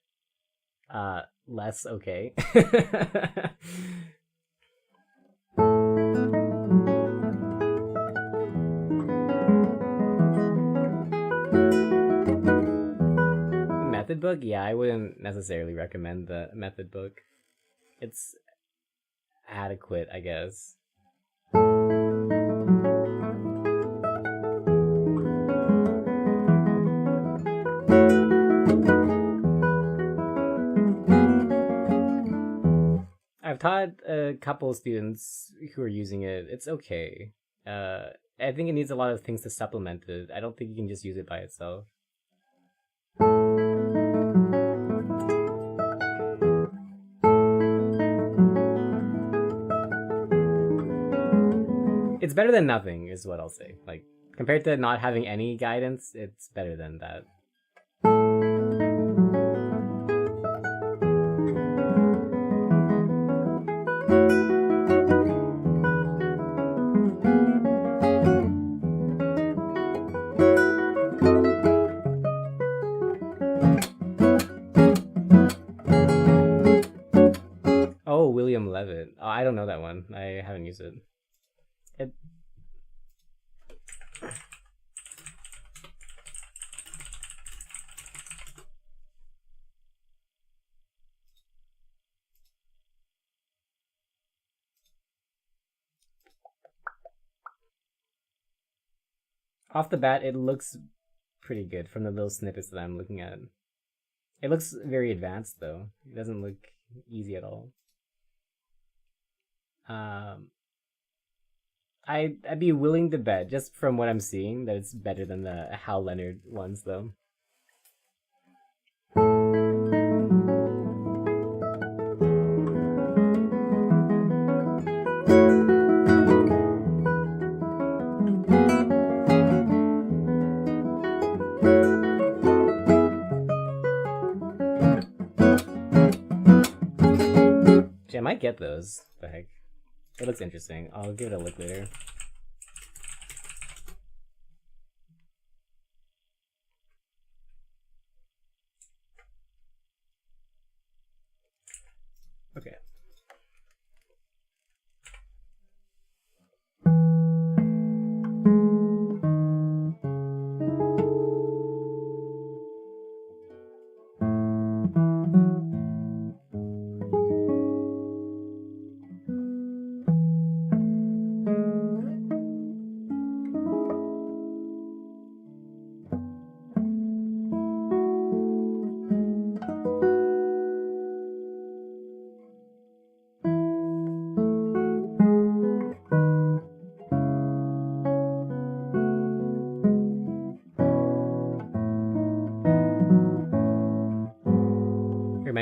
S1: less okay. Method book? Yeah, I wouldn't necessarily recommend the method book. It's adequate, I guess. I've taught a couple students who are using it. It's okay. I think it needs a lot of things to supplement it. I don't think you can just use it by itself. It's better than nothing, is what I'll say. Like, compared to not having any guidance, it's better than that. Oh, William Levitt. Oh, I don't know that one. I haven't used it. Off the bat, it looks pretty good from the little snippets that I'm looking at. It looks very advanced, though. It doesn't look easy at all. I'd be willing to bet, just from what I'm seeing, that it's better than the Hal Leonard ones, though. I might get those. The heck. It looks interesting. I'll give it a look later. Okay.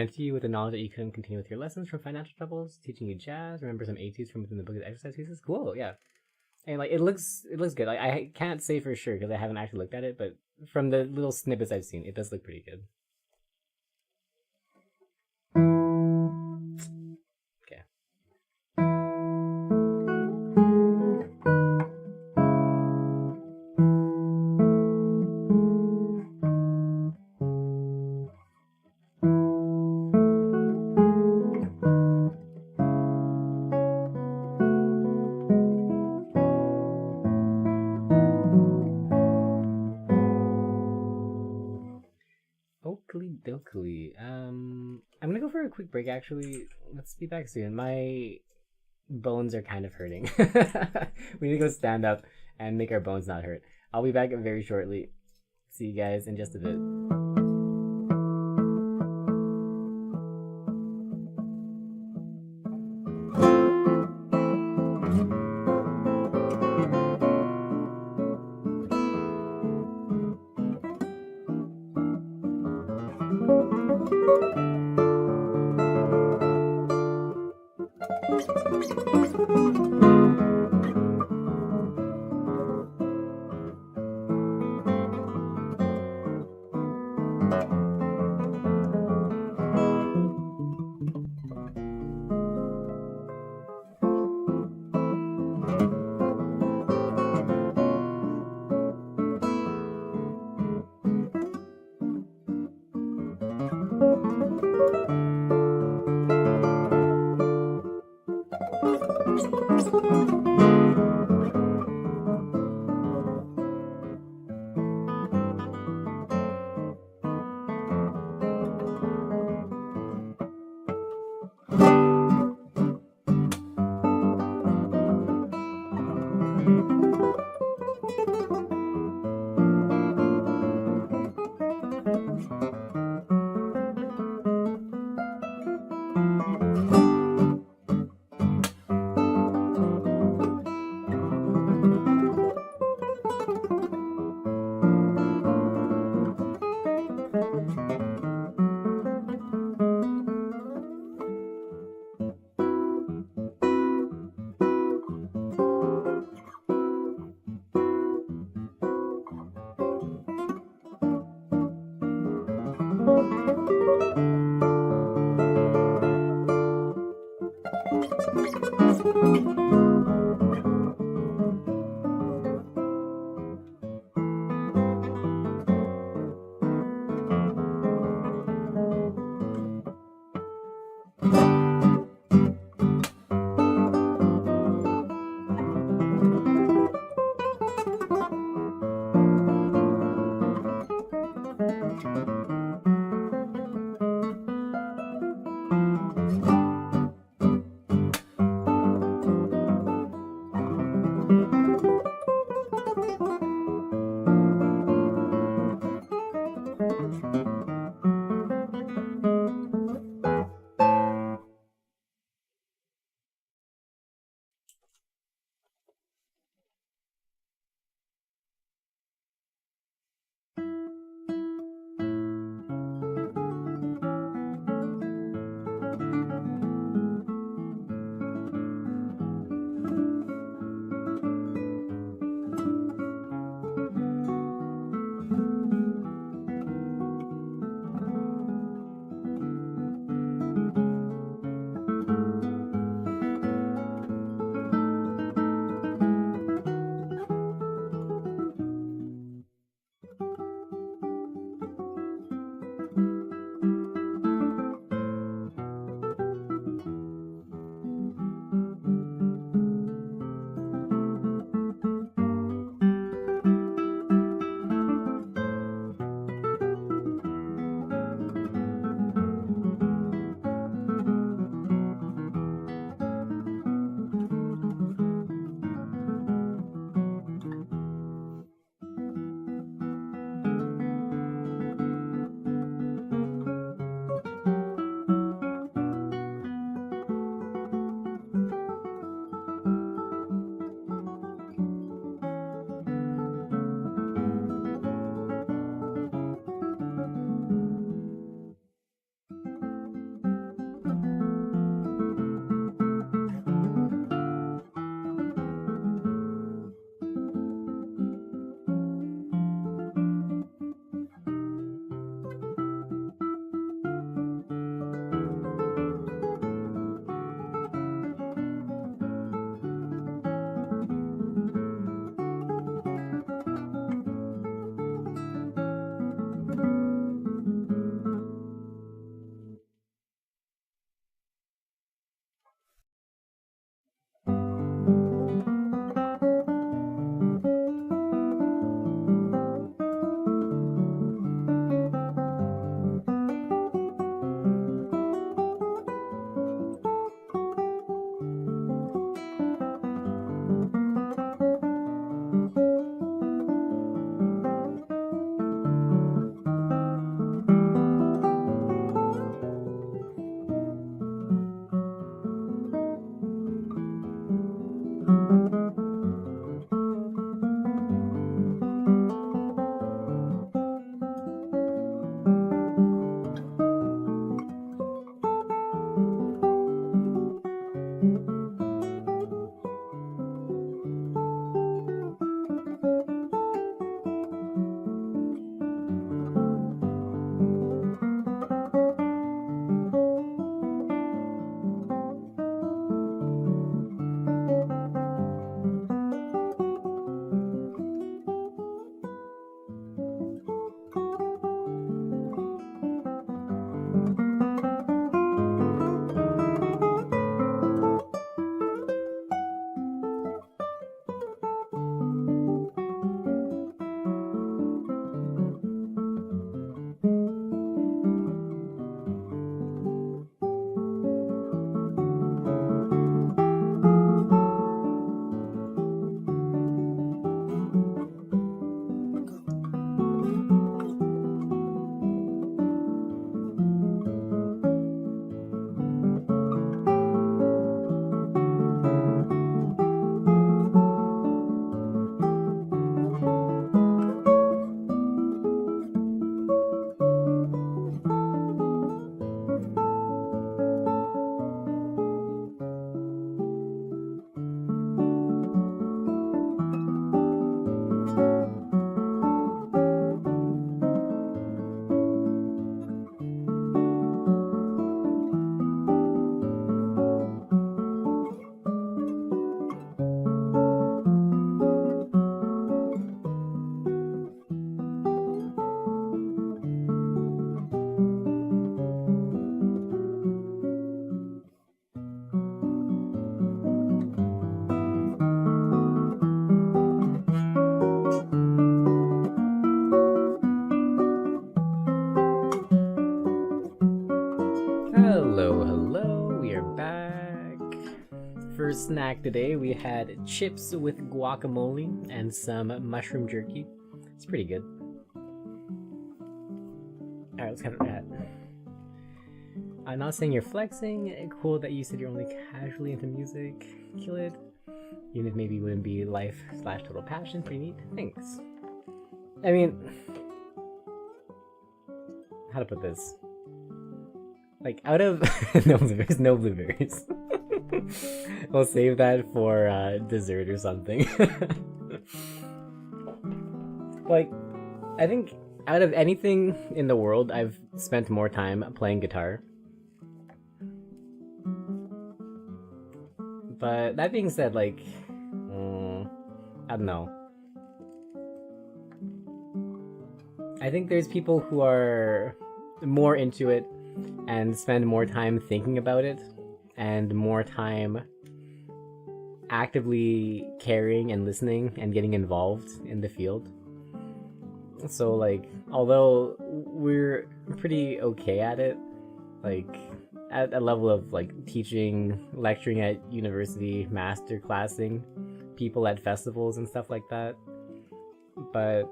S1: To you with the knowledge that you couldn't continue with your lessons from financial troubles, teaching you jazz, remember some etudes from within the book of exercise pieces. Cool, yeah. And like it looks good. Like I can't say for sure because I haven't actually looked at it, but from the little snippets I've seen, it does look pretty good. Okay. I'm gonna go for a quick break actually. Let's be back soon. My bones are kind of hurting. We need to go stand up and make our bones not hurt. I'll be back very shortly. See you guys in just a bit. Hello, hello, we are back. For snack today, we had chips with guacamole and some mushroom jerky. It's pretty good. Alright, let's cut that. I'm not saying you're flexing. Cool that you said you're only casually into music. Kill it. Even if maybe it wouldn't be life/total passion. Pretty neat. Thanks. I mean, how to put this? Like, out of no blueberries, no blueberries. We'll save that for dessert or something. Like, I think out of anything in the world, I've spent more time playing guitar. But that being said, like, I don't know. I think there's people who are more into it and spend more time thinking about it and more time actively caring and listening and getting involved in the field. So, like, although we're pretty okay at it, like, at a level of, like, teaching, lecturing at university, master classing people at festivals and stuff like that, but,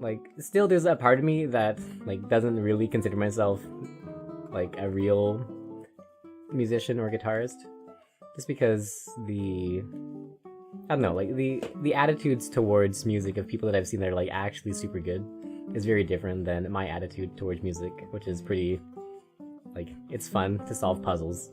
S1: like, still there's a part of me that, like, doesn't really consider myself, like, a real musician or guitarist, just because I don't know, like, the attitudes towards music of people that I've seen that are, like, actually super good is very different than my attitude towards music, which is pretty, like, it's fun to solve puzzles.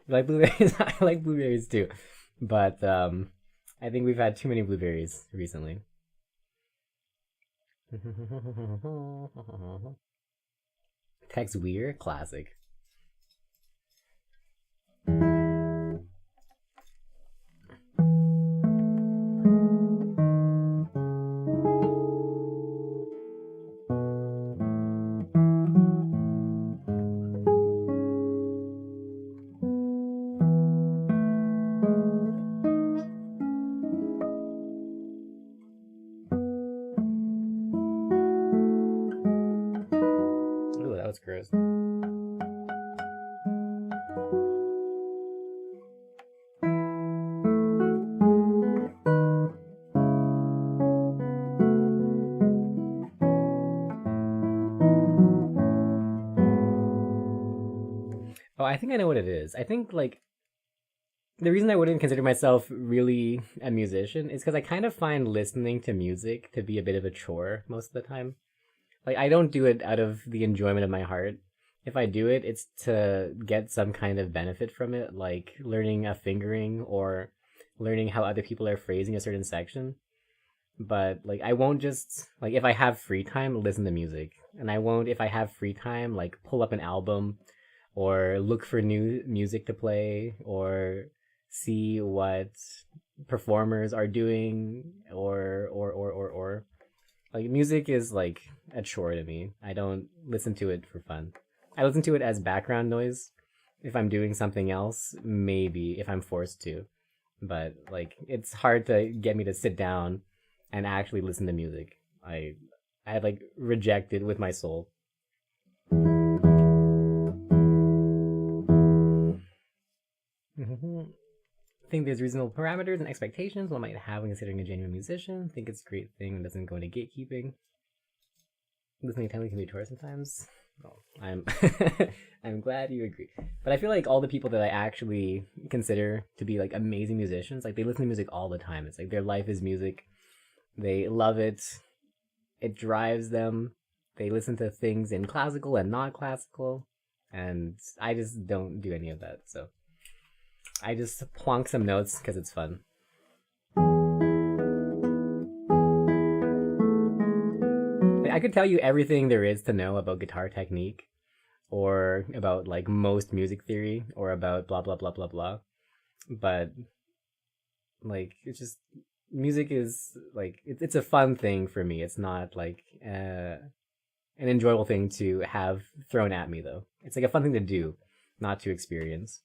S1: You like blueberries? I like blueberries too, but I think we've had too many blueberries recently. Tex Weir, classic. Ooh, that was gross. Oh, I think I know what it is. I think, like, the reason I wouldn't consider myself really a musician is because I kind of find listening to music to be a bit of a chore most of the time. Like, I don't do it out of the enjoyment of my heart. If I do it, it's to get some kind of benefit from it, like learning a fingering or learning how other people are phrasing a certain section. But, like, I won't just, like, if I have free time, listen to music. And I won't, if I have free time, like, pull up an album or look for new music to play or see what performers are doing or like, music is like a chore to me. I don't listen to it for fun. I listen to it as background noise if I'm doing something else, maybe if I'm forced to. But, like, it's hard to get me to sit down and actually listen to music. I like reject it with my soul. Think there's reasonable parameters and expectations one might have when considering a genuine musician. Think it's a great thing and doesn't go into gatekeeping. Listening intently can be a chore sometimes. Well, I'm I'm glad you agree. But I feel like all the people that I actually consider to be, like, amazing musicians, like, they listen to music all the time. It's like their life is music. They love it. It drives them. They listen to things in classical and not classical. And I just don't do any of that, so I just plonk some notes because it's fun. I could tell you everything there is to know about guitar technique, or about, like, most music theory, or about blah blah blah blah blah. But, like, it's just, music is, like, it's a fun thing for me. It's not like an enjoyable thing to have thrown at me, though. It's like a fun thing to do, not to experience.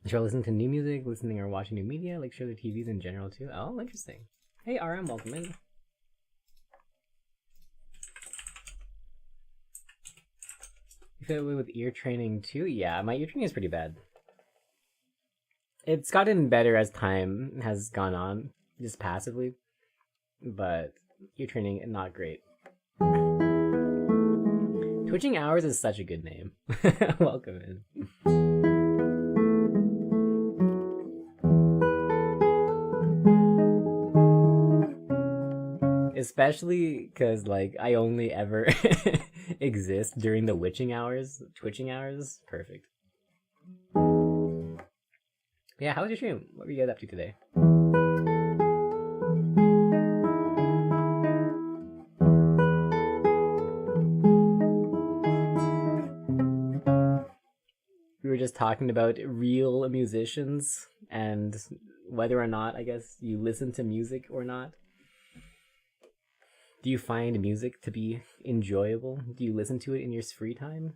S1: Should I listen to new music, listening or watching new media, like show the TVs in general too? Oh, interesting. Hey, RM, welcome in. You feel that way with ear training too? Yeah, my ear training is pretty bad. It's gotten better as time has gone on, just passively, but ear training, not great. Twitching Hours is such a good name. Welcome in. Especially because, like, I only ever exist during the twitching hours. Perfect. Yeah, how was your stream? What were you guys up to today? We were just talking about real musicians and whether or not, I guess, you listen to music or not. Do you find music to be enjoyable? Do you listen to it in your free time?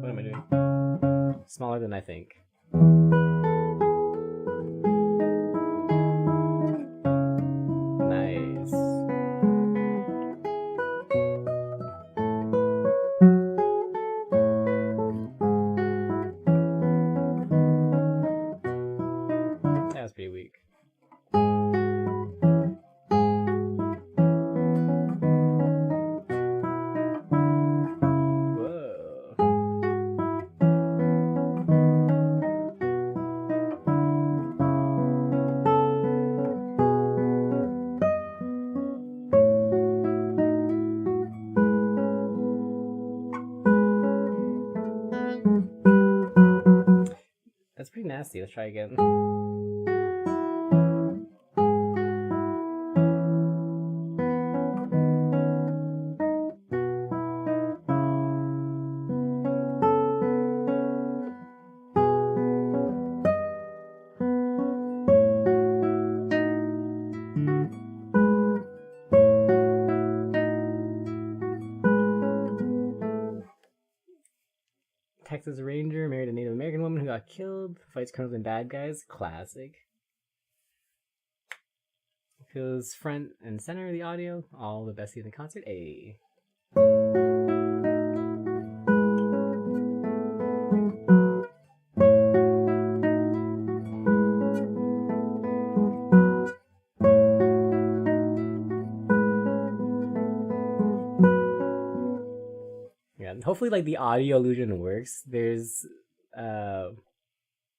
S1: What am I doing? Smaller than I think. That's pretty nasty. Let's try again. Texas Ranger married a Native American woman who got killed, fights criminals and bad guys. Classic. Feels front and center of the audio. All the best in the concert. A. Yeah, hopefully like the audio illusion works. There's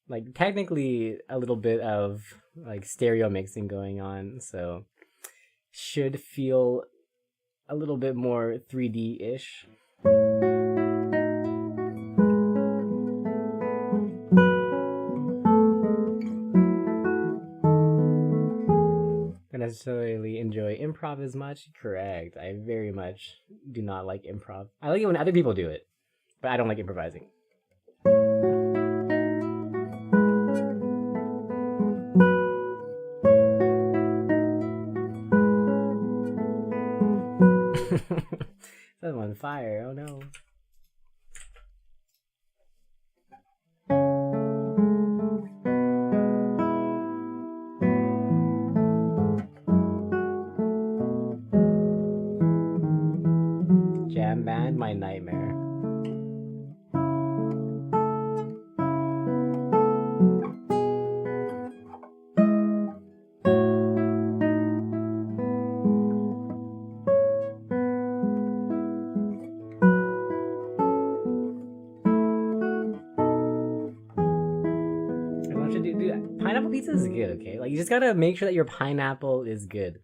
S1: like technically a little bit of like stereo mixing going on, so should feel a little bit more 3D-ish. Don't necessarily enjoy improv as much. Correct. I very much do not like improv. I like it when other people do it, but I don't like improvising. I'm on fire. Oh no. Jam band, my nightmare. pineapple pizza is good, okay? Like, you just gotta make sure that your pineapple is good.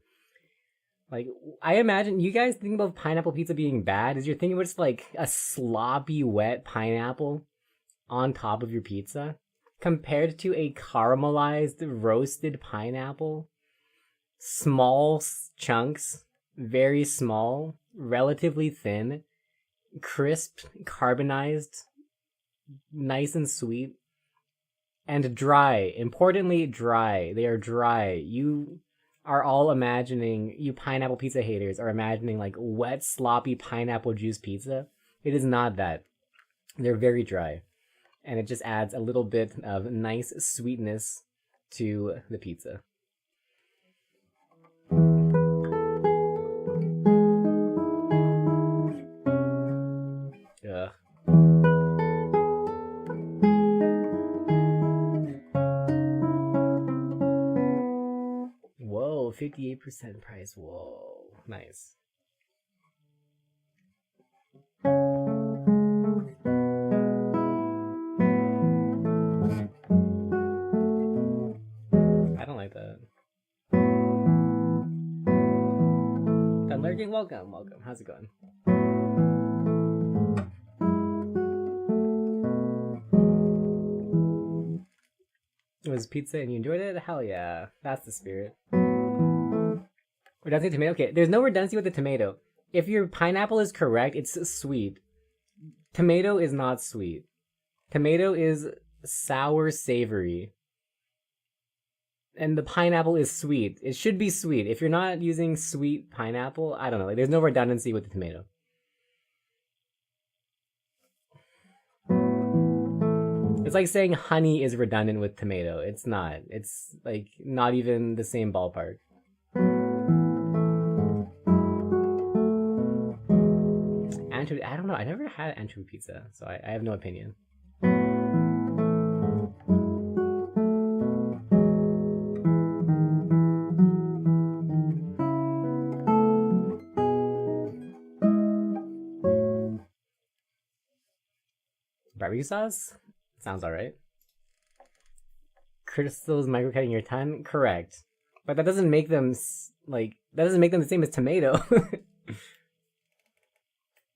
S1: Like, I imagine you guys think about pineapple pizza being bad is you're thinking about just like a sloppy, wet pineapple on top of your pizza compared to a caramelized, roasted pineapple. Small chunks, very small, relatively thin, crisp, carbonized, nice and sweet, and dry. Importantly, dry. They are dry. You are all imagining, you pineapple pizza haters are imagining like wet, sloppy pineapple juice pizza. It is not that. They're very dry. And it just adds a little bit of nice sweetness to the pizza. Ugh. Whoa, 58% price. Whoa, nice. I don't like that. Done lurking? Welcome. How's it going? It was pizza and you enjoyed it? Hell yeah. That's the spirit. Redundancy tomato? Okay, there's no redundancy with the tomato. If your pineapple is correct, it's sweet. Tomato is not sweet. Tomato is sour savory. And the pineapple is sweet. It should be sweet. If you're not using sweet pineapple, I don't know. Like, there's no redundancy with the tomato. It's like saying honey is redundant with tomato. It's not. It's like not even the same ballpark. Anchovy, I don't know. I never had anchovy pizza, so I have no opinion. Barbecue sauce? Sounds alright. Crystals microcutting your tongue? Correct. But that doesn't make them, like, that doesn't make them the same as tomato.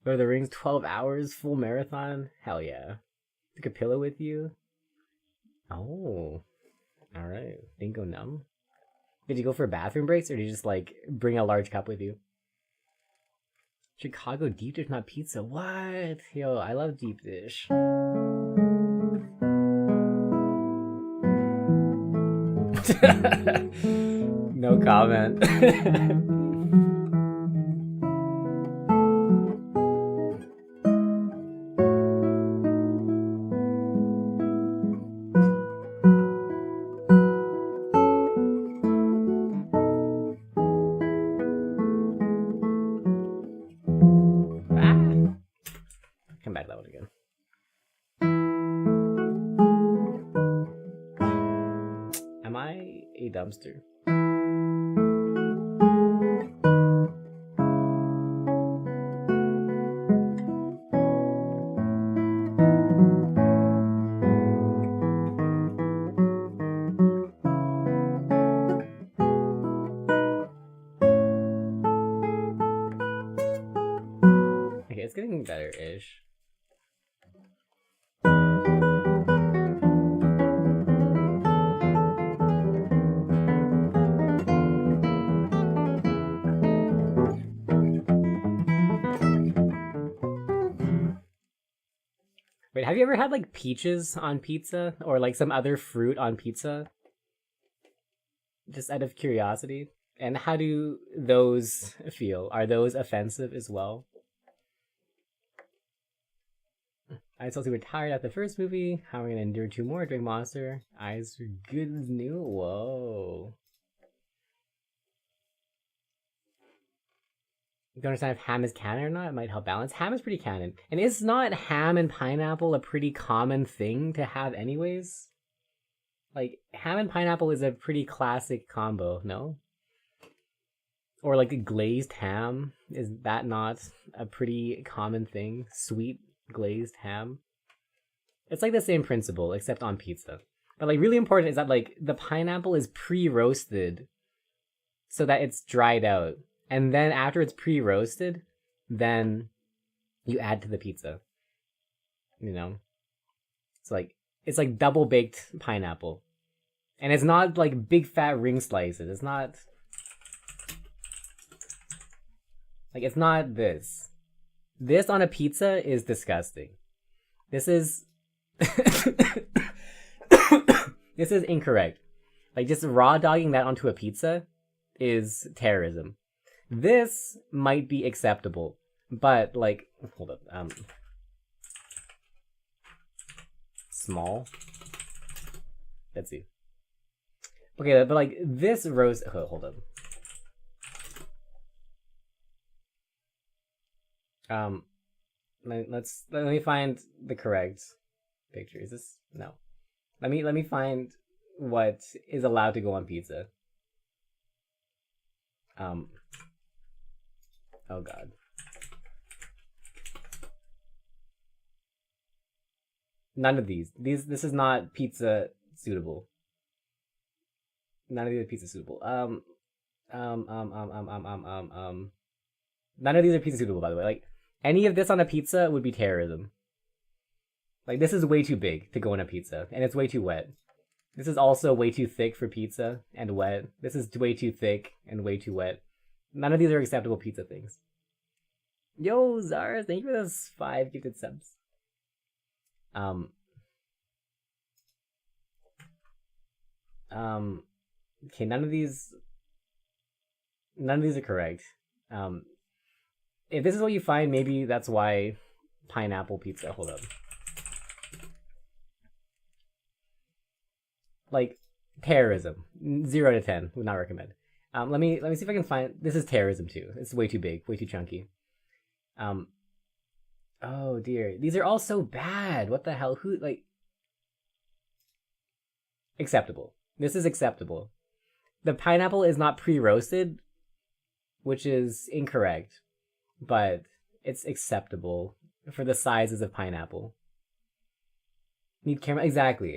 S1: Lord of the Rings, 12 hours, full marathon? Hell yeah. Took a pillow with you? Oh. Alright. Didn't go numb? Did you go for bathroom breaks, or did you just, like, bring a large cup with you? Chicago deep dish, not pizza. What? Yo, I love deep dish. No comment. Come back to that one again. Am I a dumpster? Okay, it's getting better-ish. Wait, have you ever had like peaches on pizza or like some other fruit on pizza? Just out of curiosity. And how do those feel? Are those offensive as well? I told you we're tired after the first movie. How are we gonna endure two more? Drink Monster. Eyes are good as new. Whoa. You don't understand if ham is canon or not? It might help balance. Ham is pretty canon. And is not ham and pineapple a pretty common thing to have anyways? Like, ham and pineapple is a pretty classic combo, no? Or like a glazed ham. Is that not a pretty common thing? Sweet glazed ham? It's like the same principle, except on pizza. But like really important is that like the pineapple is pre-roasted so that it's dried out. And then after it's pre-roasted, then you add to the pizza. You know? It's like double baked pineapple. And it's not like big fat ring slices. It's not like it's not this. This on a pizza is disgusting. This is this is incorrect. Like just raw dogging that onto a pizza is terrorism. This might be acceptable, but like hold up. Small. Let's see. Okay, but like this roast. Oh, hold up. Let me find the correct picture. Is this no? Let me find what is allowed to go on pizza. Oh god. None of these. This is not pizza suitable. None of these are pizza suitable. None of these are pizza suitable, by the way. Like any of this on a pizza would be terrorism. Like this is way too big to go on a pizza, and it's way too wet. This is also way too thick for pizza and wet. This is way too thick and way too wet. None of these are acceptable pizza things. Yo, Zara, thank you for those 5 gifted subs. Okay, none of these are correct. If this is what you find, maybe that's why pineapple pizza. Hold up. Like terrorism, 0 to 10. Would not recommend. Let me see if I can find. This is terrorism too. It's way too big, way too chunky. Oh dear, these are all so bad. What the hell? Who like? Acceptable. This is acceptable. The pineapple is not pre-roasted, which is incorrect, but it's acceptable for the sizes of pineapple. Need camera? Exactly.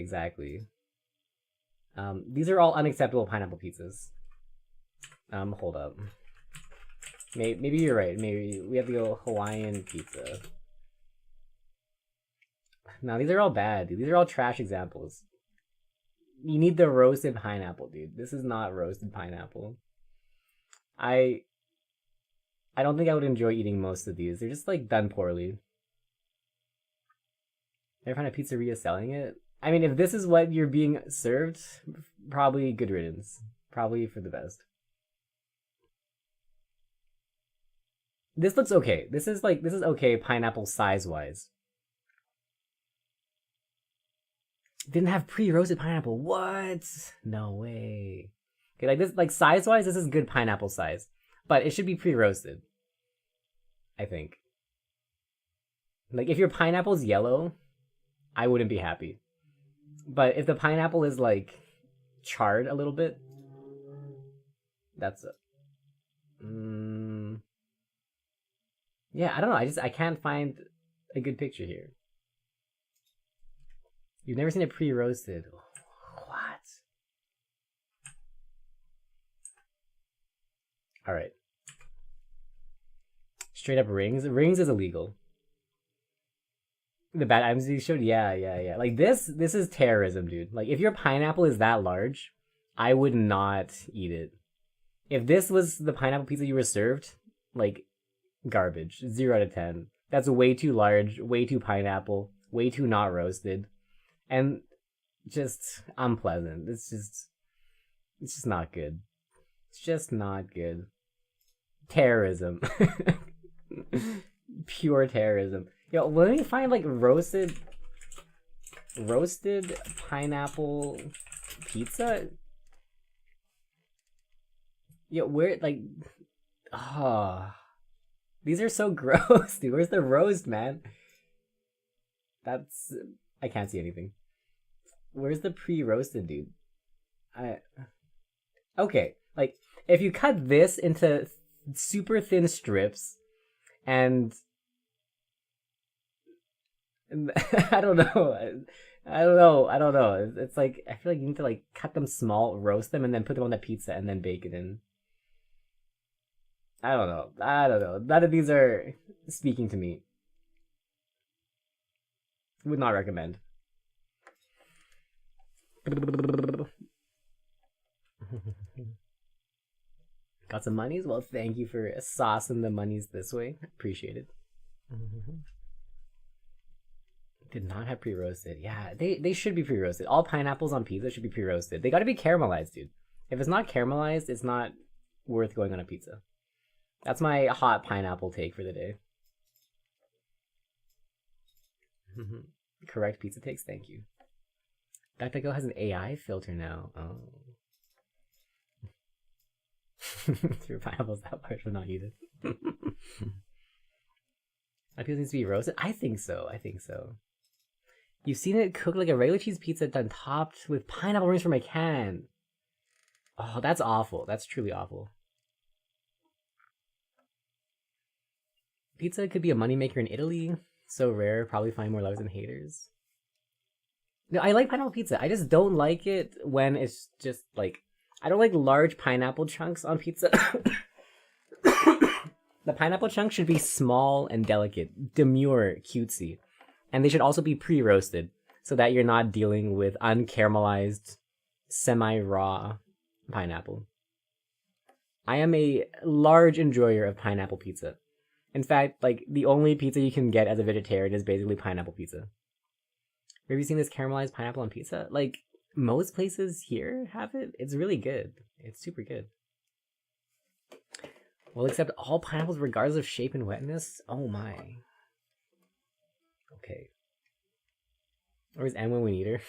S1: These are all unacceptable pineapple pizzas. Hold up. Maybe you're right. Maybe we have to go Hawaiian pizza. No, these are all bad, dude. These are all trash examples. You need the roasted pineapple, dude. This is not roasted pineapple. I don't think I would enjoy eating most of these. They're just like done poorly. Ever find a pizzeria selling it? I mean, if this is what you're being served, probably good riddance. Probably for the best. This looks okay. This is okay pineapple size-wise. Didn't have pre-roasted pineapple. What? No way. Okay, like this, like size-wise, this is good pineapple size. But it should be pre-roasted. I think. Like, if your pineapple's yellow, I wouldn't be happy. But if the pineapple is, like, charred a little bit, that's a... Yeah, I don't know. I can't find a good picture here. You've never seen it pre-roasted. What? Alright. Straight up rings. Rings is iteral. The bad items you showed? Yeah. Like this is terrorism, dude. Like if your pineapple is that large, I would not eat it. If this was the pineapple pizza you were served, like garbage. 0 out of 10. That's way too large, way too pineapple, way too not roasted. And just unpleasant. It's just not good. It's just not good. Terrorism. Pure terrorism. Yo, let me find like roasted pineapple pizza. Yo, where like these are so gross, dude. Where's the roast, man? I can't see anything. Where's the pre-roasted, dude? Okay, like if you cut this into super thin strips and I don't know, I don't know. I don't know. It's like I feel like you need to like cut them small, roast them, and then put them on the pizza and then bake it in. I don't know. I don't know. None of these are speaking to me. Would not recommend. Got some monies? Well, thank you for saucing the monies this way. Appreciate it. Did not have pre-roasted. Yeah, they should be pre-roasted. All pineapples on pizza should be pre-roasted. They gotta be caramelized, dude. If it's not caramelized, it's not worth going on a pizza. That's my hot pineapple take for the day. Correct pizza takes, thank you. DuckDuckGo has an AI filter now. Oh. Through pineapples that large but not needed. My pizza needs to be roasted? I think so. I think so. You've seen it cooked like a regular cheese pizza done topped with pineapple rings from a can. Oh, that's awful. That's truly awful. Pizza could be a moneymaker in Italy. So rare, probably find more lovers than haters. No, I like pineapple pizza. I just don't like it when it's just like... I don't like large pineapple chunks on pizza. The pineapple chunks should be small and delicate, demure, cutesy. And they should also be pre-roasted so that you're not dealing with uncaramelized, semi-raw pineapple. I am a large enjoyer of pineapple pizza. In fact, like, the only pizza you can get as a vegetarian is basically pineapple pizza. Have you seen this caramelized pineapple on pizza? Like, most places here have it. It's really good. It's super good. Well, accept all pineapples regardless of shape and wetness? Oh my. Okay. Where's Em when we need her?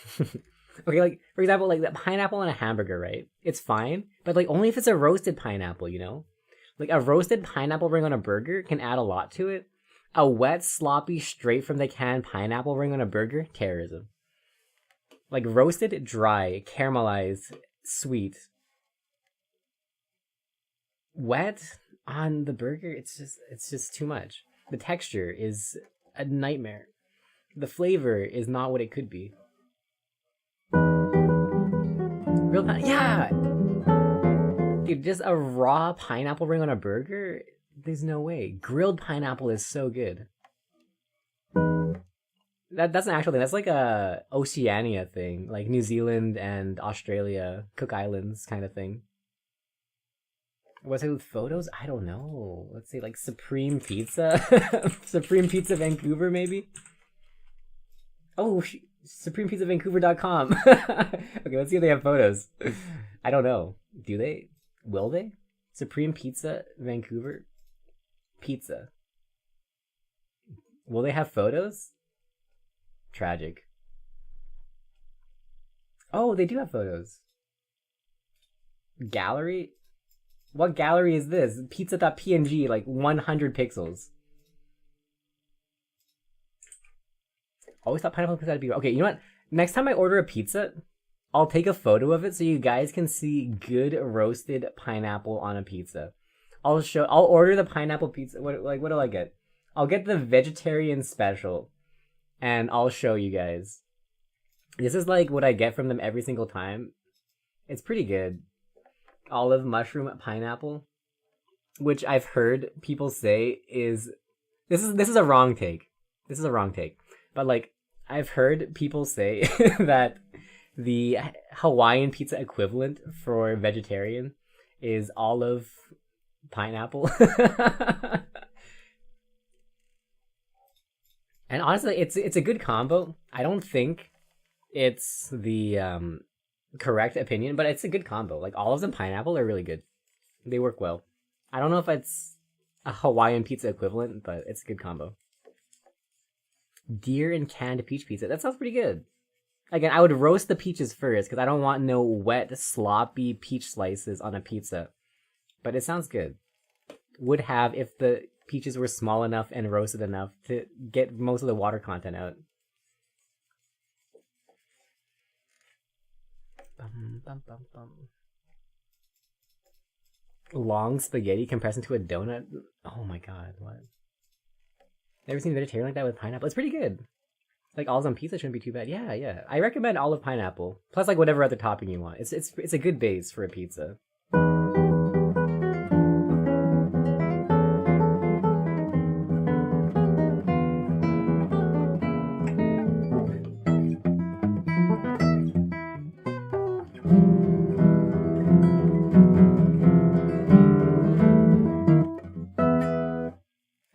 S1: Okay, like, for example, like, the pineapple on a hamburger, right? It's fine, but, like, only if it's a roasted pineapple, you know? Like, a roasted pineapple ring on a burger can add a lot to it. A wet, sloppy, straight from the can pineapple ring on a burger? Terrorism. Like, roasted, dry, caramelized, sweet. Wet on the burger, it's just too much. The texture is a nightmare. The flavor is not what it could be. Yeah! Dude, just a raw pineapple ring on a burger? There's no way. Grilled pineapple is so good. That's an actual thing. That's like a Oceania thing. Like New Zealand and Australia, Cook Islands kind of thing. What's it with photos? I don't know. Let's say like Supreme Pizza? Supreme Pizza Vancouver, maybe? Oh, SupremePizzaVancouver.com. Okay, let's see if they have photos. I don't know. Do they? Will they? Supreme Pizza Vancouver? Pizza. Will they have photos? Tragic. Oh, they do have photos. Gallery? What gallery is this? Pizza.png, like 100 pixels. Always thought pineapple pizza had to be... Okay, you know what? Next time I order a pizza, I'll take a photo of it so you guys can see good roasted pineapple on a pizza. I'll order the pineapple pizza. What do I get? I'll get the vegetarian special, and I'll show you guys. This is like what I get from them every single time. It's pretty good. Olive, mushroom, pineapple, which I've heard people say is this is a wrong take. This is a wrong take. But like I've heard people say that the Hawaiian pizza equivalent for vegetarian is olive, pineapple. And honestly, it's a good combo. I don't think it's the correct opinion, but it's a good combo. Like olives and pineapple are really good. They work well. I don't know if it's a Hawaiian pizza equivalent, but it's a good combo. Deer and canned peach pizza. That sounds pretty good. Again, I would roast the peaches first because I don't want no wet, sloppy peach slices on a pizza. But it sounds good. Would have if the peaches were small enough and roasted enough to get most of the water content out. Long spaghetti compressed into a donut? Oh my god, what? Never seen vegetarian like that with pineapple. It's pretty good. Like olives on pizza shouldn't be too bad. Yeah, yeah. I recommend olive pineapple. Plus like whatever other topping you want. It's a good base for a pizza.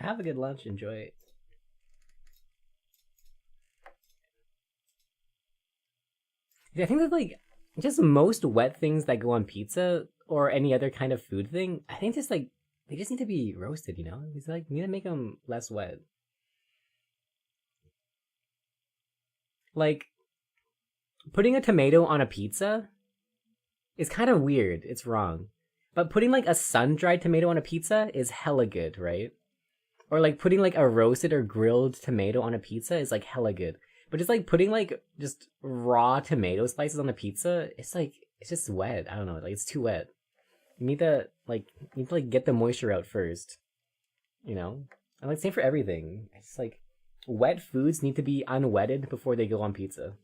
S1: Have a good lunch, enjoy it. I think that like just most wet things that go on pizza or any other kind of food thing, I think just like they just need to be roasted, you know? It's like you need to make them less wet. Like putting a tomato on a pizza is kind of weird. It's wrong. But putting like a sun-dried tomato on a pizza is hella good, right? Or like putting like a roasted or grilled tomato on a pizza is like hella good. But just like putting like just raw tomato slices on a pizza, it's like it's just wet. I don't know, like it's too wet. You need to get the moisture out first. You know? And like same for everything. It's like wet foods need to be unwetted before they go on pizza.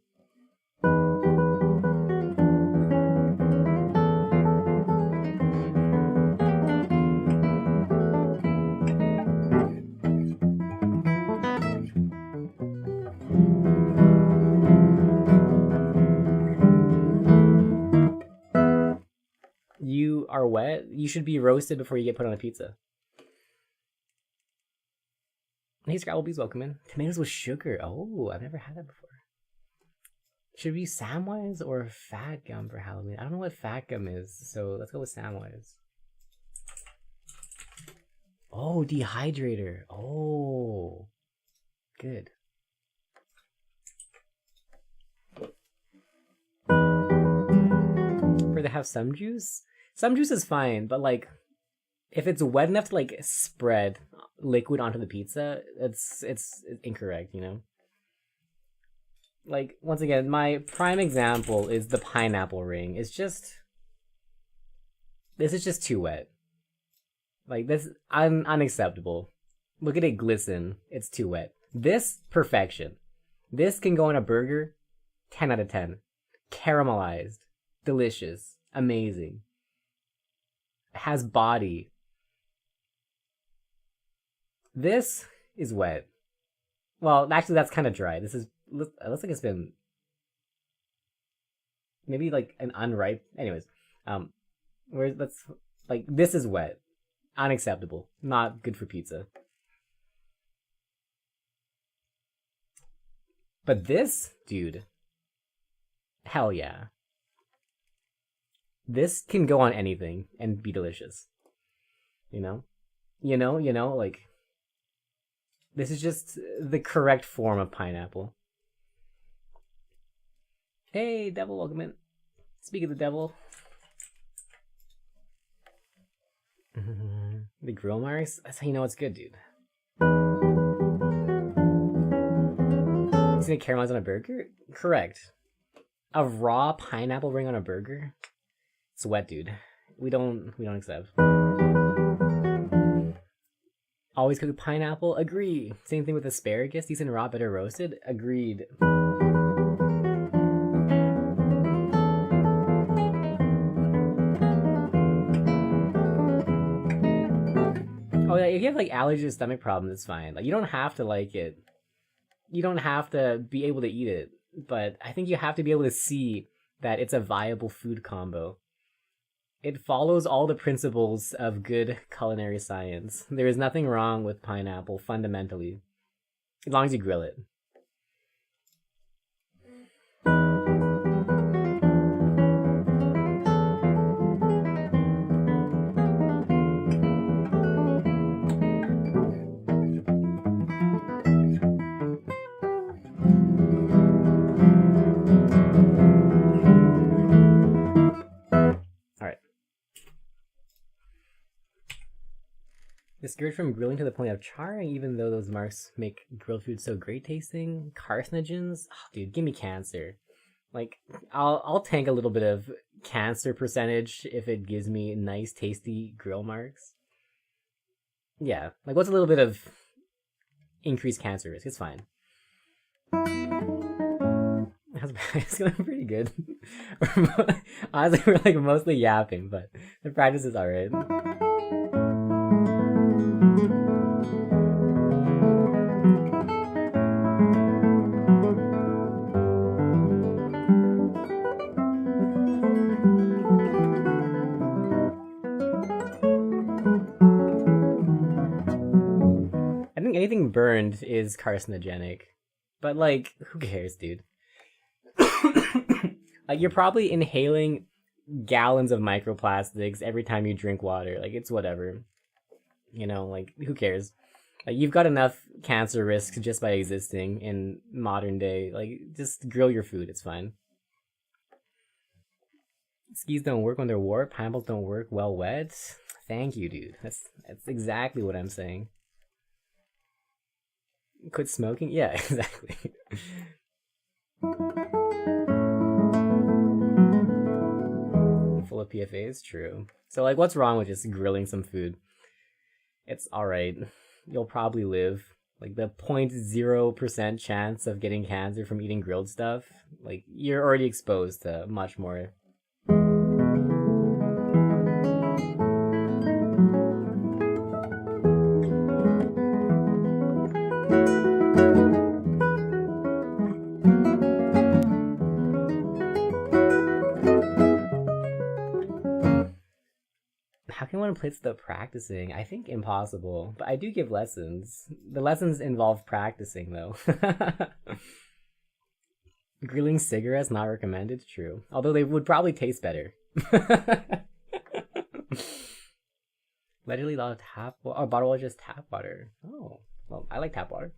S1: You are wet, you should be roasted before you get put on a pizza. Hey, Scrabblebees, welcome in. Tomatoes with sugar. Oh, I've never had that before. Should we use Samwise or Fat Gum for Halloween? I don't know what Fat Gum is, so let's go with Samwise. Oh, dehydrator. Oh, good. For to have some juice? Some juice is fine, but like, if it's wet enough to like spread liquid onto the pizza, it's incorrect, you know? Like, once again, my prime example is the pineapple ring. This is just too wet. Like, this, unacceptable. Look at it glisten. It's too wet. This, perfection. This can go on a burger, 10 out of 10. Caramelized. Delicious. Amazing. It has body. This is wet. Well, actually, that's kind of dry. This is, it looks like it's been maybe like an unripe. Anyways, this is wet. Unacceptable. Not good for pizza. But this, dude, hell yeah. This can go on anything and be delicious. You know, like, this is just the correct form of pineapple. Hey, devil, welcome in. Speak of the devil. The grill marks? That's how you know it's good, dude. Isn't it caramelized on a burger? Correct. A raw pineapple ring on a burger? It's wet, dude. We don't accept. Always cook with pineapple? Agree. Same thing with asparagus. Decent raw, better roasted? Agreed. Oh yeah, if you have like allergies or stomach problems, it's fine. Like, you don't have to like it. You don't have to be able to eat it. But I think you have to be able to see that it's a viable food combo. It follows all the principles of good culinary science. There is nothing wrong with pineapple, fundamentally. As long as you grill it. Discouraged from grilling to the point of charring, even though those marks make grilled food so great tasting. Carcinogens? Oh, dude, give me cancer. Like, I'll tank a little bit of cancer percentage if it gives me nice, tasty grill marks. Yeah, like, what's a little bit of increased cancer risk? It's fine. It's going pretty good. Honestly, we're like mostly yapping, but the practice is alright. I think anything burned is carcinogenic, but like, who cares, dude? Like, you're probably inhaling gallons of microplastics every time you drink water. Like, it's whatever. You know, like, who cares? Like, you've got enough cancer risks just by existing in modern day. Like, just grill your food, it's fine. Skis don't work when they're warped. Pineapples don't work well wet. Thank you, dude. That's exactly what I'm saying. Quit smoking? Yeah, exactly. Full of PFAs? True. So, like, what's wrong with just grilling some food? It's alright. You'll probably live. Like, the 0.0% chance of getting cancer from eating grilled stuff, like, you're already exposed to much more. How can one play the practicing? I think impossible, but I do give lessons. The lessons involve practicing, though. Grilling cigarettes not recommended. True, although they would probably taste better. Allegedly, a lot of tap water. Oh, bottle water, just tap water. Oh, well, I like tap water.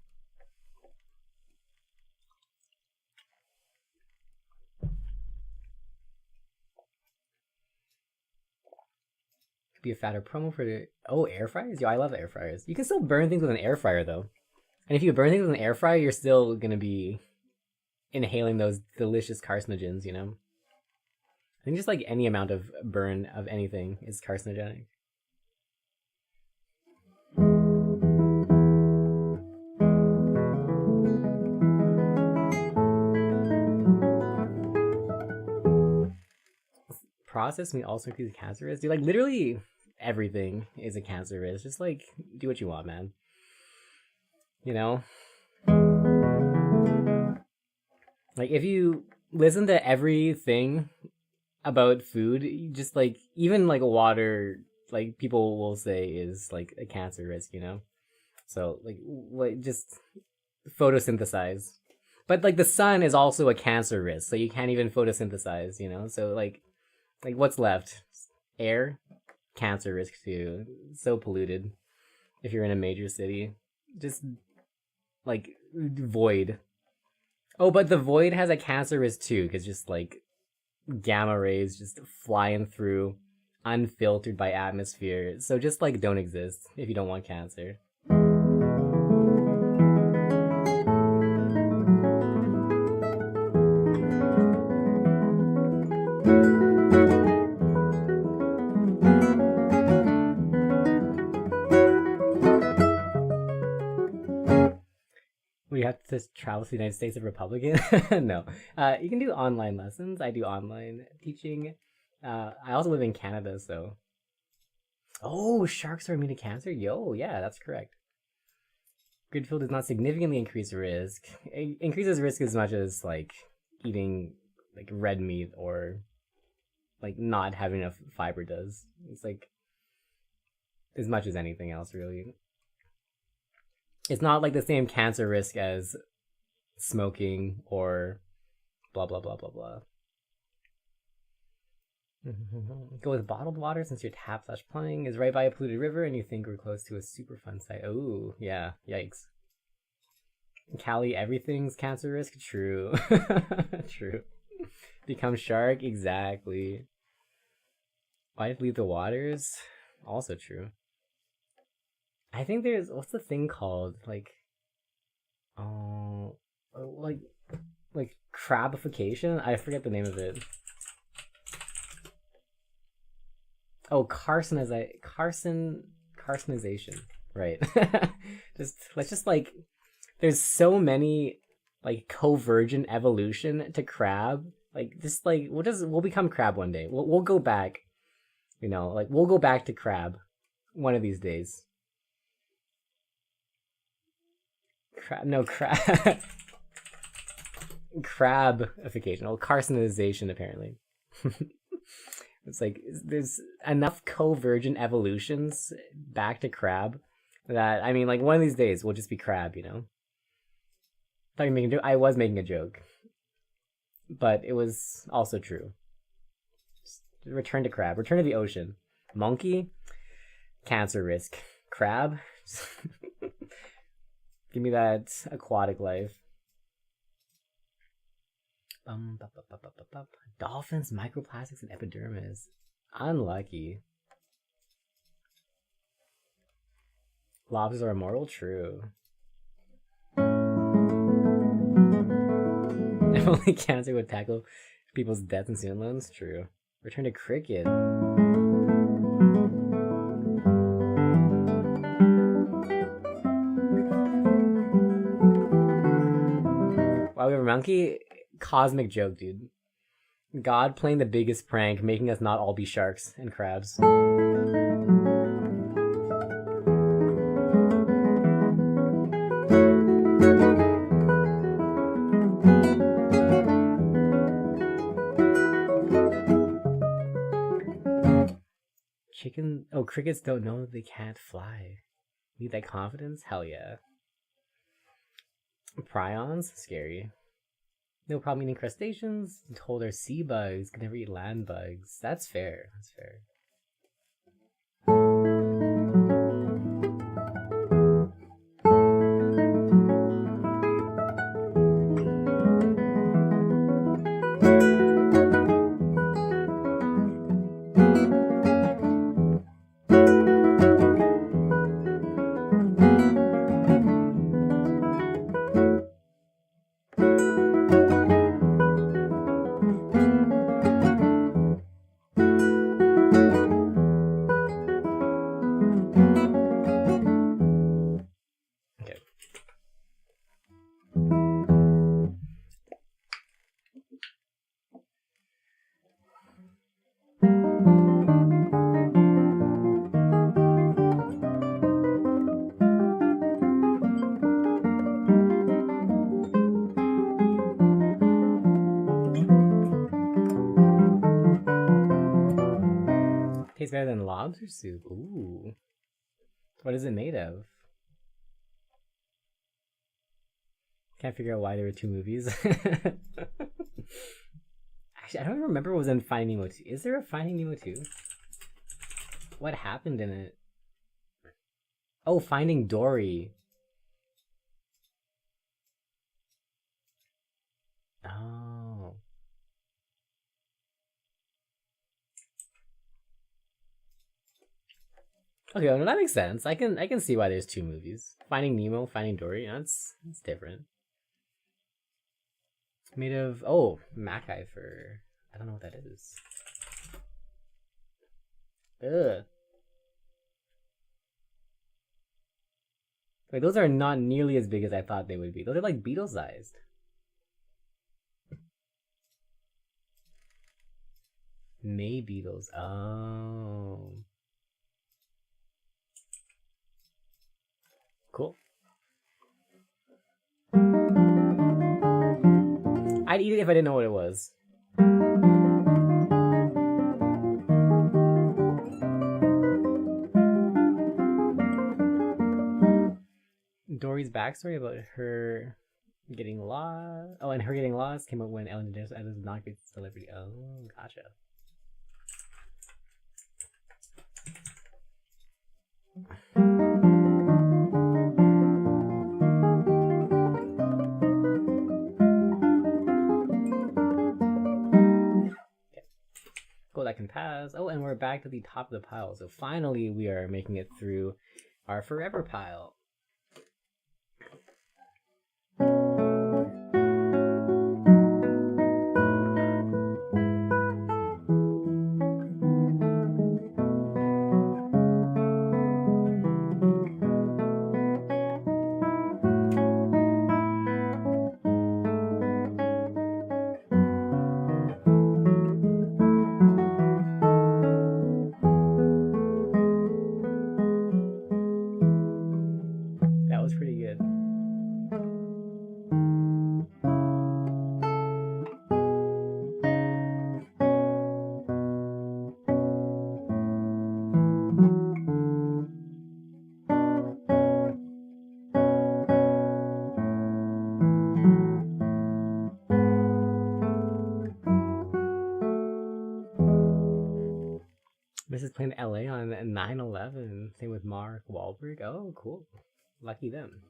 S1: Could be a fatter promo for the air fryers. Yo, I love air fryers. You can still burn things with an air fryer though, and if you burn things with an air fryer, you're still gonna be inhaling those delicious carcinogens. You know, I think just like any amount of burn of anything is carcinogenic. Processed meat also increases cancer risk. Dude, like literally everything is a cancer risk. Just like do what you want, man. You know? Like if you listen to everything about food, you just like even like water, like people will say is like a cancer risk, you know? So like just photosynthesize. But like the sun is also a cancer risk, so you can't even photosynthesize, you know? So like what's left? Air, cancer risk too. So polluted. If you're in a major city, just like void. Oh, but the void has a cancer risk too, because just like gamma rays just flying through, unfiltered by atmosphere. So just like don't exist if you don't want cancer. We have to travel to the United States of Republican? No. You can do online lessons. I do online teaching. I also live in Canada, so. Oh, sharks are immune to cancer? Yo, yeah, that's correct. Grid fuel does not significantly increase risk. It increases risk as much as like eating like red meat or like not having enough fiber does. It's like as much as anything else, really. It's not like the same cancer risk as smoking or blah blah blah blah blah. Go with bottled water since your tap/plumbing is right by a polluted river and you think we're close to a super fun site. Oh, yeah. Yikes. Cali, everything's cancer risk? True. True. Become shark? Exactly. Why leave the waters? Also true. I think there's what's the thing called? Like like crabification? I forget the name of it. Oh, carcinization. Right. Let's just like there's so many like convergent evolution to crab. Like this, like we'll become crab one day. We'll go back, you know, like we'll go back to crab one of these days. Crab crabification, well, carcinization apparently. It's like there's enough convergent evolutions back to crab that I mean, like one of these days we'll just be crab, you know. I was making a joke, but it was also true. Just return to crab, return to the ocean. Monkey, cancer risk. Crab, give me that aquatic life. Dolphins, microplastics, and epidermis. Unlucky. Lobsters are immortal? True. If only cancer would tackle people's deaths and student loans? True. Return to cricket. Wow, we have a monkey? Cosmic joke, dude. God playing the biggest prank, making us not all be sharks and crabs. Crickets don't know they can't fly. Need that confidence? Hell yeah. Prions? Scary. No problem eating crustaceans. Told our sea bugs can never eat land bugs. That's fair. That's fair. Tastes better than lobster soup. Ooh. What is it made of? Can't figure out why there were two movies. Actually, I don't remember what was in Finding Nemo 2. Is there a Finding Nemo 2? What happened in it? Oh, Finding Dory. Oh. Okay, well, that makes sense. I can see why there's two movies. Finding Nemo, Finding Dory. That's different. It's made of Mackay fur. I don't know what that is. Ugh. Wait, those are not nearly as big as I thought they would be. Those are like beetle-sized. May beetles. Oh. Cool. I'd eat it if I didn't know what it was. Dory's backstory about her getting lost. Oh, and her getting lost came up when Ellen DeGeneres was not good celebrity. Oh, gotcha. That can pass. Oh, and we're back to the top of the pile. So finally we are making it through our forever pile. playing LA on 9/11. Same with Mark Wahlberg. Oh, cool. Lucky them.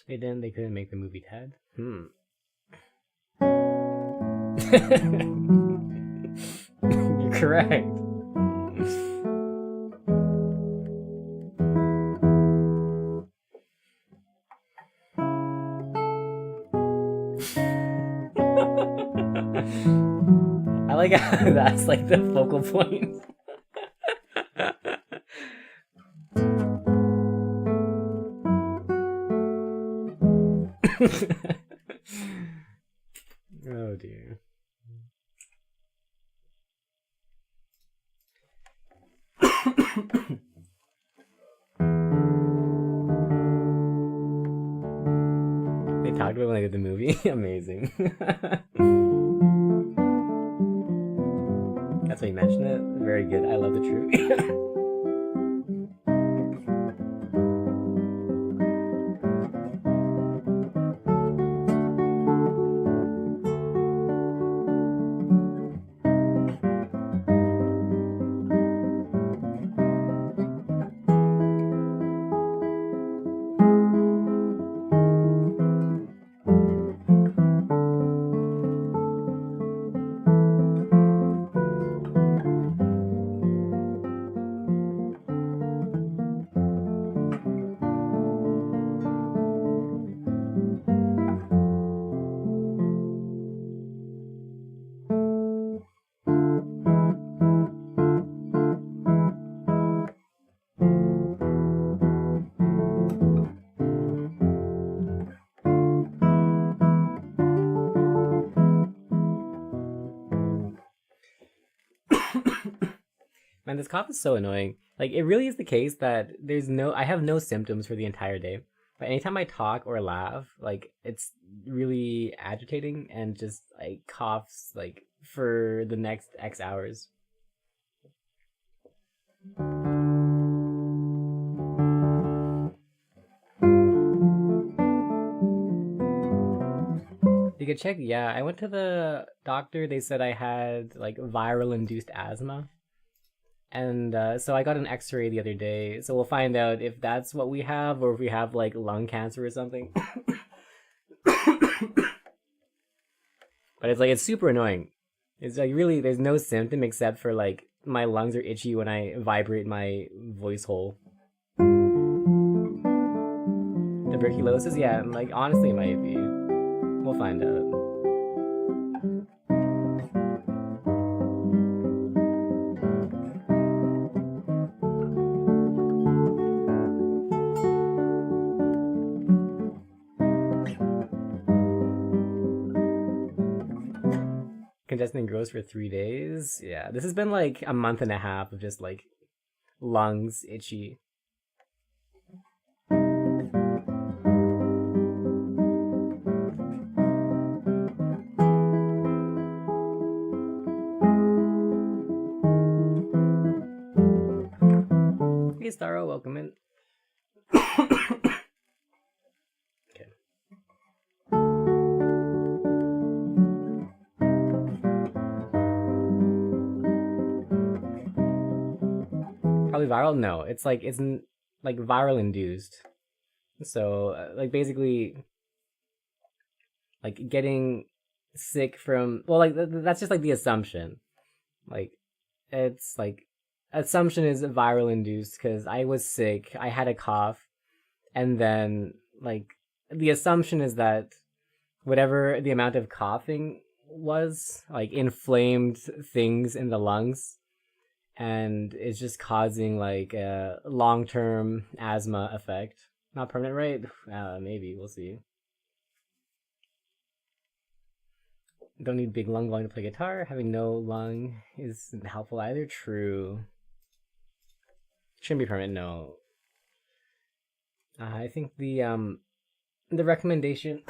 S1: They couldn't make the movie Ted? You're correct. I like how that's like the focal point. Oh dear. They talked about when they did the movie. Amazing. That's why you mentioned it. Very good. I love the truth. Man, this cough is so annoying. Like, it really is the case that I have no symptoms for the entire day. But anytime I talk or laugh, like, it's really agitating and just, like, coughs, like, for the next X hours. You could check, yeah, I went to the doctor, they said I had, like, viral-induced asthma. And so I got an x-ray the other day, so we'll find out if that's what we have or if we have like lung cancer or something. But it's super annoying. It's like really there's no symptom except for like my lungs are itchy when I vibrate my voice hole. Tuberculosis? Yeah, like honestly it might be. We'll find out. Congested and gross for 3 days. Yeah, this has been like a month and a half of just like lungs itchy. Hey Starro, welcome in. Okay. Probably viral? No, it's like isn't like viral induced. So like basically like getting sick from like that's just like the assumption. Like it's like assumption is viral induced because I was sick, I had a cough, and then like the assumption is that whatever the amount of coughing was like inflamed things in the lungs and it's just causing like a long-term asthma effect. Not permanent, right? Maybe we'll see. Don't need big lung volume to play guitar. Having no lung isn't helpful either. True. Shouldn't be permanent. No. I think the recommendation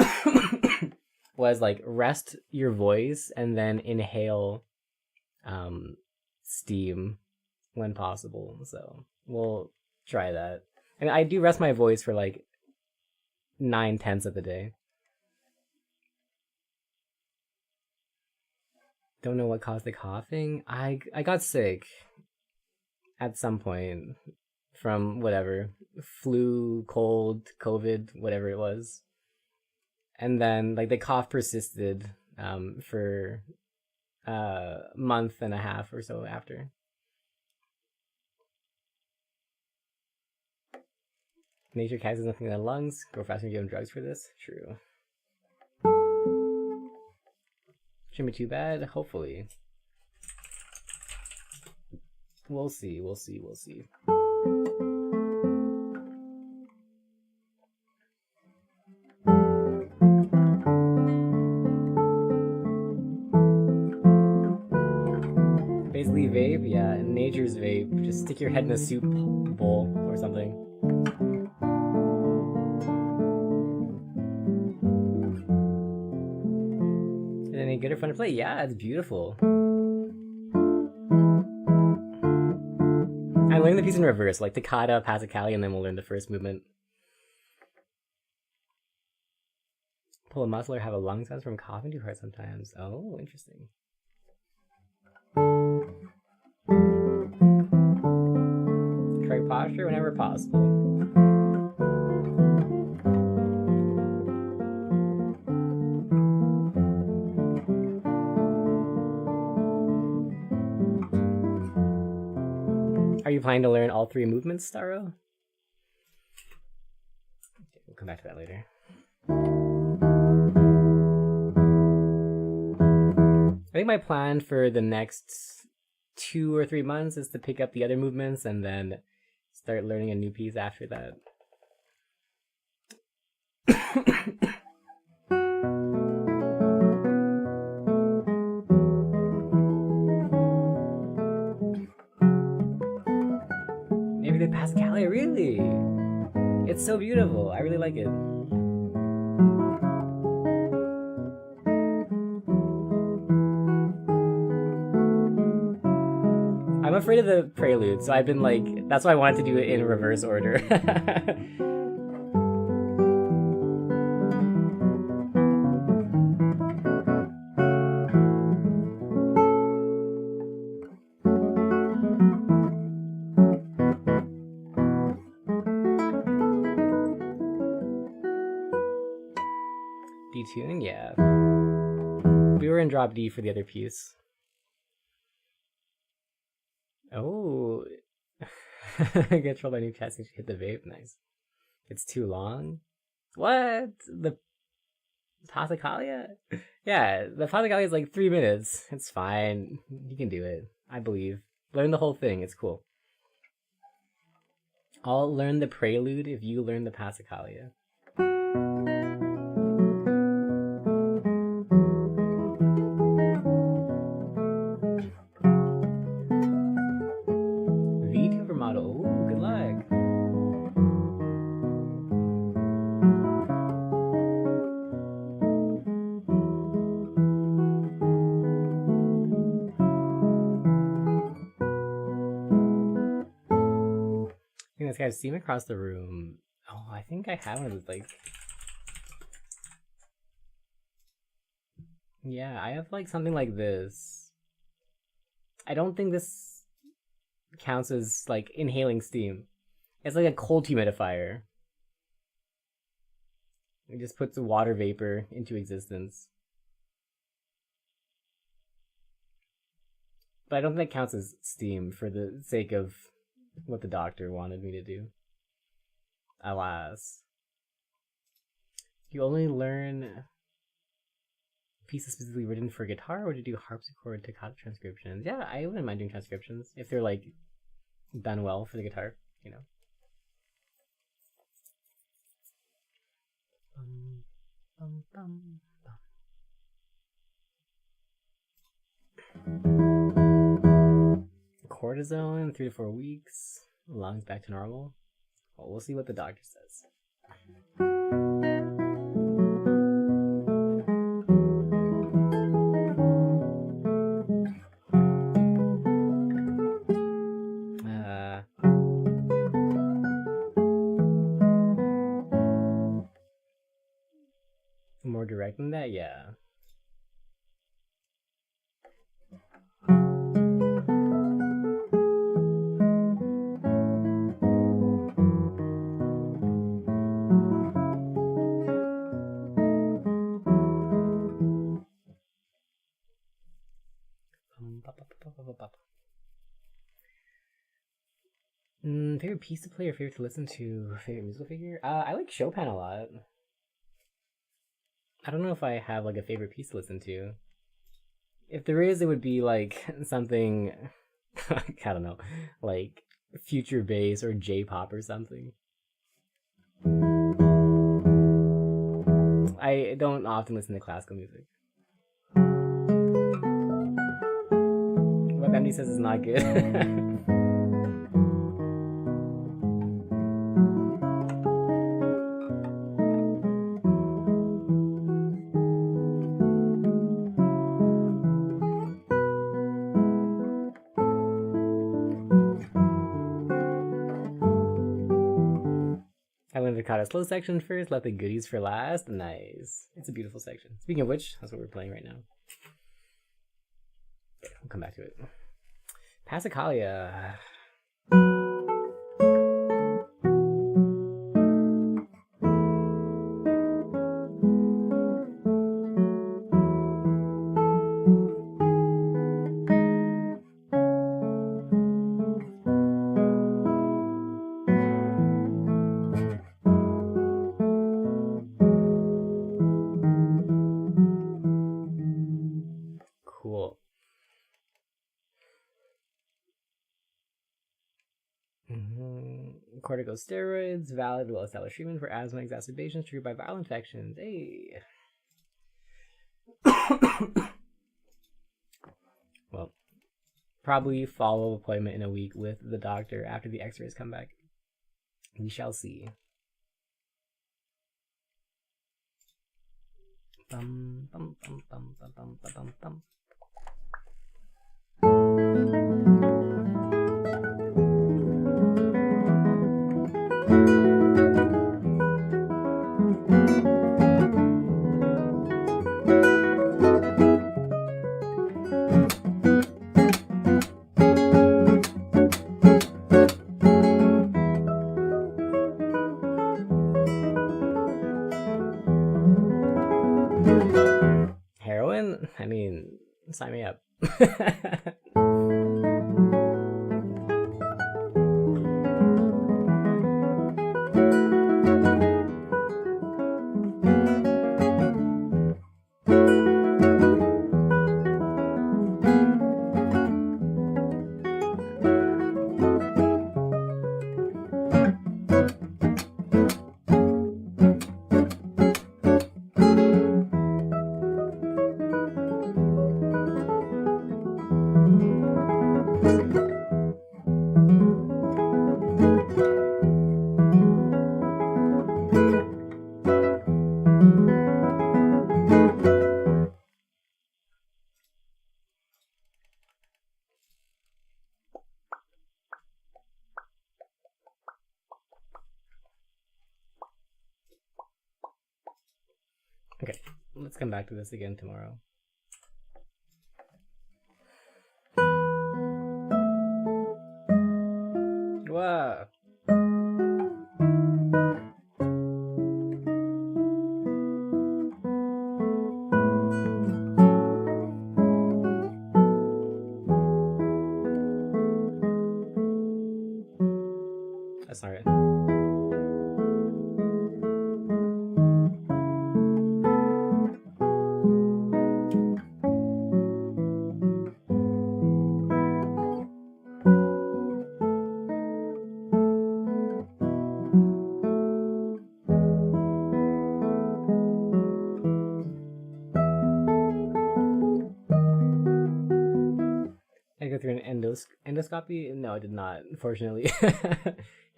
S1: was like rest your voice and then inhale steam when possible. So we'll try that. And I do rest my voice for like 9/10 of the day. Don't know what caused the coughing. I got sick at some point from whatever, flu, cold, COVID, whatever it was. And then like the cough persisted for a month and a half or so after. Nature cats has nothing in the lungs. Grow faster and give them drugs for this. True. Shouldn't be too bad, hopefully. We'll see. Basically vape, yeah, nature's vape. Just stick your head in a soup bowl or something. Any good or fun to play? Yeah, it's beautiful. I'm learning the piece in reverse, like Toccata, Passacaglia, and then we'll learn the first movement. Pull a muscle or have a lung sounds from coughing too hard sometimes. Oh, interesting. Correct posture whenever possible. Are you planning to learn all 3 movements, Starro? Okay, we'll come back to that later. I think my plan for the next 2 or 3 months is to pick up the other movements and then start learning a new piece after that. Maybe the Passacaglia, really? It's so beautiful. I really like it. I'm afraid of the prelude, so I've been like, that's why I wanted to do it in reverse order. D-tune, yeah. We were in drop D for the other piece. Oh, get trolled by new cats and hit the vape. Nice. It's too long. What? The Passacaglia? Yeah, the Passacaglia is like 3 minutes. It's fine. You can do it. I believe. Learn the whole thing. It's cool. I'll learn the prelude if you learn the Passacaglia. This guy's seen across the room. Oh, I think I have one of those, like... Yeah, I have, like, something like this. I don't think this counts as, like, inhaling steam. It's like a cold humidifier. It just puts the water vapor into existence. But I don't think that counts as steam for the sake of what the doctor wanted me to do. Alas. You only learn pieces specifically written for guitar, or to do harpsichord toccata transcriptions? Yeah, I wouldn't mind doing transcriptions if they're like done well for the guitar, you know. Cortisone, 3 to 4 weeks. Lungs back to normal. Well, we'll see what the doctor says. More direct than that, yeah. Favorite piece to play or favorite to listen to? Favorite musical figure? I like Chopin a lot. I don't know if I have like a favorite piece to listen to. If there is, it would be like something I don't know, like future bass or J-pop or something. I don't often listen to classical music. What Andy says is not good. I wanted to cut a slow section first, let the goodies for last. Nice. It's a beautiful section. Speaking of which, that's what we're playing right now. We'll come back to it. Passacaglia. Cool. Corticosteroids, valid, well-established treatment for asthma exacerbations triggered by viral infections. Hey. Well, probably follow appointment in a week with the doctor after the x-rays come back. We shall see. Bum, bum, bum, bum, bum, bum, bum, bum. Heroin? I mean, sign me up. Okay, let's come back to this again tomorrow. Wow. That's not right. I go through an endoscopy? No, I did not, unfortunately.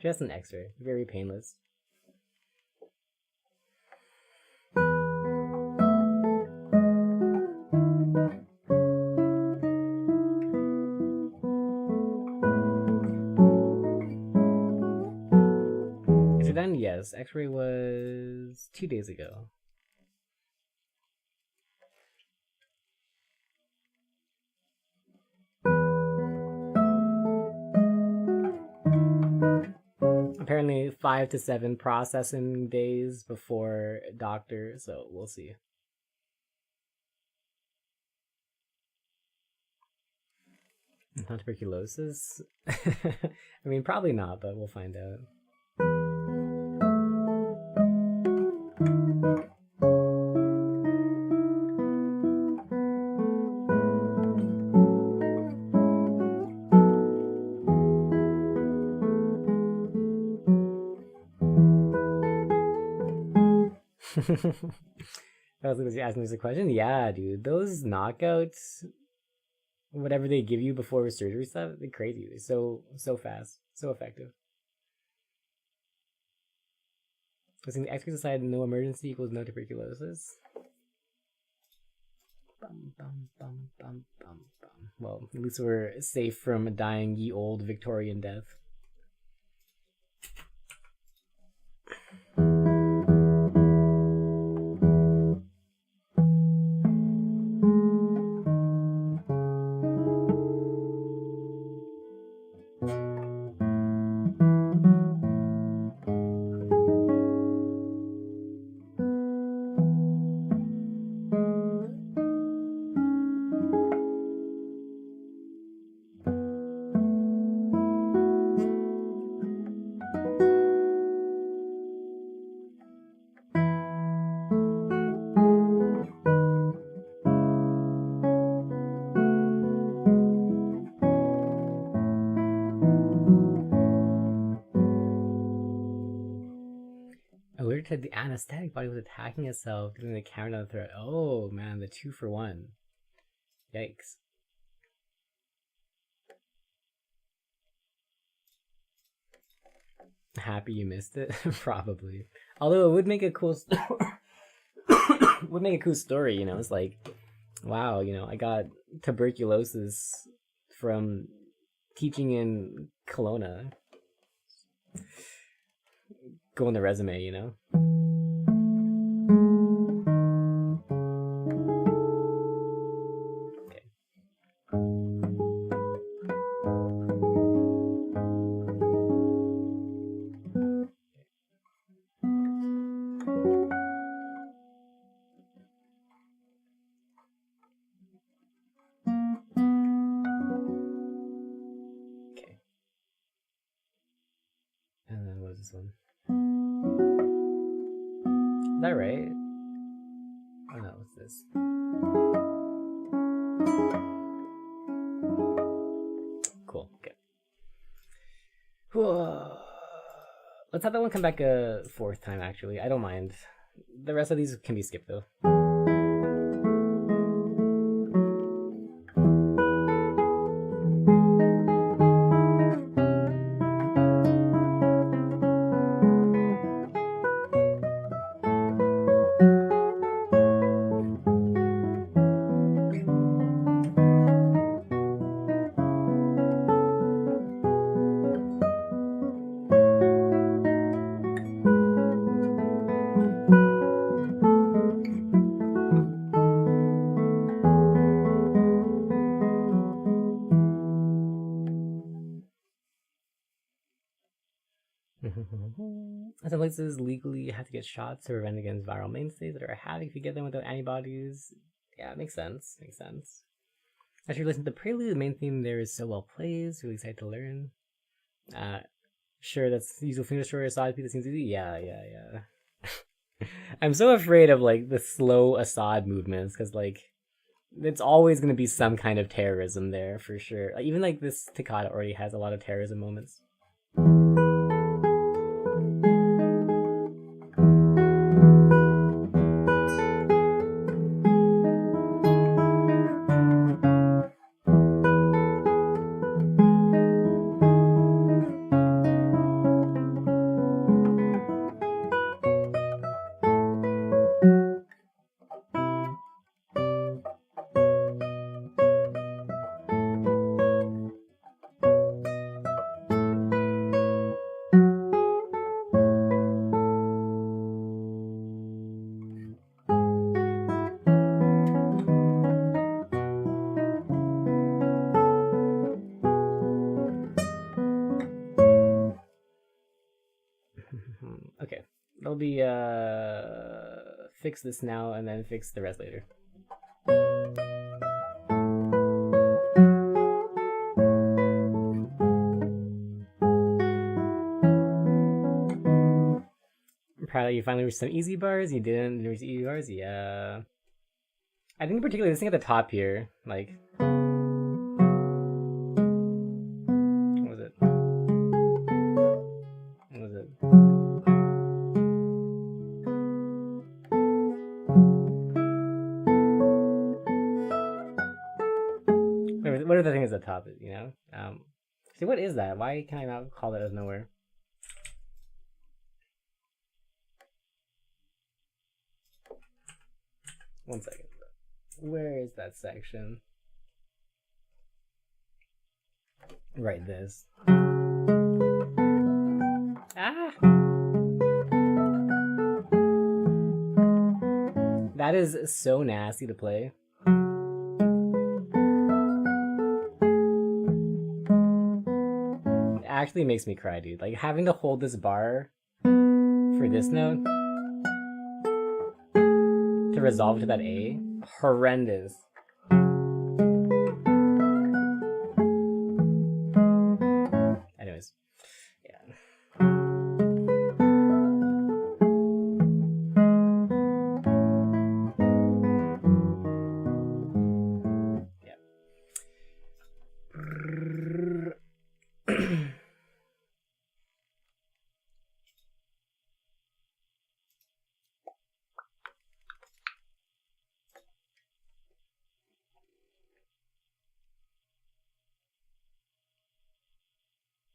S1: Just an x-ray. Very painless. Is it done? Yes. X-ray was 2 days ago. apparently 5 to 7 processing days before doctor, so we'll see. Not tuberculosis? I mean, probably not, but we'll find out. I was gonna ask me a question. Yeah, dude, those knockouts, whatever they give you before surgery stuff, they're crazy. They're so fast, so effective. Listen, the experts decide no emergency equals no tuberculosis. Bum, bum, bum, bum, bum, bum. Well, at least we're safe from a dying ye old Victorian death. Alerted the anesthetic body was attacking itself, giving the camera down the throat. Oh man, the 2-for-1. Yikes. Happy you missed it? Probably. Although it would make a cool would make a cool story, you know. It's like, wow, you know, I got tuberculosis from teaching in Kelowna. Go on the resume, you know. Okay. Okay. And then what was this one? Is that right? Oh no, what's this? Cool, okay. Whoa. Let's have that one come back a 4th time, actually. I don't mind. The rest of these can be skipped, though. Some places legally have to get shots to prevent against viral mainstays that are havoc if you get them without antibodies. Yeah, makes sense. Makes sense. After you listen to the prelude, the main theme there is so well played. Really excited to learn. Sure, that's the usual finger destroyer Assad that seems easy. Yeah. I'm so afraid of like the slow Assad movements because like it's always gonna be some kind of terrorism there for sure. Even like this Toccata already has a lot of terrorism moments. probably fix this now and then fix the rest later. I'm proud that you finally reached some easy bars. You didn't reach easy bars? Yeah. I think particularly this thing at the top here, like... What was it? What was it? What are the things at the top, you know? See, what is that? Why can I not call that out of nowhere? One second. Where is that section? Right, this. Ah! That is so nasty to play. It actually makes me cry, dude. Like, having to hold this bar for this note to resolve to that A, horrendous. Anyways, yeah.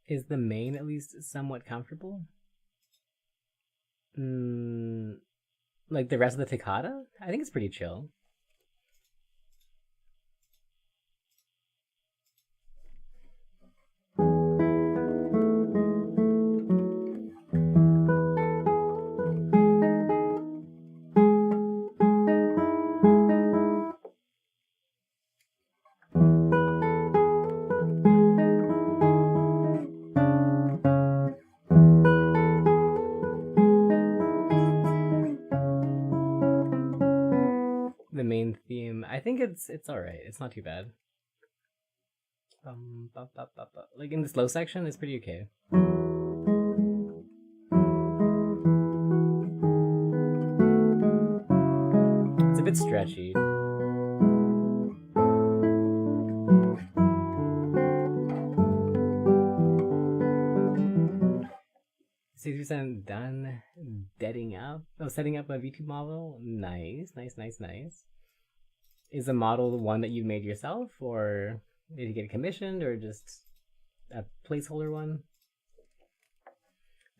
S1: Is the main at least somewhat comfortable? Like the rest of the toccata? I think it's pretty chill. The main theme, I think it's alright. It's not too bad. Like in the slow section, it's pretty okay. It's a bit stretchy. 60% done setting up a VTube model. Nice. Is the model one that you made yourself, or did you get it commissioned, or just a placeholder one?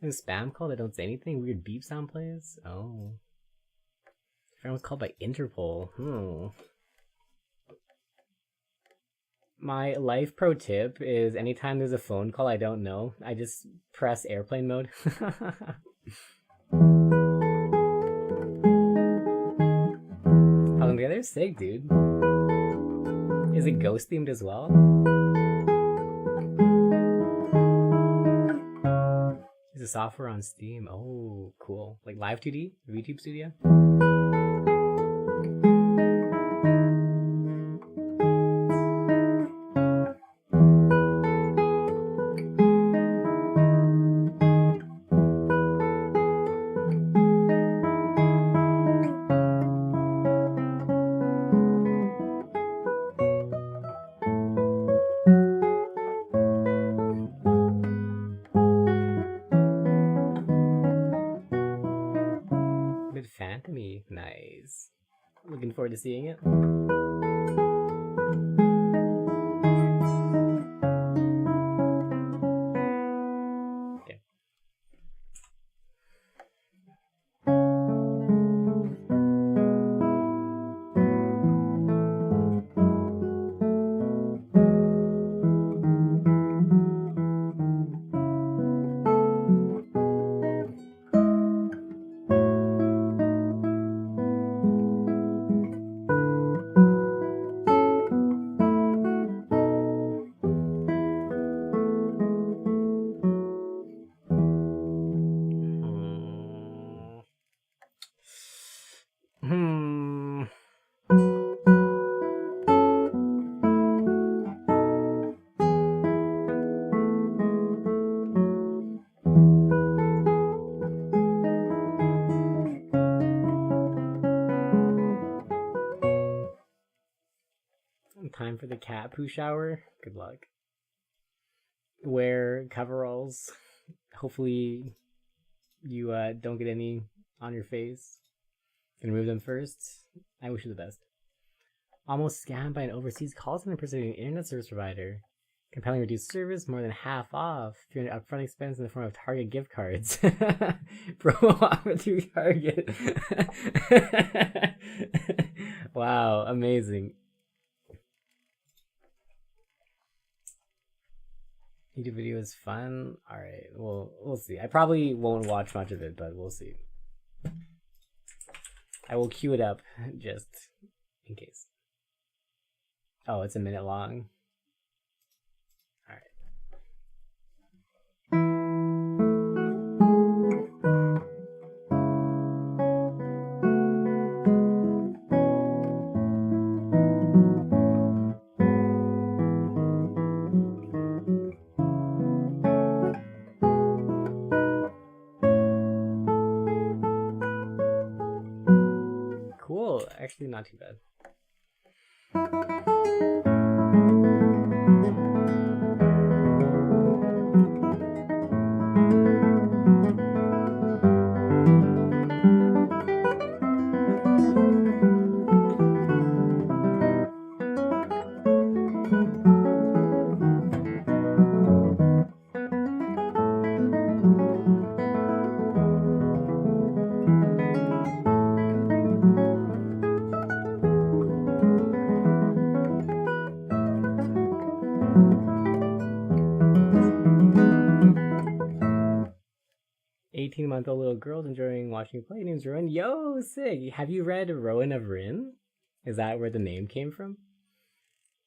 S1: There's spam call that don't say anything. Weird beep sound plays. Oh, friend was called by Interpol. My life pro tip is anytime there's a phone call I don't know, I just press airplane mode. Hung Together is sick, dude. Is it ghost themed as well? Is the software on Steam? Oh, cool. Like Live 2D? VTube Studio? Phantomy, nice. Looking forward to seeing it. Okay. time for the cat poo shower. Good luck. Wear coveralls. Hopefully you don't get any on your face. Gonna remove them first. I wish you the best. Almost scammed by an overseas call center impersonating an internet service provider. Compelling reduced service, more than half off. 300 upfront expense in the form of Target gift cards. Promo offer through Target. Wow, amazing. YouTube video is fun. Alright, we'll see. I probably won't watch much of it, but we'll see. I will queue it up just in case. Oh, it's a minute long. Alright. Cool. Actually, not too bad. Month-old little girl's enjoying watching play. Name's Rowan. Yo, sick. Have you read Rowan of Rin? Is that where the name came from?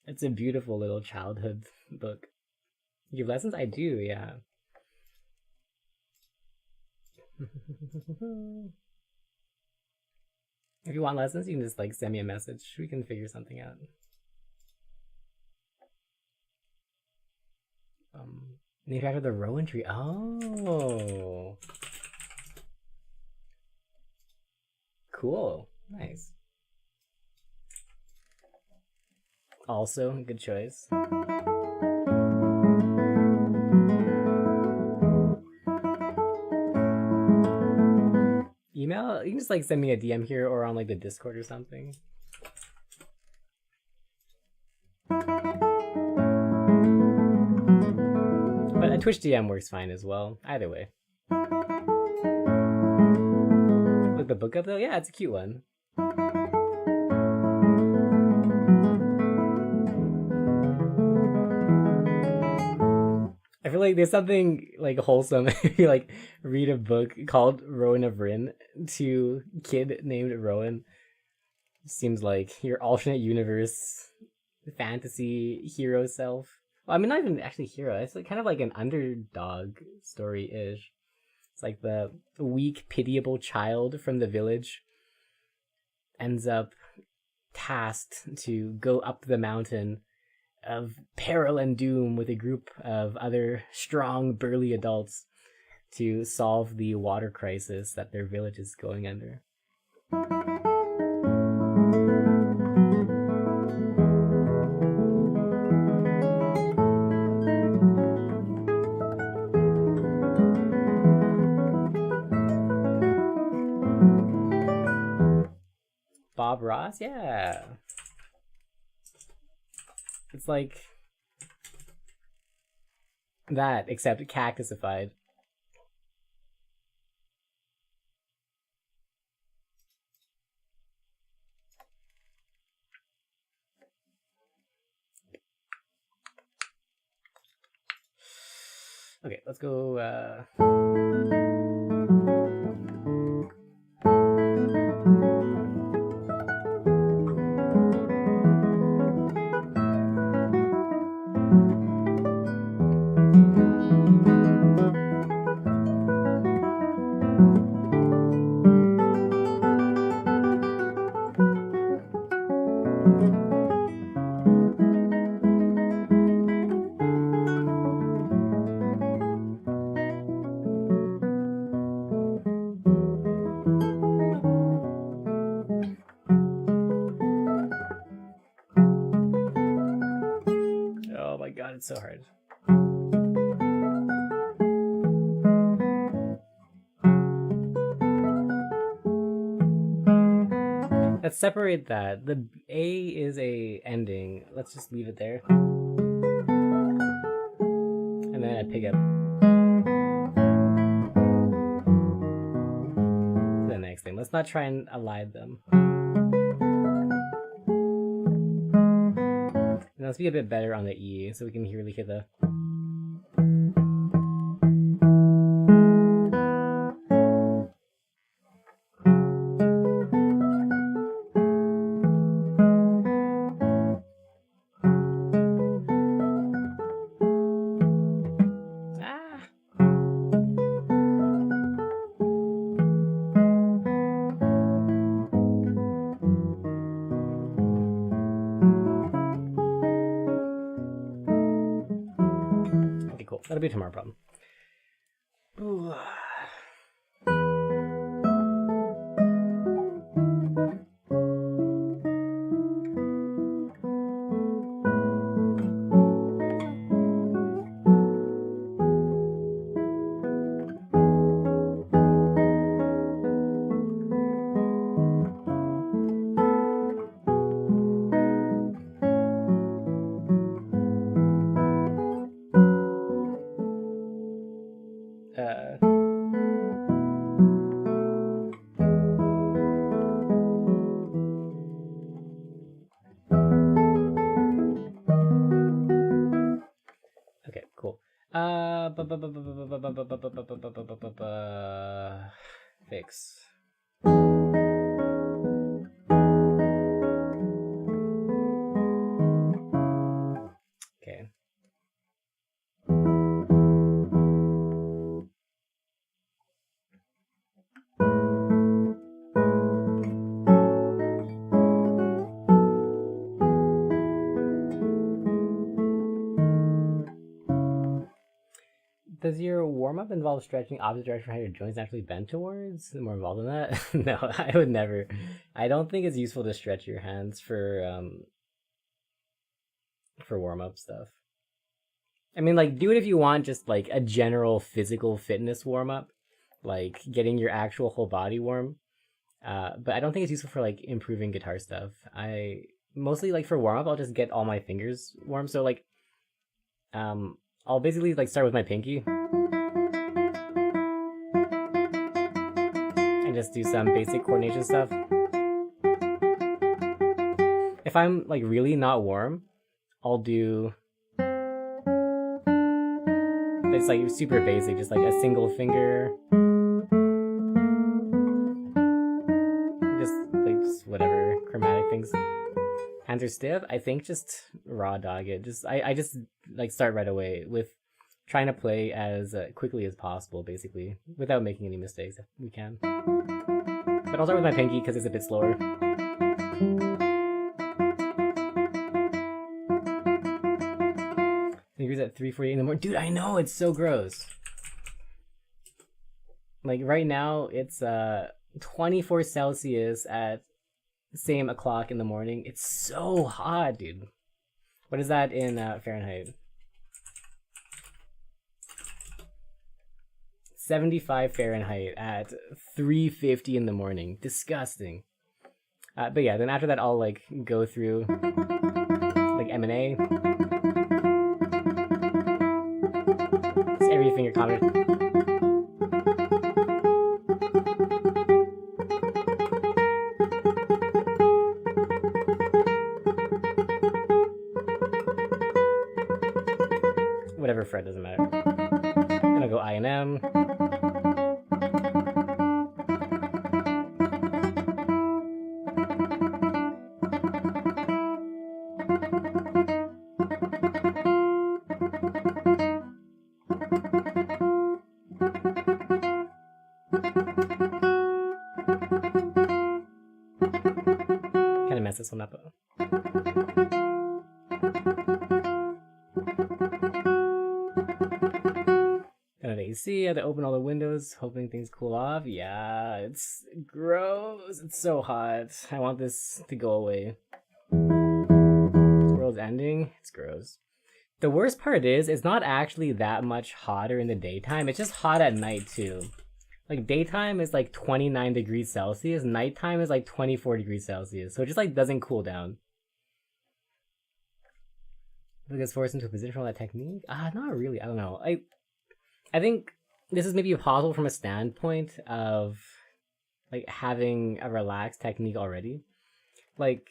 S1: It's a beautiful little childhood book. You give lessons? I do, yeah. If you want lessons, you can just like send me a message. We can figure something out. Named after the Rowan tree. Oh. Cool. Nice. Also, good choice. Email? You can just like send me a DM here or on like the Discord or something. But a Twitch DM works fine as well. Either way. Look the book up though? Yeah, it's a cute one. I feel like there's something like wholesome if you like read a book called Rowan of Rin to kid named Rowan. Seems like your alternate universe fantasy hero self. Well, I mean, not even actually hero. It's like kind of like an underdog story-ish. It's like the weak, pitiable child from the village ends up tasked to go up the mountain of peril and doom with a group of other strong, burly adults to solve the water crisis that their village is going under. Bob Ross? Yeah. It's like that, except cactusified. Okay, let's go, it's so hard. Let's separate that. The A is a ending. Let's just leave it there. And then I pick up the next thing. Let's not try and align them. And let's be a bit better on the E so we can really hit the... That'll be tomorrow problem. Ooh. Okay, cool. Fix. Okay. Does your warm-up involve stretching opposite direction how your joints actually bend towards? More involved in that? No, I would never. I don't think it's useful to stretch your hands for warm-up stuff. I mean, like, do it if you want just, like, a general physical fitness warm-up. Like, getting your actual whole body warm. But I don't think it's useful for, like, improving guitar stuff. I mostly, like, for warm-up, I'll just get all my fingers warm. So, like, I'll basically like start with my pinky and just do some basic coordination stuff. If I'm like really not warm, I'll do it's like super basic, just like a single finger, just whatever chromatic things. Hands are stiff. I think just raw dog it. I just like start right away with trying to play as quickly as possible, basically, without making any mistakes if we can. But I'll start with my pinky because it's a bit slower. Fingers at 3:48 in the morning. Dude, I know, it's so gross. Like right now, it's 24 Celsius at same o'clock in the morning. It's so hot, dude. What is that in Fahrenheit? 75 Fahrenheit at 3:50 in the morning. Disgusting. But yeah, then after that I'll like go through like M&A. It's every finger comment. Whatever fret, doesn't matter. Then I'll go I and M. Kind of mess this one up. AC, I had to open all the windows, hoping things cool off. Yeah, it's gross. It's so hot. I want this to go away. This world's ending. It's gross. The worst part is, it's not actually that much hotter in the daytime. It's just hot at night too. Like daytime is like 29 degrees Celsius, nighttime is like 24 degrees Celsius. So it just like doesn't cool down. Look, it's forced into a position for that technique? Not really. I don't know. I think this is maybe possible from a standpoint of like having a relaxed technique already. Like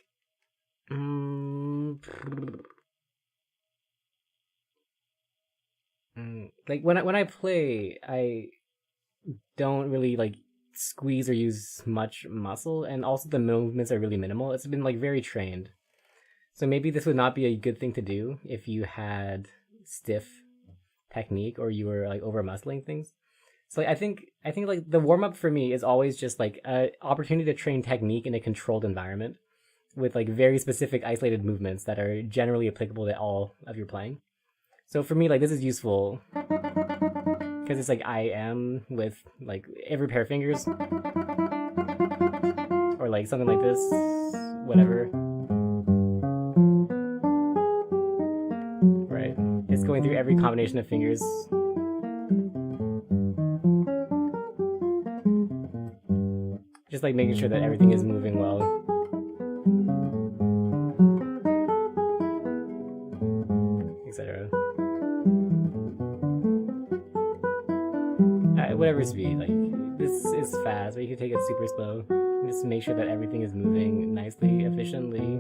S1: like when I play, I don't really like squeeze or use much muscle, and also the movements are really minimal. It's been like very trained. So maybe this would not be a good thing to do if you had stiff technique or you were like over muscling things. So like, I think like the warm up for me is always just like an opportunity to train technique in a controlled environment with like very specific isolated movements that are generally applicable to all of your playing. So for me, like this is useful because it's like I am with like every pair of fingers or like something like this, whatever. Right, it's going through every combination of fingers. Just like making sure that everything is moving well. Etc. Whatever speed, like this is fast, but you can take it super slow. Just make sure that everything is moving nicely, efficiently.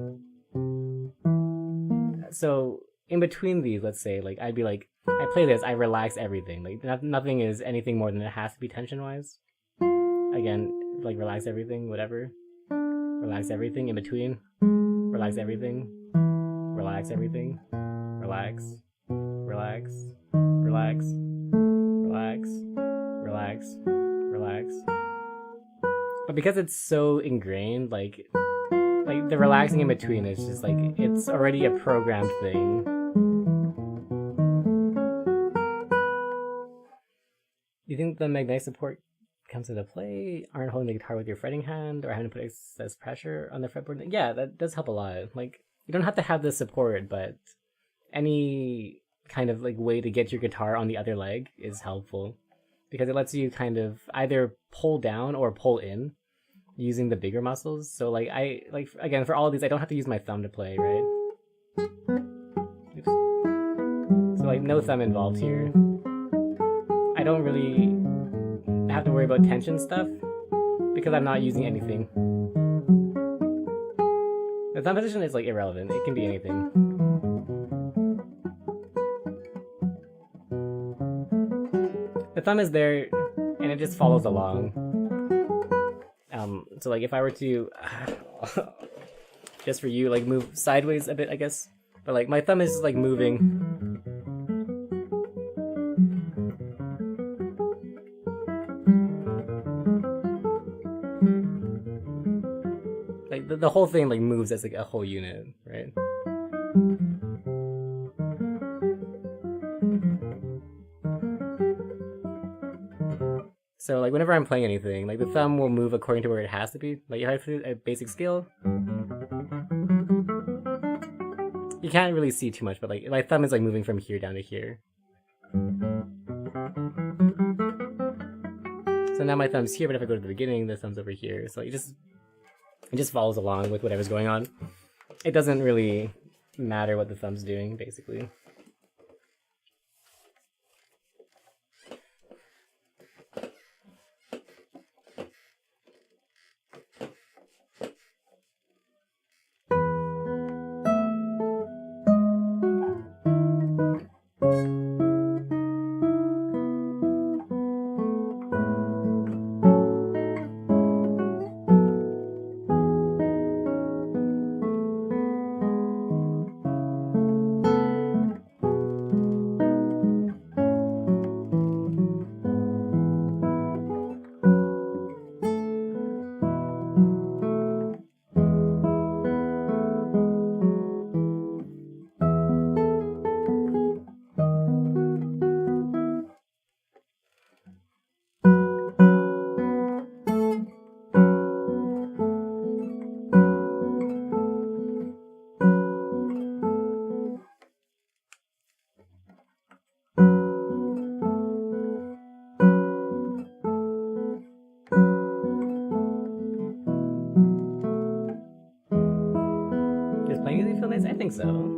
S1: So in between these, let's say, like I'd be like, I play this, I relax everything. Like nothing is anything more than it has to be tension wise. Again, like relax everything, whatever. Relax everything in between. Relax everything. Relax everything. Relax. Relax. Relax. Relax. Relax. Relax. But because it's so ingrained, like the relaxing in between is just like it's already a programmed thing. Do you think the magnetic support comes into play? Aren't holding the guitar with your fretting hand or having to put excess pressure on the fretboard? Yeah, that does help a lot. Like you don't have to have the support, but any kind of like way to get your guitar on the other leg is helpful because it lets you kind of either pull down or pull in using the bigger muscles. So like I like again for all of these I don't have to use my thumb to play, right? Oops. So like no thumb involved here. I don't really have to worry about tension stuff because I'm not using anything. The thumb position is like irrelevant. It can be anything. The thumb is there and it just follows along. So like if I were to just for you like move sideways a bit, I guess, but like my thumb is just like moving. Like the whole thing like moves as like a whole unit, right? So like whenever I'm playing anything, like the thumb will move according to where it has to be. Like if I do a basic scale, you can't really see too much, but like my thumb is like moving from here down to here. So now my thumb's here, but if I go to the beginning, the thumb's over here. So it just follows along with whatever's going on. It doesn't really matter what the thumb's doing, basically. I think so.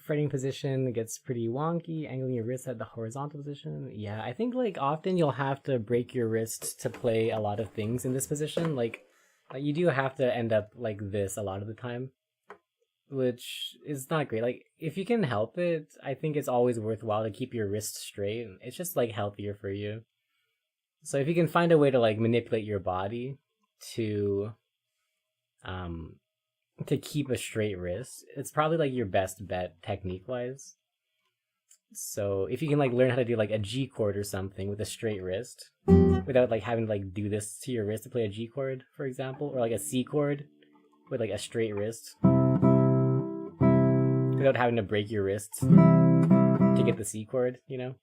S1: Fretting position gets pretty wonky. Angling your wrist at the horizontal position. Yeah, I think like often you'll have to break your wrist to play a lot of things in this position. Like you do have to end up like this a lot of the time, which is not great. Like if you can help it, I think it's always worthwhile to keep your wrist straight. It's just like healthier for you. So if you can find a way to like manipulate your body to keep a straight wrist, it's probably like your best bet technique wise. So if you can like learn how to do like a G chord or something with a straight wrist without like having to like do this to your wrist to play a G chord, for example, or like a C chord with like a straight wrist without having to break your wrist to get the C chord, you know,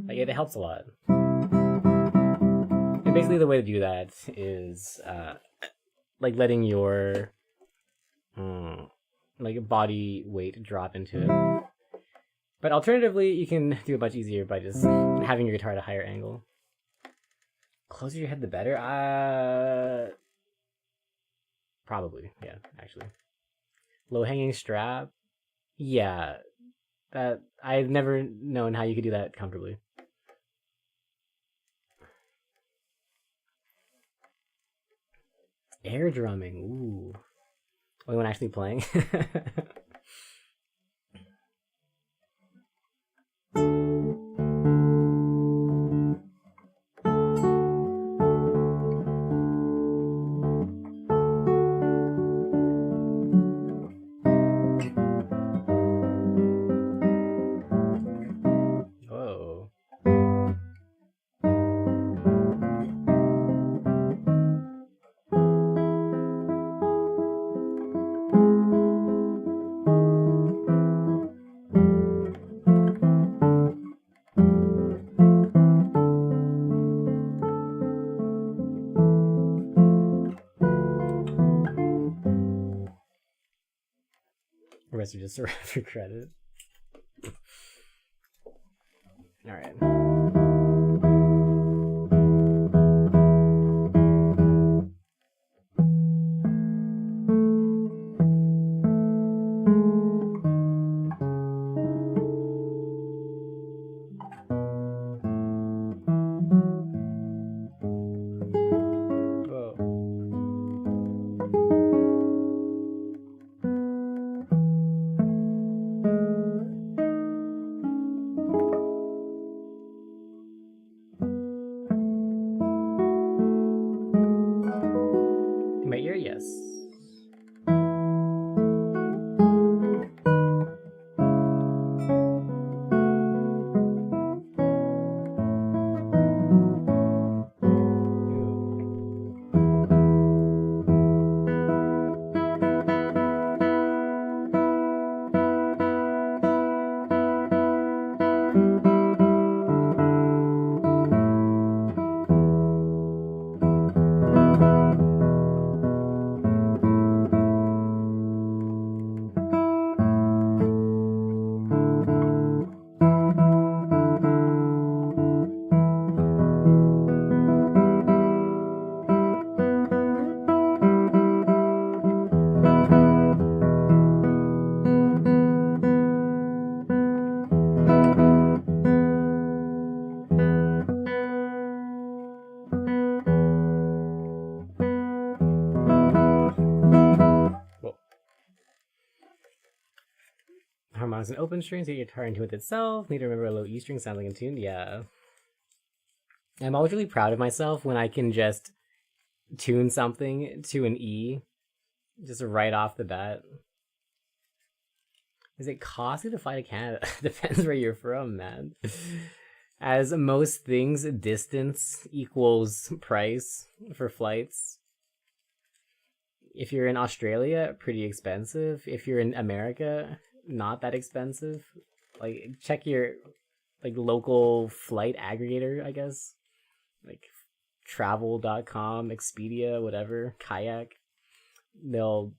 S1: like it helps a lot. And basically the way to do that is like letting your like body weight drop into it. But alternatively, you can do it much easier by just having your guitar at a higher angle. Closer your head, the better. Probably, yeah, actually. Low hanging strap. Yeah, that I've never known how you could do that comfortably. Air drumming. Ooh. When actually playing. Whoa. The rest are just for credit. Alright. long as an open string, so your guitar in tune with itself. Need to remember a low E string sounds like in tune. Yeah. I'm always really proud of myself when I can just tune something to an E just right off the bat. Is it costly to fly to Canada? Depends where you're from, man. As most things, distance equals price for flights. If you're in Australia, pretty expensive. If you're in America, not that expensive. Like, check your local flight aggregator, I guess. Like travel.com, Expedia, whatever, Kayak. They'll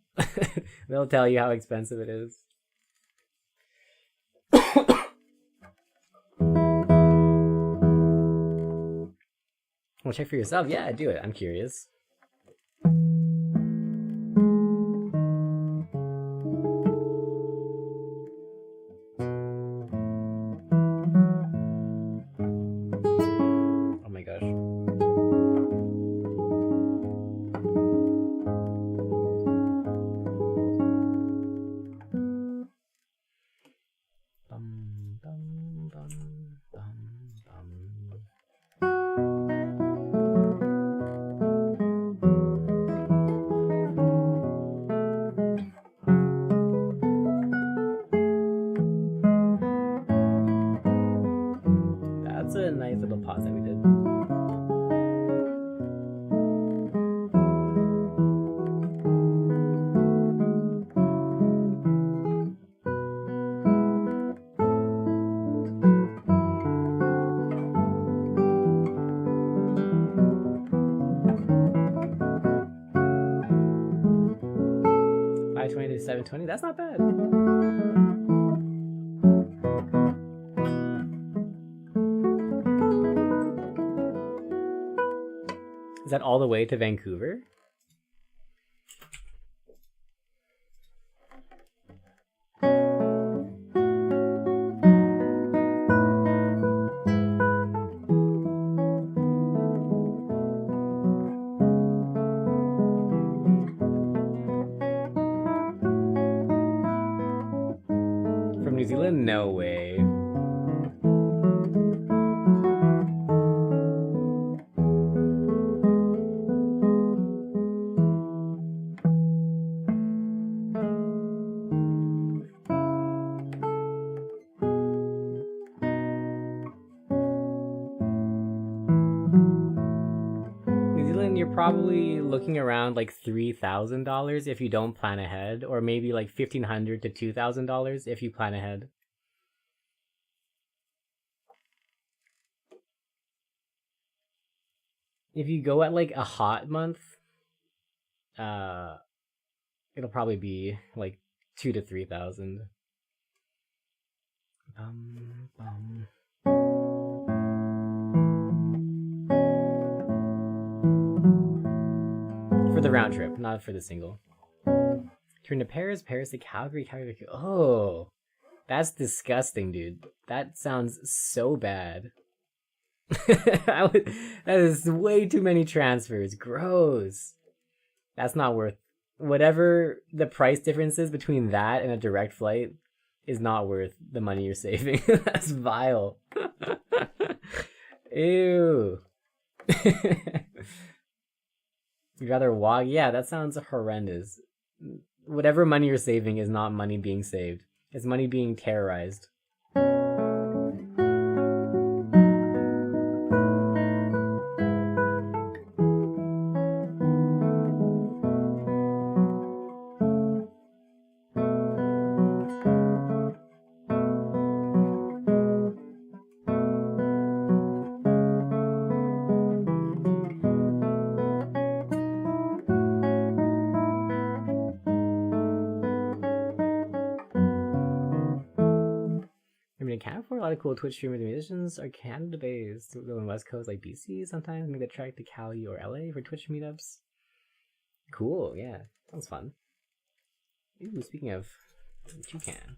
S1: tell you how expensive it is. Well, check for yourself. Yeah, do it. I'm curious. Oh my gosh. Bum, bum, bum, bum, bum. That's a nice little pause that we did. $520 to $720. That's not bad. Is that all the way to Vancouver? From New Zealand? No way. You're probably looking around like $3,000 if you don't plan ahead, or maybe like $1,500 to $2,000 if you plan ahead. If you go at like a hot month, it'll probably be like 2,000 to 3,000. For the round trip, not for the single. Turn to Paris, Paris to Calgary, Calgary to... Oh, that's disgusting, dude. That sounds so bad. That is way too many transfers. Gross. That's not worth... Whatever the price difference is between that and a direct flight is not worth the money you're saving. That's vile. Ew. You'd rather walk? Yeah, that sounds horrendous. Whatever money you're saving is not money being saved. It's money being terrorized. A lot of cool Twitch streamers and musicians are Canada based. Go on West Coast like BC sometimes. Make the trek to Cali or LA for Twitch meetups. Cool, yeah. Sounds fun. Ooh, speaking of Toucan.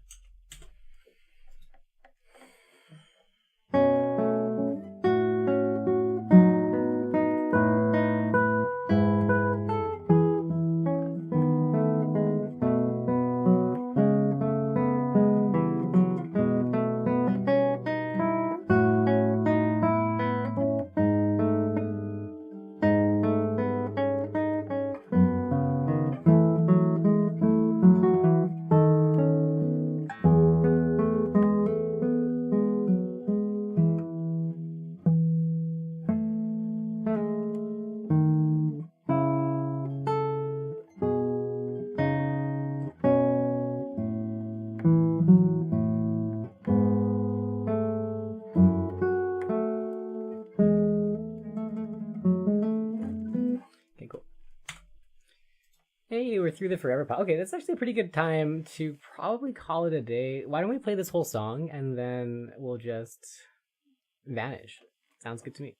S1: we're through the forever pot. Okay, that's actually a pretty good time to probably call it a day. Why don't we play this whole song and then we'll just vanish? Sounds good to me.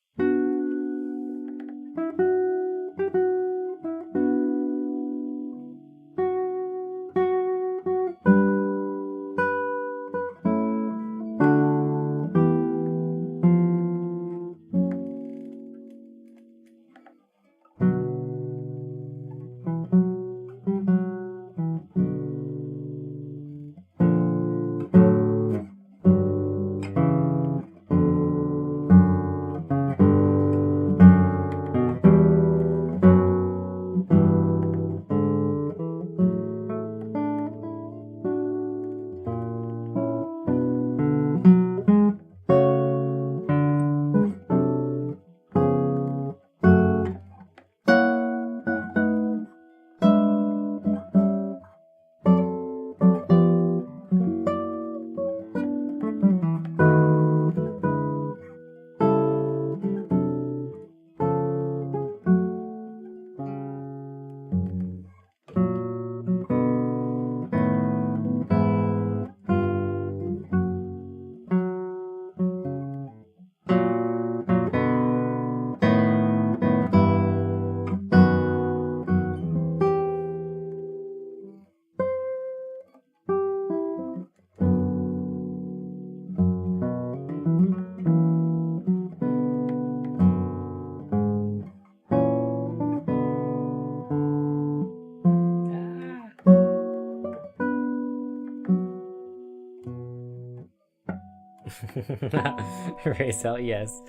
S1: Racel, yes.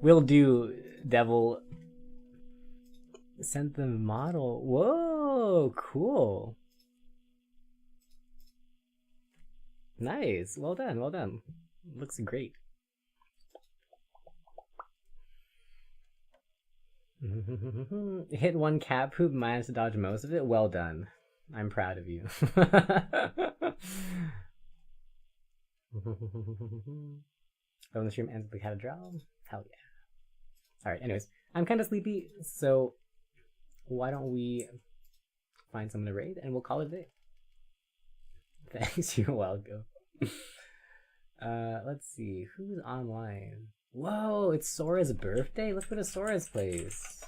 S1: We'll do Devil. Sent the model. Whoa, cool. Nice. Well done, well done. Looks great. Hit one cat poop, managed to dodge most of it. Well done. I'm proud of you. Oh, the stream ends with the cat draw. Hell yeah. Alright, anyways. I'm kind of sleepy, so why don't we find someone to raid and we'll call it a day. Thanks, you're welcome. Let's see. Who's online? Whoa, it's Sora's birthday? Let's go to Sora's place.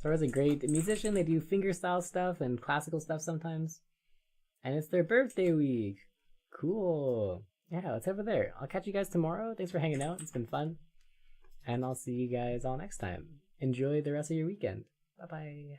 S1: Sora's a great musician. They do fingerstyle stuff and classical stuff sometimes. And it's their birthday week. Cool. Yeah, let's over there. I'll catch you guys tomorrow. Thanks for hanging out. It's been fun. And I'll see you guys all next time. Enjoy the rest of your weekend. Bye-bye.